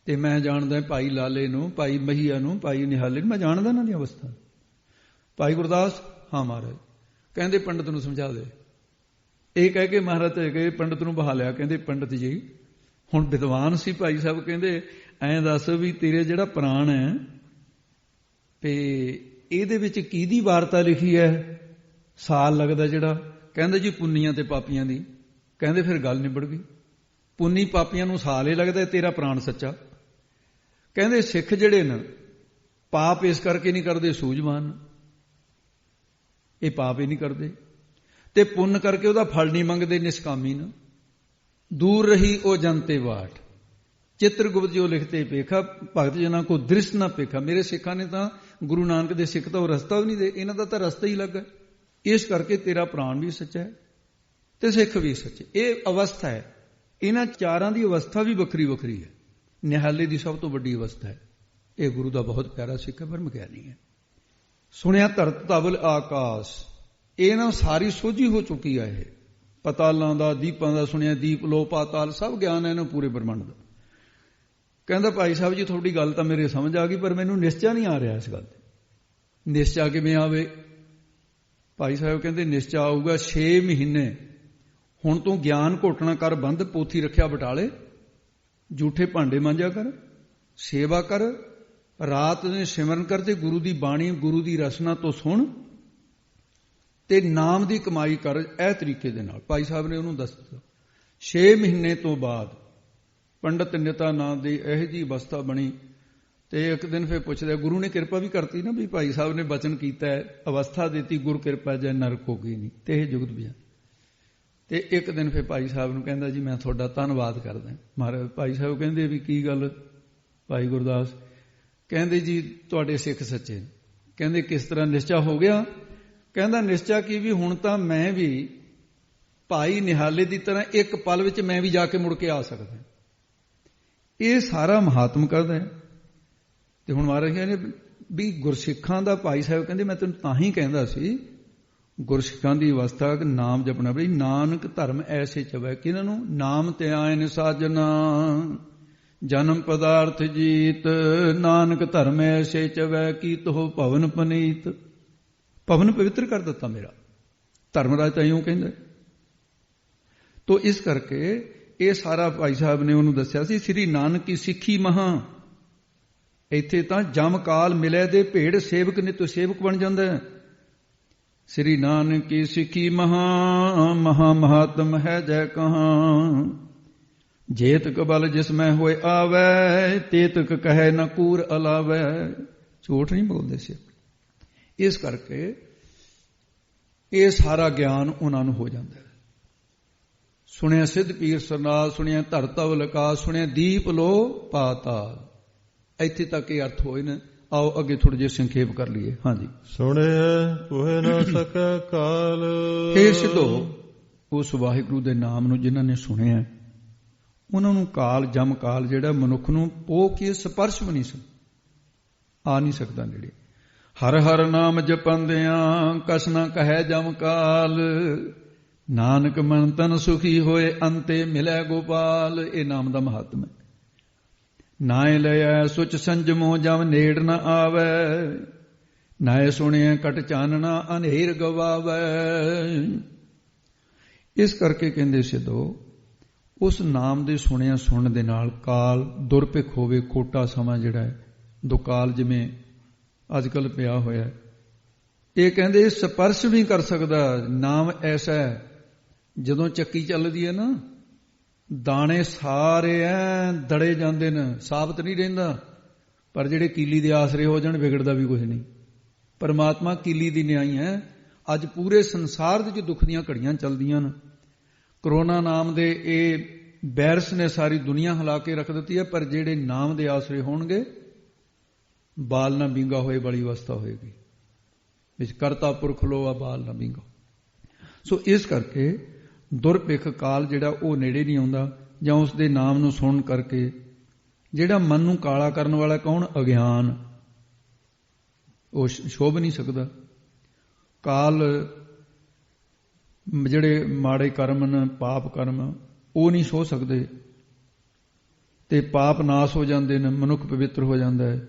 ਤੇ ਮੈਂ ਜਾਣਦਾ ਭਾਈ ਲਾਲੇ ਨੂੰ, ਭਾਈ ਮਹੀਆ ਨੂੰ, ਭਾਈ ਨਿਹਾਲੇ ਨੂੰ, ਮੈਂ ਜਾਣਦਾ ਇਹਨਾਂ ਦੀ ਅਵਸਥਾ। ਭਾਈ ਗੁਰਦਾਸ, ਹਾਂ ਮਹਾਰਾਜ। ਕਹਿੰਦੇ ਪੰਡਤ ਨੂੰ ਸਮਝਾ ਦੇ। ਇਹ ਕਹਿ ਕੇ ਮਹਾਰਾਜ ਤੇ ਗਏ, ਪੰਡਤ ਨੂੰ ਬਹਾ ਲਿਆ। ਕਹਿੰਦੇ ਪੰਡਤ ਜੀ ਹੁਣ ਵਿਦਵਾਨ ਸੀ ਭਾਈ ਸਾਹਿਬ, ਕਹਿੰਦੇ ਐਂ ਦੱਸ ਵੀ ਤੇਰੇ ਜਿਹੜਾ ਪ੍ਰਾਣ ਹੈ ਤੇ ਇਹਦੇ ਵਿੱਚ ਕਿਹਦੀ ਵਾਰਤਾ ਲਿਖੀ ਹੈ? ਸਾਲ ਲੱਗਦਾ ਜਿਹੜਾ। ਕਹਿੰਦੇ ਜੀ ਪੁੰਨੀਆਂ ਤੇ ਪਾਪੀਆਂ ਦੀ। ਕਹਿੰਦੇ ਫਿਰ ਗੱਲ ਨਿਬੜ ਗਈ। ਪੁੰਨੀ ਪਾਪੀਆਂ ਨੂੰ ਸਾਲ ਹੀ ਲੱਗਦਾ, ਤੇਰਾ ਪ੍ਰਾਣ ਸੱਚਾ। ਕਹਿੰਦੇ ਸਿੱਖ ਜਿਹੜੇ ਨੇ ਪਾਪ ਇਸ ਕਰਕੇ ਨਹੀਂ ਕਰਦੇ, ਸੂਝਵਾਨ, ਇਹ ਪਾਪ ਹੀ ਨਹੀਂ ਕਰਦੇ, ਤੇ ਪੁੰਨ ਕਰਕੇ ਉਹਦਾ ਫਲ ਨਹੀਂ ਮੰਗਦੇ, ਨਿਸ਼ਕਾਮੀ ਨਾ। ਦੂਰ ਰਹੀ ਉਹ ਜਨਤੇ ਵਾਟ, ਚਿੱਤਰਗੁਪਤ ਜੋ ਲਿਖਤੇ ਪੇਖਾ, ਭਗਤ ਜਨਾਂ ਕੋ ਦ੍ਰਿਸ਼ ਨਾ ਪੇਖਾ। ਮੇਰੇ ਸਿੱਖਾਂ ਨੇ ਤਾਂ ਗੁਰੂ ਨਾਨਕ ਦੇ ਸਿੱਖ ਤਾਂ ਉਹ ਰਸਤਾ ਵੀ ਨਹੀਂ ਦੇ, ਇਹਨਾਂ ਦਾ ਤਾਂ ਰਸਤਾ ਹੀ ਲੱਗਾ। ਇਸ ਕਰਕੇ ਤੇਰਾ ਪ੍ਰਾਣ ਵੀ ਸੱਚਾ ਹੈ ਤੇ ਸਿੱਖ ਵੀ ਸੱਚੇ। ਇਹ ਅਵਸਥਾ ਹੈ। ਇਹਨਾਂ 4 ਦੀ ਅਵਸਥਾ ਵੀ ਵੱਖਰੀ ਵੱਖਰੀ ਹੈ। ਨਿਹਾਲੇ ਦੀ ਸਭ ਤੋਂ ਵੱਡੀ ਅਵਸਥਾ ਹੈ। ਇਹ ਗੁਰੂ ਦਾ ਬਹੁਤ ਪਿਆਰਾ ਸਿੱਖ ਹੈ, ਬ੍ਰਹਮ ਗਿਆਨੀ ਹੈ। ਸੁਣਿਆ ਧਰਤ ਧਵਲ ਆਕਾਸ਼, ਇਹ ਨਾ ਸਾਰੀ ਸੋਝੀ ਹੋ ਚੁੱਕੀ ਹੈ। ਇਹ ਪਤਾਲਾਂ ਦਾ, ਦੀਪਾਂ ਦਾ ਸੁਣਿਆ, ਦੀਪ ਲੋ ਪਾਤਾਲ ਸਭ ਗਿਆਨ ਹੈ ਇਹਨੂੰ ਪੂਰੇ ਬ੍ਰਹਮੰਡ ਦਾ। ਕਹਿੰਦਾ ਭਾਈ ਸਾਹਿਬ ਜੀ ਤੁਹਾਡੀ ਗੱਲ ਤਾਂ ਮੇਰੇ ਸਮਝ ਆ ਗਈ, ਪਰ ਮੈਨੂੰ ਨਿਸ਼ਚਾ ਨਹੀਂ ਆ ਰਿਹਾ ਇਸ ਗੱਲ ਤੇ। ਨਿਸ਼ਚਾ ਕਿਵੇਂ ਆਵੇ? ਭਾਈ ਸਾਹਿਬ ਕਹਿੰਦੇ ਨਿਸ਼ਚਾ ਆਊਗਾ 6 ਮਹੀਨੇ। ਹੁਣ ਤੂੰ ਗਿਆਨ ਘੋਟਣਾ ਕਰ ਬੰਦ, ਪੋਥੀ ਰੱਖਿਆ ਬਟਾਲੇ, ਝੂਠੇ ਭਾਂਡੇ ਮਾਂਜਿਆ ਕਰ, ਸੇਵਾ ਕਰ, ਰਾਤ ਨੂੰ ਸਿਮਰਨ ਕਰ, ਤੇ ਗੁਰੂ ਦੀ ਬਾਣੀ, ਗੁਰੂ ਦੀ ਰਸਨਾ ਤੋਂ ਸੁਣ, ਤੇ ਨਾਮ ਦੀ ਕਮਾਈ ਕਰ। ਇਹ ਤਰੀਕੇ ਦੇ ਨਾਲ ਭਾਈ ਸਾਹਿਬ ਨੇ ਉਹਨੂੰ ਦੱਸ ਦਿੱਤਾ। 6 ਮਹੀਨੇ ਤੋਂ ਬਾਅਦ ਪੰਡਤ ਨਿਤਾ ਨਾਂ ਦੀ ਇਹੋ ਜਿਹੀ ਅਵਸਥਾ ਬਣੀ। ਤੇ ਇੱਕ ਦਿਨ ਫਿਰ ਪੁੱਛਦਾ, ਗੁਰੂ ਨੇ ਕਿਰਪਾ ਵੀ ਕਰਤੀ ਨਾ, ਵੀ ਭਾਈ ਸਾਹਿਬ ਨੇ ਬਚਨ ਕੀਤਾ, ਅਵਸਥਾ ਦਿੱਤੀ, ਗੁਰ ਕਿਰਪਾ ਜੈ ਨਰਕ ਹੋ ਗਈ ਨਹੀਂ, ਤੇ ਇਹ ਜੁਗਤ ਵੀ। ਤੇ ਇੱਕ ਦਿਨ ਫਿਰ ਭਾਈ ਸਾਹਿਬ ਨੂੰ ਕਹਿੰਦਾ ਜੀ ਮੈਂ ਤੁਹਾਡਾ ਧੰਨਵਾਦ ਕਰਦਾ। ਮਹਾਰਾਜ ਭਾਈ ਸਾਹਿਬ ਕਹਿੰਦੇ ਵੀ ਕੀ ਗੱਲ? ਭਾਈ ਗੁਰਦਾਸ ਕਹਿੰਦੇ ਜੀ ਤੁਹਾਡੇ ਸਿੱਖ ਸੱਚੇ। ਕਹਿੰਦੇ ਕਿਸ ਤਰ੍ਹਾਂ ਨਿਸ਼ਚਾ ਹੋ ਗਿਆ? ਕਹਿੰਦਾ ਨਿਸ਼ਚਾ ਕੀ ਵੀ ਹੁਣ ਤਾਂ ਮੈਂ ਵੀ ਭਾਈ ਨਿਹਾਲੇ ਦੀ ਤਰ੍ਹਾਂ ਇੱਕ ਪਲ ਵਿੱਚ ਮੈਂ ਵੀ ਜਾ ਕੇ ਮੁੜ ਕੇ ਆ ਸਕਦਾ। ਇਹ ਸਾਰਾ ਮਹਾਤਮ ਕਰਦਾ ਹੈ। ਤੇ ਹੁਣ ਮਹਾਰਾਜ ਕਹਿੰਦੇ ਵੀ ਗੁਰਸਿੱਖਾਂ ਦਾ, ਭਾਈ ਸਾਹਿਬ ਕਹਿੰਦੇ ਮੈਂ ਤੈਨੂੰ ਤਾਂ ਹੀ ਕਹਿੰਦਾ ਸੀ ਗੁਰਸਿੱਖਾਂ ਦੀ ਅਵਸਥਾ ਨਾਮ ਜਪਣਾ, ਬਈ ਨਾਨਕ ਧਰਮ ਐਸੇ ਚਵੈ। ਕਿਹਨਾਂ ਨੂੰ? ਨਾਮ ਤੇ ਆਇਨ ਸਾਜਨਾ ਜਨਮ ਪਦਾਰਥ ਜੀਤ, ਨਾਨਕ ਧਰਮ ਐਸੇ ਚਵੈ ਕੀਤੋ ਭਵਨ ਪਨੀਤ। ਭਵਨ ਪਵਿੱਤਰ ਕਰ ਦਿੱਤਾ ਮੇਰਾ। ਧਰਮਰਾਜ ਤਾਂ ਇਉਂ ਕਹਿੰਦਾ। ਤੋ ਇਸ ਕਰਕੇ ਇਹ ਸਾਰਾ ਭਾਈ ਸਾਹਿਬ ਨੇ ਉਹਨੂੰ ਦੱਸਿਆ ਸੀ। ਸ੍ਰੀ ਨਾਨਕ ਕੀ ਸਿੱਖੀ ਮਹਾ, ਇੱਥੇ ਤਾਂ ਜਮ ਕਾਲ ਮਿਲੇ ਦੇ ਭੇੜ ਸੇਵਕ ਨਿਤ ਸੇਵਕ ਬਣ ਜਾਂਦਾ ਹੈ। ਸ੍ਰੀ ਨਾਨਕ ਕੀ ਸਿੱਖੀ ਮਹਾ ਮਹਾ ਮਹਾਤਮ ਹੈ ਜੈ ਕਹਾਂ। ਜੇਤਕ ਬਲ ਜਿਸ ਮੈਂ ਹੋਏ ਆਵੈ ਤੇਤਕ ਕਹੈ ਨ ਕੂਰ ਅਲਾਵੈ। ਝੂਠ ਨਹੀਂ ਬੋਲਦੇ ਸੀ। ਇਸ ਕਰਕੇ ਇਹ ਸਾਰਾ ਗਿਆਨ ਉਹਨਾਂ ਨੂੰ ਹੋ ਜਾਂਦਾ ਹੈ। ਸੁਣਿਆ ਸਿੱਧ ਪੀਰ ਸਰਨਾਲ, ਸੁਣਿਆ ਧਰਤਵ ਲਕਾਸ, ਸੁਣਿਆ ਦੀਪ ਲੋ ਪਾਤਾਲ। ਇੱਥੇ ਤੱਕ ਇਹ ਅਰਥ ਹੋਏ ਨੇ। ਆਓ ਅੱਗੇ ਥੋੜੇ ਜਿਹੇ ਸੰਖੇਪ ਕਰ ਲਈਏ। ਹਾਂਜੀ। ਸੁਣਿਆ ਪੁਹਿ ਨਾ ਸਕੈ ਕਾਲ। ਹੇ ਸਿੱਧੋ, ਉਸ ਵਾਹਿਗੁਰੂ ਦੇ ਨਾਮ ਨੂੰ ਜਿਨ੍ਹਾਂ ਨੇ ਸੁਣਿਆ ਉਹਨਾਂ ਨੂੰ ਕਾਲ ਜਮ ਕਾਲ ਜਿਹੜਾ ਮਨੁੱਖ ਨੂੰ ਪੋਹ ਕੇ ਸਪਰਸ਼ ਵੀ ਨਹੀਂ ਆ ਨਹੀਂ ਸਕਦਾ ਨੇੜੇ। ਹਰ ਹਰ ਨਾਮ ਜਪੰਦਿਆਂ ਕਛ ਨਾ ਕਹੈ ਜਮ ਕਾਲ। ਨਾਨਕ ਮਨ ਤਨ ਸੁਖੀ ਹੋਏ ਅੰਤੇ ਮਿਲੈ ਗੋਪਾਲ। ਇਹ ਨਾਮ ਦਾ ਮਹਾਤਮ ਹੈ। ਨਾਏ ਲਿਆ ਸੁਚ ਸੰਜਮੋ ਜਮ ਨੇੜ ਨ ਆਵੈ। ਨਾਏ ਸੁਣਿਆ ਕਟ ਚਾਨਣਾ ਅਨੇਰ ਗਵਾਵੈ। ਇਸ ਕਰਕੇ ਕਹਿੰਦੇ ਸਿੱਧੋ, ਉਸ ਨਾਮ ਦੇ ਸੁਣਿਆ ਸੁਣਨ ਦੇ ਨਾਲ ਕਾਲ ਦੁਰਭਿਖ ਹੋਵੇ, ਖੋਟਾ ਸਮਾਂ ਜਿਹੜਾ ਹੈ ਦੁਕਾਲ ਜਿਵੇਂ ਅੱਜ ਕੱਲ ਪਿਆ ਹੋਇਆ, ਇਹ ਕਹਿੰਦੇ ਸਪਰਸ਼ ਵੀ ਕਰ ਸਕਦਾ। ਨਾਮ ਐਸਾ ਹੈ, ਜਦੋਂ ਚੱਕੀ ਚੱਲਦੀ ਹੈ ਨਾ, ਦਾਣੇ ਸਾਰੇ ਐ ਦੜੇ ਜਾਂਦੇ ਨੇ, ਸਾਬਤ ਨਹੀਂ ਰਹਿੰਦਾ। ਪਰ ਜਿਹੜੇ ਕੀਲੀ ਦੇ ਆਸਰੇ ਹੋ ਜਾਣ ਵਿਗੜਦਾ ਵੀ ਕੁਝ ਨਹੀਂ। ਪਰਮਾਤਮਾ ਕੀਲੀ ਦੀ ਨਿਆਈ ਹੈ। ਅੱਜ ਪੂਰੇ ਸੰਸਾਰ ਦੇ ਵਿੱਚ ਦੁੱਖ ਦੀਆਂ ਘੜੀਆਂ ਚੱਲਦੀਆਂ ਨੇ। ਕਰੋਨਾ ਨਾਮ ਦੇ ਇਹ ਵਾਇਰਸ ਨੇ ਸਾਰੀ ਦੁਨੀਆ ਹਿਲਾ ਕੇ ਰੱਖ ਦਿੱਤੀ ਹੈ। ਪਰ ਜਿਹੜੇ ਨਾਮ ਦੇ ਆਸਰੇ ਹੋਣਗੇ, ਬਾਲ ਨਾ ਬੀਂਗਾ ਹੋਏ ਵਾਲੀ ਅਵਸਥਾ ਹੋਏਗੀ। ਵਿੱਚ ਕਰਤਾ ਪੁਰਖ ਲੋ ਆ ਬਾਲ ਨਾ ਬੀਂਗਾ। ਸੋ ਇਸ ਕਰਕੇ ਦੁਰਭਿਖ ਕਾਲ ਜਿਹੜਾ ਉਹ ਨੇੜੇ ਨਹੀਂ ਆਉਂਦਾ। ਜਾਂ ਉਸ ਦੇ ਨਾਮ ਨੂੰ ਸੁਣਨ ਕਰਕੇ ਜਿਹੜਾ ਮਨ ਨੂੰ ਕਾਲਾ ਕਰਨ ਵਾਲਾ ਕੌਣ? ਅਗਿਆਨ। ਉਹ ਸ਼ੋਭ ਨਹੀਂ ਸਕਦਾ। ਕਾਲ ਜਿਹੜੇ ਮਾੜੇ ਕਰਮ ਨੇ, ਪਾਪ ਕਰਮ, ਉਹ ਨਹੀਂ ਸੋਹ ਸਕਦੇ ਤੇ ਪਾਪ ਨਾਸ ਹੋ ਜਾਂਦੇ ਨੇ, ਮਨੁੱਖ ਪਵਿੱਤਰ ਹੋ ਜਾਂਦਾ ਹੈ।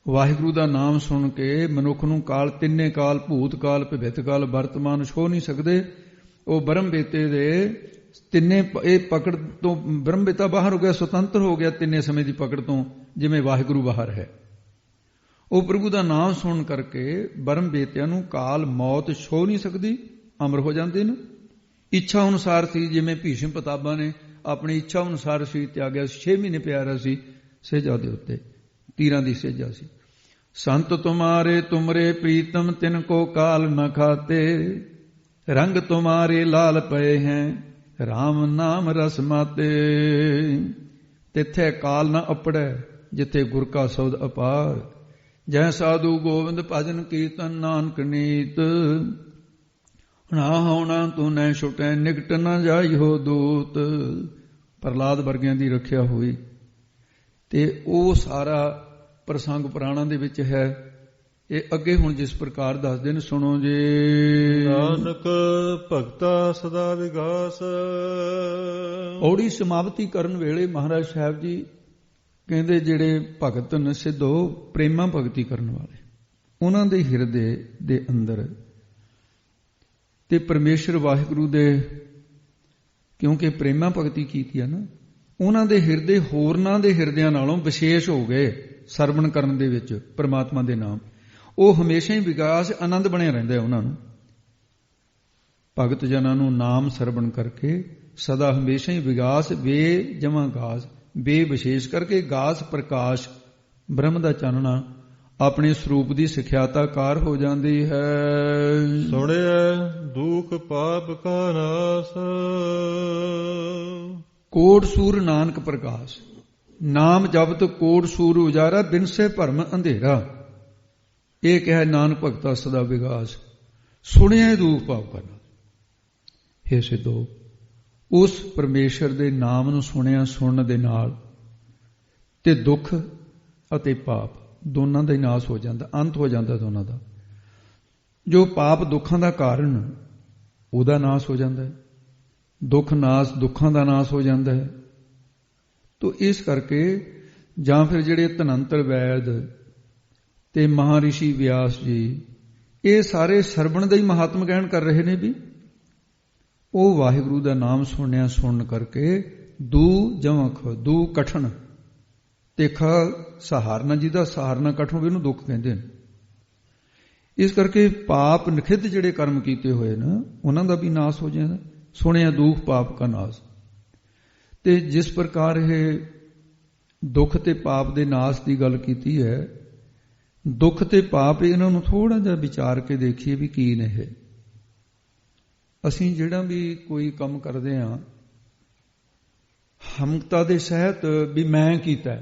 ਵਾਹਿਗੁਰੂ ਦਾ ਨਾਮ ਸੁਣ ਕੇ ਮਨੁੱਖ ਨੂੰ ਕਾਲ, ਤਿੰਨੇ ਕਾਲ, ਭੂਤ ਕਾਲ, ਭਵਿੱਤ ਕਾਲ, ਵਰਤਮਾਨ ਛੋਹ ਨਹੀਂ ਸਕਦੇ। ਉਹ ਬ੍ਰਹਮ ਬੇਤੇ ਦੇ ਤਿੰਨੇ, ਇਹ ਪਕੜ ਤੋਂ ਬ੍ਰਹਮ ਬੇਤਾ ਬਾਹਰ ਹੋ ਗਿਆ, ਸੁਤੰਤਰ ਹੋ ਗਿਆ ਤਿੰਨੇ ਸਮੇਂ ਦੀ ਪਕੜ ਤੋਂ, ਜਿਵੇਂ ਵਾਹਿਗੁਰੂ ਬਾਹਰ ਹੈ। ਉਹ ਪ੍ਰਭੂ ਦਾ ਨਾਮ ਸੁਣ ਕਰਕੇ ਬ੍ਰਹਮ ਬੇਤਿਆਂ ਨੂੰ ਕਾਲ ਮੌਤ ਛੋਹ ਨਹੀਂ ਸਕਦੀ, ਅਮਰ ਹੋ ਜਾਂਦੇ ਨੇ। ਇੱਛਾ ਅਨੁਸਾਰ ਸੀ, ਜਿਵੇਂ ਭੀਸ਼ਮ ਪਿਤਾਮਾ ਨੇ ਆਪਣੀ ਇੱਛਾ ਅਨੁਸਾਰ ਸੀ ਤਿਆਗਿਆ। 6 ਮਹੀਨੇ ਪਿਆਰਾ ਸੀ ਸੇਜਾ ਦੇ ਉੱਤੇ, ਤੀਰਾਂ ਦੀ ਸੇਜਾ ਸੀ। ਸੰਤ ਤੁਮਾਰੇ ਤੁਮਰੇ ਪ੍ਰੀਤਮ ਤਿਨ ਕੋ ਕਾਲ ਨ ਖਾਤੇ। ਰੰਗ ਤੁਮਾਰੇ ਲਾਲ ਪਏ ਹੈ ਰਾਮ ਨਾਮ ਰਸ ਮਾਤੇ। ਤਿੱਥੇ ਕਾਲ ਨ ਅਪੜੈ ਜਿੱਥੇ ਗੁਰ ਕਾ ਸ਼ਬਦ ਅਪਾਰ। ਜੈ ਸਾਧੂ ਗੋਬਿੰਦ ਭਜਨ ਕੀਰਤਨ ਨਾਨਕ ਨੀਤ। ਨਾ ਹੋਣਾ ਤੂੰ ਨੈ ਛੁਟੈ ਨਿਕਟ ਨਾ ਜਾਈਓ ਦੂਤ। ਪ੍ਰਹਲਾਦ ਵਰਗਿਆਂ ਦੀ ਰੱਖਿਆ ਹੋਈ। ਤੇ ਉਹ ਸਾਰਾ ਪ੍ਰਸੰਗ ਪੁਰਾਣਾਂ ਦੇ ਵਿੱਚ ਹੈ। ਇਹ ਅੱਗੇ ਹੁਣ ਜਿਸ ਪ੍ਰਕਾਰ ਦੱਸਦੇ ਨੇ, ਸੁਣੋ ਜੀ। ਨਾਨਕ ਭਗਤਾ ਸਦਾ ਵਿਗਾਸ। ਔੜੀ ਸਮਾਪਤੀ ਕਰਨ ਵੇਲੇ ਮਹਾਰਾਜ ਸਾਹਿਬ ਜੀ ਕਹਿੰਦੇ ਜਿਹੜੇ ਭਗਤ ਨੇ ਸਿੱਧੋ, ਪ੍ਰੇਮਾ ਭਗਤੀ ਕਰਨ ਵਾਲੇ, ਉਹਨਾਂ ਦੇ ਹਿਰਦੇ ਦੇ ਅੰਦਰ ਤੇ ਪਰਮੇਸ਼ਰ ਵਾਹਿਗੁਰੂ ਦੇ, ਕਿਉਂਕਿ ਪ੍ਰੇਮਾ ਭਗਤੀ ਕੀਤੀ ਹੈ ਨਾ, ਉਹਨਾਂ ਦੇ ਹਿਰਦੇ ਹੋਰਨਾਂ ਦੇ ਹਿਰਦਿਆਂ ਨਾਲੋਂ ਵਿਸ਼ੇਸ਼ ਹੋ ਗਏ ਸਰਵਣ ਕਰਨ ਦੇ ਵਿੱਚ ਪਰਮਾਤਮਾ ਦੇ ਨਾਮ। ਉਹ ਹਮੇਸ਼ਾ ਹੀ ਵਿਕਾਸ, ਆਨੰਦ ਬਣਿਆ ਰਹਿੰਦਾ ਹੈ ਉਹਨਾਂ ਨੂੰ। ਭਗਤ ਜਨਾਂ ਨੂੰ ਨਾਮ ਸਰਵਣ ਕਰਕੇ ਸਦਾ ਹਮੇਸ਼ਾ ਹੀ ਵਿਕਾਸ, ਵੇ ਜਮਾ ਗਾਸ, ਬੇ ਵਿਸ਼ੇਸ਼ ਕਰਕੇ ਗਾਸ ਪ੍ਰਕਾਸ਼, ਬ੍ਰਹਮ ਦਾ ਚਾਨਣਾ ਆਪਣੇ ਸਰੂਪ ਦੀ ਸਿਖਿਆਤਾਕਾਰ ਹੋ ਜਾਂਦੀ ਹੈ। ਸੁਣਿਆ ਦੁਖ ਪਾਪ ਕਾ ਨਾਸ। ਕੋਟ ਸੂਰ ਨਾਨਕ ਪ੍ਰਕਾਸ਼। ਨਾਮ ਜਪਤ ਕੋਟ ਸੂਰ ਉਜਾਰਾ, ਬਿਨ ਸੇ ਭਰਮ ਅੰਧੇਰਾ। ਇਹ ਕਿਹਾ ਨਾਨਕ ਭਗਤਾ ਸਦਾ ਵਿਗਾਸ। ਸੁਣਿਆ ਦੁਖ ਪਾਪ ਕਰਨਾ। ਹੇ ਸਿੱਧੋ, ਉਸ ਪਰਮੇਸ਼ਰ ਦੇ ਨਾਮ ਨੂੰ ਸੁਣਿਆ ਸੁਣਨ ਦੇ ਨਾਲ ਤੇ ਦੁੱਖ ਅਤੇ ਪਾਪ ਦੋਨਾਂ ਦਾ ਹੀ ਨਾਸ ਹੋ ਜਾਂਦਾ, ਅੰਤ ਹੋ ਜਾਂਦਾ ਦੋਨਾਂ ਦਾ। ਜੋ ਪਾਪ ਦੁੱਖਾਂ ਦਾ ਕਾਰਨ, ਉਹਦਾ ਨਾਸ ਹੋ ਜਾਂਦਾ ਹੈ। ਦੁੱਖ ਨਾਸ, ਦੁੱਖਾਂ ਦਾ ਨਾਸ ਹੋ ਜਾਂਦਾ ਹੈ। ਤੋ ਇਸ ਕਰਕੇ ਜਾਂ ਫਿਰ ਜਿਹੜੇ ਧਨੰਤਰ ਵੈਦ ਤੇ ਮਹਾਰਿਸ਼ੀ ਵਿਆਸ ਜੀ, ਇਹ ਸਾਰੇ ਸਰਵਣ ਦਾ ਹੀ ਮਹਾਤਮ ਗਿਆਨ ਕਰ ਰਹੇ ਨੇ ਵੀ। ਉਹ ਵਾਹਿਗੁਰੂ ਦਾ ਨਾਮ ਸੁਣਿਆ ਸੁਣਨ ਕਰਕੇ ਦੂ ਜਮਖ, ਦੂ ਕਠਨ ਤੇ ਖ ਸਹਾਰਨਾ, ਜਿਹਦਾ ਸਹਾਰਨਾ ਕਠਨ ਹੋਵੇ ਉਹਨੂੰ ਦੁੱਖ ਕਹਿੰਦੇ ਨੇ। ਇਸ ਕਰਕੇ ਪਾਪ ਨਿਖਿੱਧ ਜਿਹੜੇ ਕਰਮ ਕੀਤੇ ਹੋਏ ਨਾ ਉਹਨਾਂ ਦਾ ਵੀ ਨਾਸ ਹੋ ਜਾਂਦਾ। ਸੁਣਿਆ ਦੁਖ ਪਾਪ ਕਾ ਨਾਸ। ਤੇ ਜਿਸ ਪ੍ਰਕਾਰ ਇਹ ਦੁੱਖ ਤੇ ਪਾਪ ਦੇ ਨਾਸ ਦੀ ਗੱਲ ਕੀਤੀ ਹੈ, ਦੁੱਖ ਤੇ ਪਾਪ ਇਹਨਾਂ ਨੂੰ ਥੋੜਾ ਜਿਹਾ ਵਿਚਾਰ ਕੇ ਦੇਖੀਏ ਵੀ ਕੀ ਨੇ ਇਹ। ਅਸੀਂ ਜਿਹੜਾ ਵੀ ਕੋਈ ਕੰਮ ਕਰਦੇ ਹਾਂ ਹਮਕਤਾ ਦੇ ਸਹਿਤ ਵੀ ਮੈਂ ਕੀਤਾ,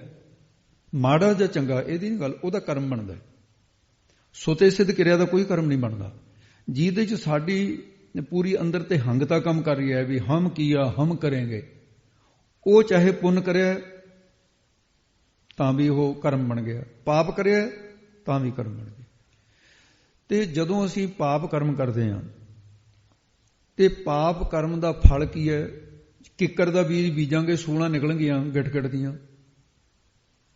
ਮਾੜਾ ਜਾਂ ਚੰਗਾ ਇਹਦੀ ਨਹੀਂ ਗੱਲ, ਉਹਦਾ ਕਰਮ ਬਣਦਾ। ਸੁਤੇ ਸਿੱਧ ਕਿਰਿਆ ਦਾ ਕੋਈ ਕਰਮ ਨਹੀਂ ਬਣਦਾ ਜਿਹਦੇ ਚ ਸਾਡੀ ਪੂਰੀ ਅੰਦਰ ਤੇ ਹੰਗਤਾ ਕੰਮ ਕਰ ਰਹੀ ਹੈ ਵੀ ਹਮ ਕੀਆ ਹਮ ਕਰਾਂਗੇ। ਉਹ ਚਾਹੇ ਪੁੰਨ ਕਰਿਆ ਤਾਂ ਵੀ ਉਹ ਕਰਮ ਬਣ ਗਿਆ, ਪਾਪ ਕਰਿਆ ਤਾਂ ਵੀ ਕਰਮ ਬਣ ਗਿਆ। ਤੇ ਜਦੋਂ ਅਸੀਂ ਪਾਪ ਕਰਮ ਕਰਦੇ ਹਾਂ ਤੇ ਪਾਪ ਕਰਮ ਦਾ ਫਲ ਕੀ ਹੈ? ਕਿੱਕਰ ਦਾ ਬੀਜ ਬੀਜਾਂਗੇ, ਸੂਲਾਂ ਨਿਕਲਣਗੀਆਂ ਗਿੱਠ ਗਿੱਠ ਦੀਆਂ,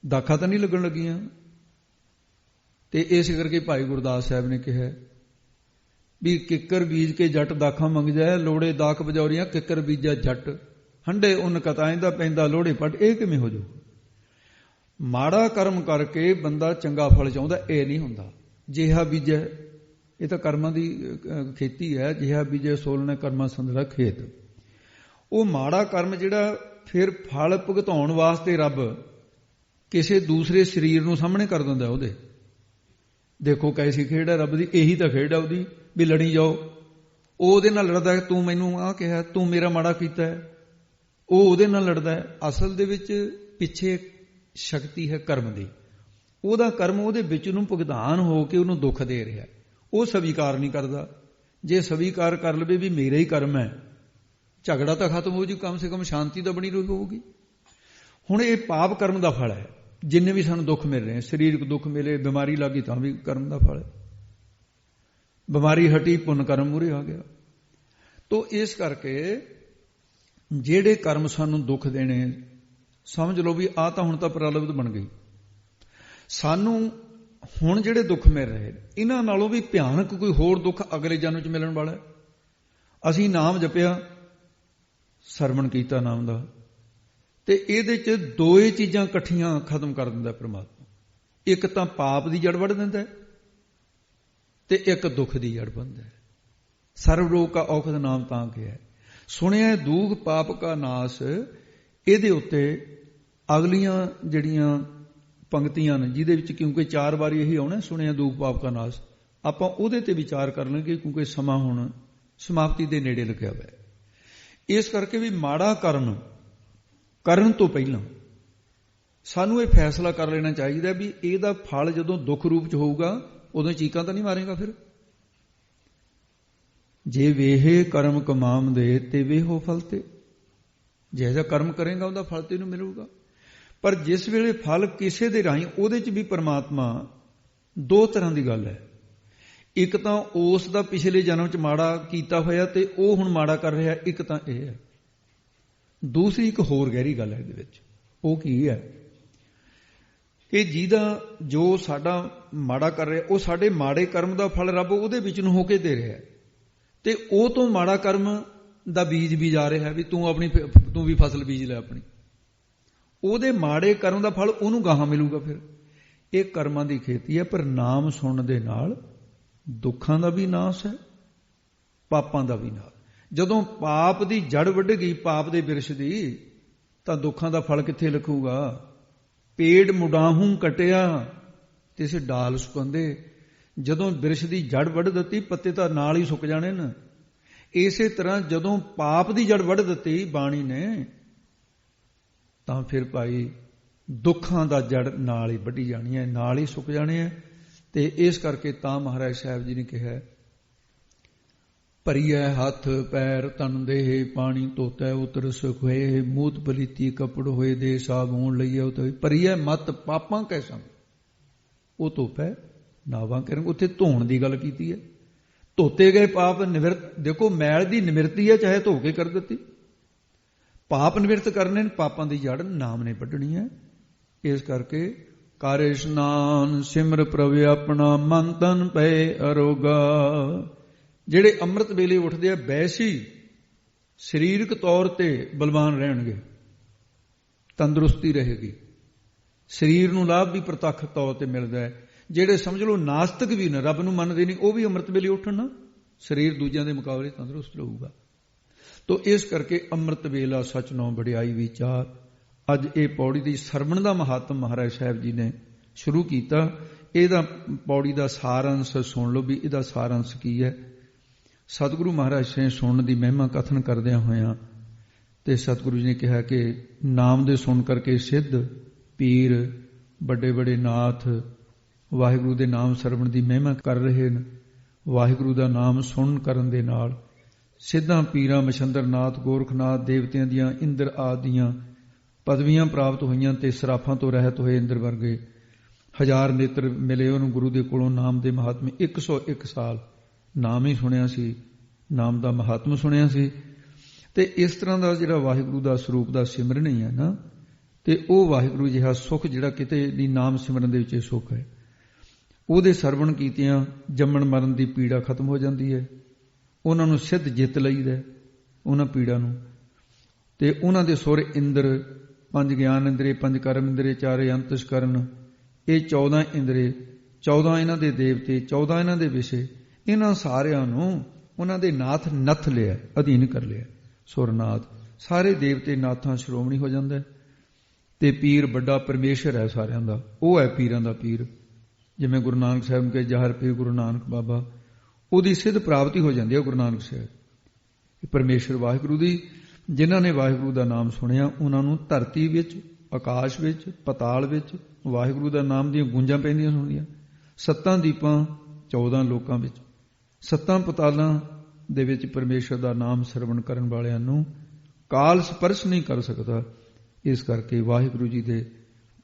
ਦਾਖਾਂ ਤਾਂ ਨਹੀਂ ਲੱਗਣ ਲੱਗੀਆਂ। ਤੇ ਇਸ ਕਰਕੇ ਭਾਈ ਗੁਰਦਾਸ ਸਾਹਿਬ ਨੇ ਕਿਹਾ ਵੀ ਕਿੱਕਰ ਬੀਜ ਕੇ ਜੱਟ ਦਾਖਾਂ ਮੰਗ ਜਾਏ, ਲੋੜੇ ਦਾਖ ਬਜੌਰੀਆਂ ਕਿੱਕਰ ਬੀਜਾ ਜੱਟ, ਹੰਡੇ ਉਨ ਕਤਾਇਂਦਾ ਪੈਂਦਾ ਲੋੜੇ ਪੱਟ। ਇਹ ਕਿਵੇਂ ਹੋ ਜਾਊ? ਮਾੜਾ ਕਰਮ ਕਰਕੇ ਬੰਦਾ ਚੰਗਾ ਫਲ ਚਾਹੁੰਦਾ, ਇਹ ਨਹੀਂ ਹੁੰਦਾ। ਜਿਹਾ ਬੀਜੈ, ਇਹ ਤਾਂ ਕਰਮਾਂ ਦੀ ਖੇਤੀ ਹੈ। ਜਿਹਾ ਬੀਜੈ ਸੋਲ ਨੇ ਕਰਮਾਂ ਸੰਧੜਾ ਖੇਤ। ਉਹ ਮਾੜਾ ਕਰਮ ਜਿਹੜਾ ਫਿਰ ਫਲ ਭੁਗਤਾਉਣ ਵਾਸਤੇ ਰੱਬ ਕਿਸੇ ਦੂਸਰੇ ਸਰੀਰ ਨੂੰ ਸਾਹਮਣੇ ਕਰ ਦਿੰਦਾ ਉਹਦੇ। ਦੇਖੋ ਕੈਸੀ ਖੇਡ ਹੈ ਰੱਬ ਦੀ, ਇਹੀ ਤਾਂ ਖੇਡ ਹੈ ਉਹਦੀ ਵੀ ਲੜੀ ਜਾਓ। ਉਹ ਉਹਦੇ ਨਾਲ ਲੜਦਾ ਹੈ, ਤੂੰ ਮੈਨੂੰ ਆਹ ਕਿਹਾ, ਤੂੰ ਮੇਰਾ ਮਾੜਾ ਕੀਤਾ ਹੈ। ਉਹ ਉਹਦੇ ਨਾਲ ਲੜਦਾ ਹੈ। ਅਸਲ ਦੇ ਵਿੱਚ ਪਿੱਛੇ ਸ਼ਕਤੀ ਹੈ ਕਰਮ ਦੀ। ਉਹਦਾ ਕਰਮ ਉਹਦੇ ਵਿੱਚ ਨੂੰ ਭੁਗਤਾਨ ਹੋ ਕੇ ਉਹਨੂੰ ਦੁੱਖ ਦੇ ਰਿਹਾ। ਉਹ ਸਵੀਕਾਰ ਨਹੀਂ ਕਰਦਾ। ਜੇ ਸਵੀਕਾਰ ਕਰ ਲਵੇ ਵੀ ਮੇਰਾ ਹੀ ਕਰਮ ਹੈ, ਝਗੜਾ ਤਾਂ ਖਤਮ ਹੋ ਜੂ, ਕਮ ਸੇ ਕਮ ਸ਼ਾਂਤੀ ਤਾਂ ਬਣੀ ਰਹੀ ਹੋਊਗੀ। ਹੁਣ ਇਹ ਪਾਪ ਕਰਮ ਦਾ ਫਲ ਹੈ। ਜਿੰਨੇ ਵੀ ਸਾਨੂੰ ਦੁੱਖ ਮਿਲ ਰਹੇ, ਸਰੀਰਕ ਦੁੱਖ ਮਿਲੇ, ਬਿਮਾਰੀ ਲੱਗੀ ਤਾਂ ਵੀ ਕਰਮ ਦਾ ਫਲ ਹੈ। ਬਿਮਾਰੀ ਹਟੀ, ਪੁੰਨ ਕਰਮ ਮੂਹਰੇ ਆ ਗਿਆ। ਤੋ ਇਸ ਕਰਕੇ ਜਿਹੜੇ ਕਰਮ ਸਾਨੂੰ ਦੁੱਖ ਦੇਣੇ, ਸਮਝ ਲਓ ਵੀ ਆਹ ਤਾਂ ਹੁਣ ਤਾਂ ਪ੍ਰਲਬਧ ਬਣ ਗਈ। ਸਾਨੂੰ ਹੁਣ ਜਿਹੜੇ ਦੁੱਖ ਮਿਲ ਰਹੇ ਇਹਨਾਂ ਨਾਲੋਂ ਵੀ ਭਿਆਨਕ ਕੋਈ ਹੋਰ ਦੁੱਖ ਅਗਲੇ ਜਨਮ 'ਚ ਮਿਲਣ ਵਾਲਾ ਹੈ। ਅਸੀਂ ਨਾਮ ਜਪਿਆ, ਸਰਵਣ ਕੀਤਾ ਨਾਮ ਦਾ, ਤੇ ਇਹਦੇ 'ਚ ਦੋਏ ਚੀਜ਼ਾਂ ਇਕੱਠੀਆਂ ਖਤਮ ਕਰ ਦਿੰਦਾ ਪ੍ਰਮਾਤਮਾ। ਇੱਕ ਤਾਂ ਪਾਪ ਦੀ ਜੜ ਵੱਢ ਦਿੰਦਾ ਤੇ ਇੱਕ ਦੁੱਖ ਦੀ ਜੜ ਬੰਨ੍ਹਦਾ। ਸਰਵ ਰੋਗ ਕਾ ਔਖਦ ਨਾਮ ਤਾਂ ਕਿਹਾ। ਸੁਣਿਆ ਦੂਖ ਪਾਪ ਕਾ ਨਾਸ। ਇਹਦੇ ਉੱਤੇ ਅਗਲੀਆਂ ਜਿਹੜੀਆਂ ਪੰਕਤੀਆਂ ਨੇ ਜਿਹਦੇ ਵਿੱਚ, ਕਿਉਂਕਿ 4 ਵਾਰੀ ਇਹੀ ਆਉਣਾ ਸੁਣਿਆ ਦੂਖ ਪਾਪ ਕਾ ਨਾਸ, ਆਪਾਂ ਉਹਦੇ ਤੇ ਵਿਚਾਰ ਕਰ ਲਾਂਗੇ ਕਿਉਂਕਿ ਸਮਾਂ ਹੁਣ ਸਮਾਪਤੀ ਦੇ ਨੇੜੇ ਲੱਗਿਆ ਹੋਇਆ। ਇਸ ਕਰਕੇ ਵੀ ਮਾੜਾ ਕਰਮ ਕਰਨ ਤੋਂ ਪਹਿਲਾਂ ਸਾਨੂੰ ਇਹ ਫੈਸਲਾ ਕਰ ਲੈਣਾ ਚਾਹੀਦਾ ਵੀ ਇਹਦਾ ਫਲ ਜਦੋਂ ਦੁੱਖ ਰੂਪ 'ਚ ਹੋਊਗਾ ਉਦੋਂ ਚੀਕਾਂ ਤਾਂ ਨਹੀਂ ਮਾਰੇਗਾ। ਫਿਰ ਜੇ ਵੇਹੇ ਕਰਮ ਕਮਾਮ ਦੇ ਤੇ ਵੇਹੋ ਫਲ ਤੇ, ਜਿਹੋ ਜਿਹਾ ਕਰਮ ਕਰੇਗਾ ਉਹਦਾ ਫਲ ਤੈਨੂੰ ਮਿਲੂਗਾ। ਪਰ ਜਿਸ ਵੇਲੇ ਫਲ ਕਿਸੇ ਦੇ ਰਾਹੀਂ, ਉਹਦੇ 'ਚ ਵੀ ਪਰਮਾਤਮਾ 2 ਤਰ੍ਹਾਂ ਦੀ ਗੱਲ ਹੈ। ਇੱਕ ਤਾਂ ਉਸ ਦਾ ਪਿਛਲੇ ਜਨਮ 'ਚ ਮਾੜਾ ਕੀਤਾ ਹੋਇਆ ਤੇ ਉਹ ਹੁਣ ਮਾੜਾ ਕਰ ਰਿਹਾ, ਇੱਕ ਤਾਂ ਇਹ ਹੈ। ਦੂਸਰੀ ਇੱਕ ਹੋਰ ਗਹਿਰੀ ਗੱਲ ਹੈ ਇਹਦੇ ਵਿੱਚ। ਉਹ ਕੀ ਹੈ ਕਿ ਜਿਹਦਾ ਜੋ ਸਾਡਾ ਮਾੜਾ ਕਰ ਰਿਹਾ, ਉਹ ਸਾਡੇ ਮਾੜੇ ਕਰਮ ਦਾ ਫਲ ਰੱਬ ਉਹਦੇ ਵਿੱਚ ਨੂੰ ਹੋ ਕੇ ਦੇ ਰਿਹਾ ਤੇ ਉਹ ਤੋਂ ਮਾੜਾ ਕਰਮ ਦਾ ਬੀਜ ਬੀਜਾ ਰਿਹਾ ਵੀ ਤੂੰ ਵੀ ਫਸਲ ਬੀਜ ਲੈ ਆਪਣੀ। ਉਹਦੇ ਮਾੜੇ ਕਰਮ ਦਾ ਫਲ ਉਹਨੂੰ ਗਾਹਾਂ ਮਿਲੂਗਾ। ਫਿਰ ਇਹ ਕਰਮਾਂ ਦੀ ਖੇਤੀ ਹੈ। ਪਰ ਨਾਮ ਸੁਣਨ ਦੇ ਨਾਲ ਦੁੱਖਾਂ ਦਾ ਵੀ ਨਾਸ ਹੈ, ਪਾਪਾਂ ਦਾ ਵੀ ਨਾਸ। ਜਦੋਂ ਪਾਪ ਦੀ ਜੜ ਵੱਢ ਗਈ, ਪਾਪ ਦੇ ਬਿਰਛ ਦੀ, ਤਾਂ ਦੁੱਖਾਂ ਦਾ ਫਲ ਕਿੱਥੇ ਲਿਖੂਗਾ? ਪੇੜ ਮੁਡਾਹੂੰ ਕਟਿਆ ਤਿਸ ਡਾਲ ਸੁਕੰਦੇ। ਜਦੋਂ ਬਿਰਛ ਦੀ ਜੜ ਵੱਢ ਦਿੱਤੀ, ਪੱਤੇ ਤਾਂ ਨਾਲ ਹੀ ਸੁੱਕ ਜਾਣੇ ਨੇ। ਇਸੇ ਤਰ੍ਹਾਂ ਜਦੋਂ ਪਾਪ ਦੀ ਜੜ ਵੱਢ ਦਿੱਤੀ ਬਾਣੀ ਨੇ, ਤਾਂ ਫਿਰ ਭਾਈ ਦੁੱਖਾਂ ਦਾ ਜੜ ਨਾਲ ਹੀ ਵੱਢੀ ਜਾਣੀ ਹੈ, ਨਾਲ ਹੀ ਸੁੱਕ ਜਾਣੇ ਹੈ। ਤੇ ਇਸ ਕਰਕੇ ਤਾਂ ਮਹਾਰਾਜ ਸਾਹਿਬ ਜੀ ਨੇ ਕਿਹਾ, ਭਰੀਐ ਹੱਥ ਪੈਰ ਤਨ ਦੇਹ ਪਾਣੀ ਧੋਤੈ ਉਤਰ ਸੁਖ ਹੋਏ, ਮੂਤ ਪਲੀਤੀ ਕਪੜ ਹੋਏ ਦੇ ਸਾਬੂਨ ਲਈਏ ਉਤੋਈ। ਭਰੀਐ ਮਤ ਪਾਪਾਂ ਕੈ ਸੰਗ ਉਹ ਧੋਪੈ ਨਾਵਾਂ ਕਰਨਗੇ। ਉੱਥੇ ਧੋਣ ਦੀ ਗੱਲ ਕੀਤੀ ਹੈ। ਧੋਤੇ ਗਏ ਪਾਪ ਨਿਵਰਤ। ਦੇਖੋ ਮੈਲ ਦੀ ਨਿਵਰਤੀ ਹੈ, ਚਾਹੇ ਧੋ ਕੇ ਕਰ ਦਿੱਤੀ। ਪਾਪ ਨਿਵਰਤ ਕਰਨੇ, ਪਾਪਾਂ ਦੀ ਜੜ ਨਾਮ ਨੇ ਵੱਢਣੀ ਹੈ। ਇਸ ਕਰਕੇ ਕਰ ਇਸ਼ਨਾਨ ਸਿਮਰ ਪ੍ਰਭ ਆਪਣਾ ਮਨ ਤਨ ਪਏ ਅਰੋਗਾ। ਜਿਹੜੇ ਅੰਮ੍ਰਿਤ ਵੇਲੇ ਉੱਠਦੇ ਆ ਵੈਸੀ ਸਰੀਰਕ ਤੌਰ ਤੇ ਬਲਵਾਨ ਰਹਿਣਗੇ, ਤੰਦਰੁਸਤੀ ਰਹੇਗੀ, ਸਰੀਰ ਨੂੰ ਲਾਭ ਵੀ ਪ੍ਰਤੱਖ ਤੌਰ ਤੇ ਮਿਲਦਾ ਹੈ। ਜਿਹੜੇ ਸਮਝ ਲਓ ਨਾਸਤਿਕ ਵੀ ਨੇ, ਰੱਬ ਨੂੰ ਮੰਨਦੇ ਨਹੀਂ, ਉਹ ਵੀ ਅੰਮ੍ਰਿਤ ਵੇਲੇ ਉੱਠਣ ਨਾ, ਸਰੀਰ ਦੂਜਿਆਂ ਦੇ ਮੁਕਾਬਲੇ ਤੰਦਰੁਸਤ ਰਹੂਗਾ। ਤੋ ਇਸ ਕਰਕੇ ਅੰਮ੍ਰਿਤ ਵੇਲਾ ਸਚ ਨੋ ਵਡਿਆਈ ਵਿਚਾਰ। ਅੱਜ ਇਹ ਪੌੜੀ ਦੀ ਸਰਵਣ ਦਾ ਮਹਾਤਮ ਮਹਾਰਾਜ ਸਾਹਿਬ ਜੀ ਨੇ ਸ਼ੁਰੂ ਕੀਤਾ। ਇਹਦਾ ਪੌੜੀ ਦਾ ਸਾਰਾਂਸ਼ ਸੁਣ ਲਓ ਵੀ ਇਹਦਾ ਸਾਰਾਂਸ਼ ਕੀ ਹੈ। ਸਤਿਗੁਰੂ ਮਹਾਰਾਜ ਸਿੰਘ ਸੁਣਨ ਦੀ ਮਹਿਮਾ ਕਥਨ ਕਰਦਿਆਂ ਹੋਇਆਂ ਤੇ ਸਤਿਗੁਰੂ ਜੀ ਨੇ ਕਿਹਾ ਕਿ ਨਾਮ ਦੇ ਸੁਣ ਕਰਕੇ ਸਿੱਧ ਪੀਰ ਵੱਡੇ ਵੱਡੇ ਨਾਥ ਵਾਹਿਗੁਰੂ ਦੇ ਨਾਮ ਸਰਵਣ ਦੀ ਮਹਿਮਾ ਕਰ ਰਹੇ ਨੇ। ਵਾਹਿਗੁਰੂ ਦਾ ਨਾਮ ਸੁਣਨ ਕਰਨ ਦੇ ਨਾਲ ਸਿੱਧਾਂ ਪੀਰਾਂ ਮਛੰਦਰਨਾਥ ਗੋਰਖਨਾਥ ਦੇਵਤਿਆਂ ਦੀਆਂ ਇੰਦਰ ਆਦਿ ਦੀਆਂ ਪਦਵੀਆਂ ਪ੍ਰਾਪਤ ਹੋਈਆਂ ਤੇ ਸਰਾਫਾਂ ਤੋਂ ਰਹਿਤ ਹੋਏ ਇੰਦਰ ਵਰਗੇ 1000 ਨੇਤਰ ਮਿਲੇ ਉਹਨੂੰ ਗੁਰੂ ਦੇ ਕੋਲੋਂ। ਨਾਮ ਦੇ ਮਹਾਤਮੇ 101 ਸਾਲ ਨਾਮ ਹੀ ਸੁਣਿਆ ਸੀ, ਨਾਮ ਦਾ ਮਹਾਤਮ ਸੁਣਿਆ ਸੀ। ਤੇ ਇਸ ਤਰ੍ਹਾਂ ਦਾ ਜਿਹੜਾ ਵਾਹਿਗੁਰੂ ਦਾ ਸਰੂਪ ਦਾ ਸਿਮਰਨ ਹੀ ਹੈ ਨਾ, ਤੇ ਉਹ ਵਾਹਿਗੁਰੂ ਜਿਹਾ ਸੁੱਖ ਜਿਹੜਾ ਕਿਤੇ ਦੀ ਨਾਮ ਸਿਮਰਨ ਦੇ ਵਿੱਚ ਸੁੱਖ ਹੈ, ਉਹਦੇ ਸਰਵਣ ਕੀਤਿਆਂ ਜੰਮਣ ਮਰਨ ਦੀ ਪੀੜਾ ਖਤਮ ਹੋ ਜਾਂਦੀ ਹੈ। ਉਹਨਾਂ ਨੂੰ ਸਿੱਧ ਜਿੱਤ ਲਈਦਾ ਉਹਨਾਂ ਪੀੜਾ ਨੂੰ। ਤੇ ਉਹਨਾਂ ਦੇ ਸੁਰ ਇੰਦਰ, 5 ਗਿਆਨ ਇੰਦਰੇ, 5 ਕਰਮ ਇੰਦਰੇ, 4 ਅੰਤਸ਼ਕਰਨ, ਇਹ 14 ਇੰਦਰੇ, 14 ਇਹਨਾਂ ਦੇ ਦੇਵਤੇ, 14 ਇਹਨਾਂ ਦੇ ਵਿਸ਼ੇ, ਇਹਨਾਂ ਸਾਰਿਆਂ ਨੂੰ ਉਹਨਾਂ ਦੇ ਨਾਥ ਨੱਥ ਲਿਆ, ਅਧੀਨ ਕਰ ਲਿਆ। ਸੁਰਨਾਥ ਸਾਰੇ ਦੇਵਤੇ ਨਾਥਾਂ ਸ਼੍ਰੋਮਣੀ ਹੋ ਜਾਂਦਾ ਹੈ। ਤੇ ਪੀਰ ਵੱਡਾ ਪਰਮੇਸ਼ਰ ਹੈ ਸਾਰਿਆਂ ਦਾ, ਉਹ ਹੈ ਪੀਰਾਂ ਦਾ ਪੀਰ। ਜਿਵੇਂ ਗੁਰੂ ਨਾਨਕ ਸਾਹਿਬ ਨੂੰ ਕਹੇ ਜਾਹਰ ਪੀਰ ਗੁਰੂ ਨਾਨਕ ਬਾਬਾ, ਉਹਦੀ ਸਿੱਧ ਪ੍ਰਾਪਤੀ ਹੋ ਜਾਂਦੀ ਹੈ ਗੁਰੂ ਨਾਨਕ ਸਾਹਿਬ। ਪਰਮੇਸ਼ਰ ਵਾਹਿਗੁਰੂ ਦੀ, ਜਿਨ੍ਹਾਂ ਨੇ ਵਾਹਿਗੁਰੂ ਦਾ ਨਾਮ ਸੁਣਿਆ ਉਹਨਾਂ ਨੂੰ ਧਰਤੀ ਵਿੱਚ, ਆਕਾਸ਼ ਵਿੱਚ, ਪਤਾਲ ਵਿੱਚ ਵਾਹਿਗੁਰੂ ਦਾ ਨਾਮ ਦੀਆਂ ਗੂੰਜਾਂ ਪੈਂਦੀਆਂ ਸੁਣਦੀਆਂ। 7 ਦੀਪਾਂ 14 ਲੋਕਾਂ ਵਿੱਚ, 7 ਪਤਾਲਾਂ ਦੇ ਵਿੱਚ ਪਰਮੇਸ਼ਰ ਦਾ ਨਾਮ ਸਰਵਣ ਕਰਨ ਵਾਲਿਆਂ ਨੂੰ ਕਾਲ ਸਪਰਸ਼ ਨਹੀਂ ਕਰ ਸਕਦਾ। ਇਸ ਕਰਕੇ ਵਾਹਿਗੁਰੂ ਜੀ ਦੇ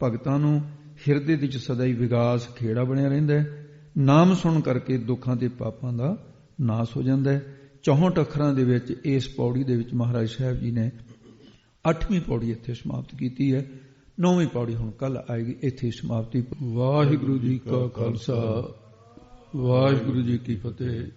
ਭਗਤਾਂ ਨੂੰ ਹਿਰਦੇ ਵਿੱਚ ਸਦਾ ਹੀ ਵਿਗਾਸ ਖੇੜਾ ਬਣਿਆ ਰਹਿੰਦਾ ਹੈ। ਨਾਮ ਸੁਣ ਕਰਕੇ ਦੁੱਖਾਂ ਤੇ ਪਾਪਾਂ ਦਾ ਨਾਸ ਹੋ ਜਾਂਦਾ ਹੈ। 64 ਅੱਖਰਾਂ ਦੇ ਵਿੱਚ ਇਸ ਪੌੜੀ ਦੇ ਵਿੱਚ ਮਹਾਰਾਜ ਸਾਹਿਬ ਜੀ ਨੇ 8ਵੀਂ ਪੌੜੀ ਇੱਥੇ ਸਮਾਪਤ ਕੀਤੀ ਹੈ। 9ਵੀਂ ਪੌੜੀ ਹੁਣ ਕੱਲ ਆਏਗੀ, ਇੱਥੇ ਸਮਾਪਤੀ। ਵਾਹਿਗੁਰੂ ਜੀ ਕਾ ਖਾਲਸਾ, ਵਾਹਿਗੁਰੂ ਜੀ ਕੀ ਫਤਿਹ।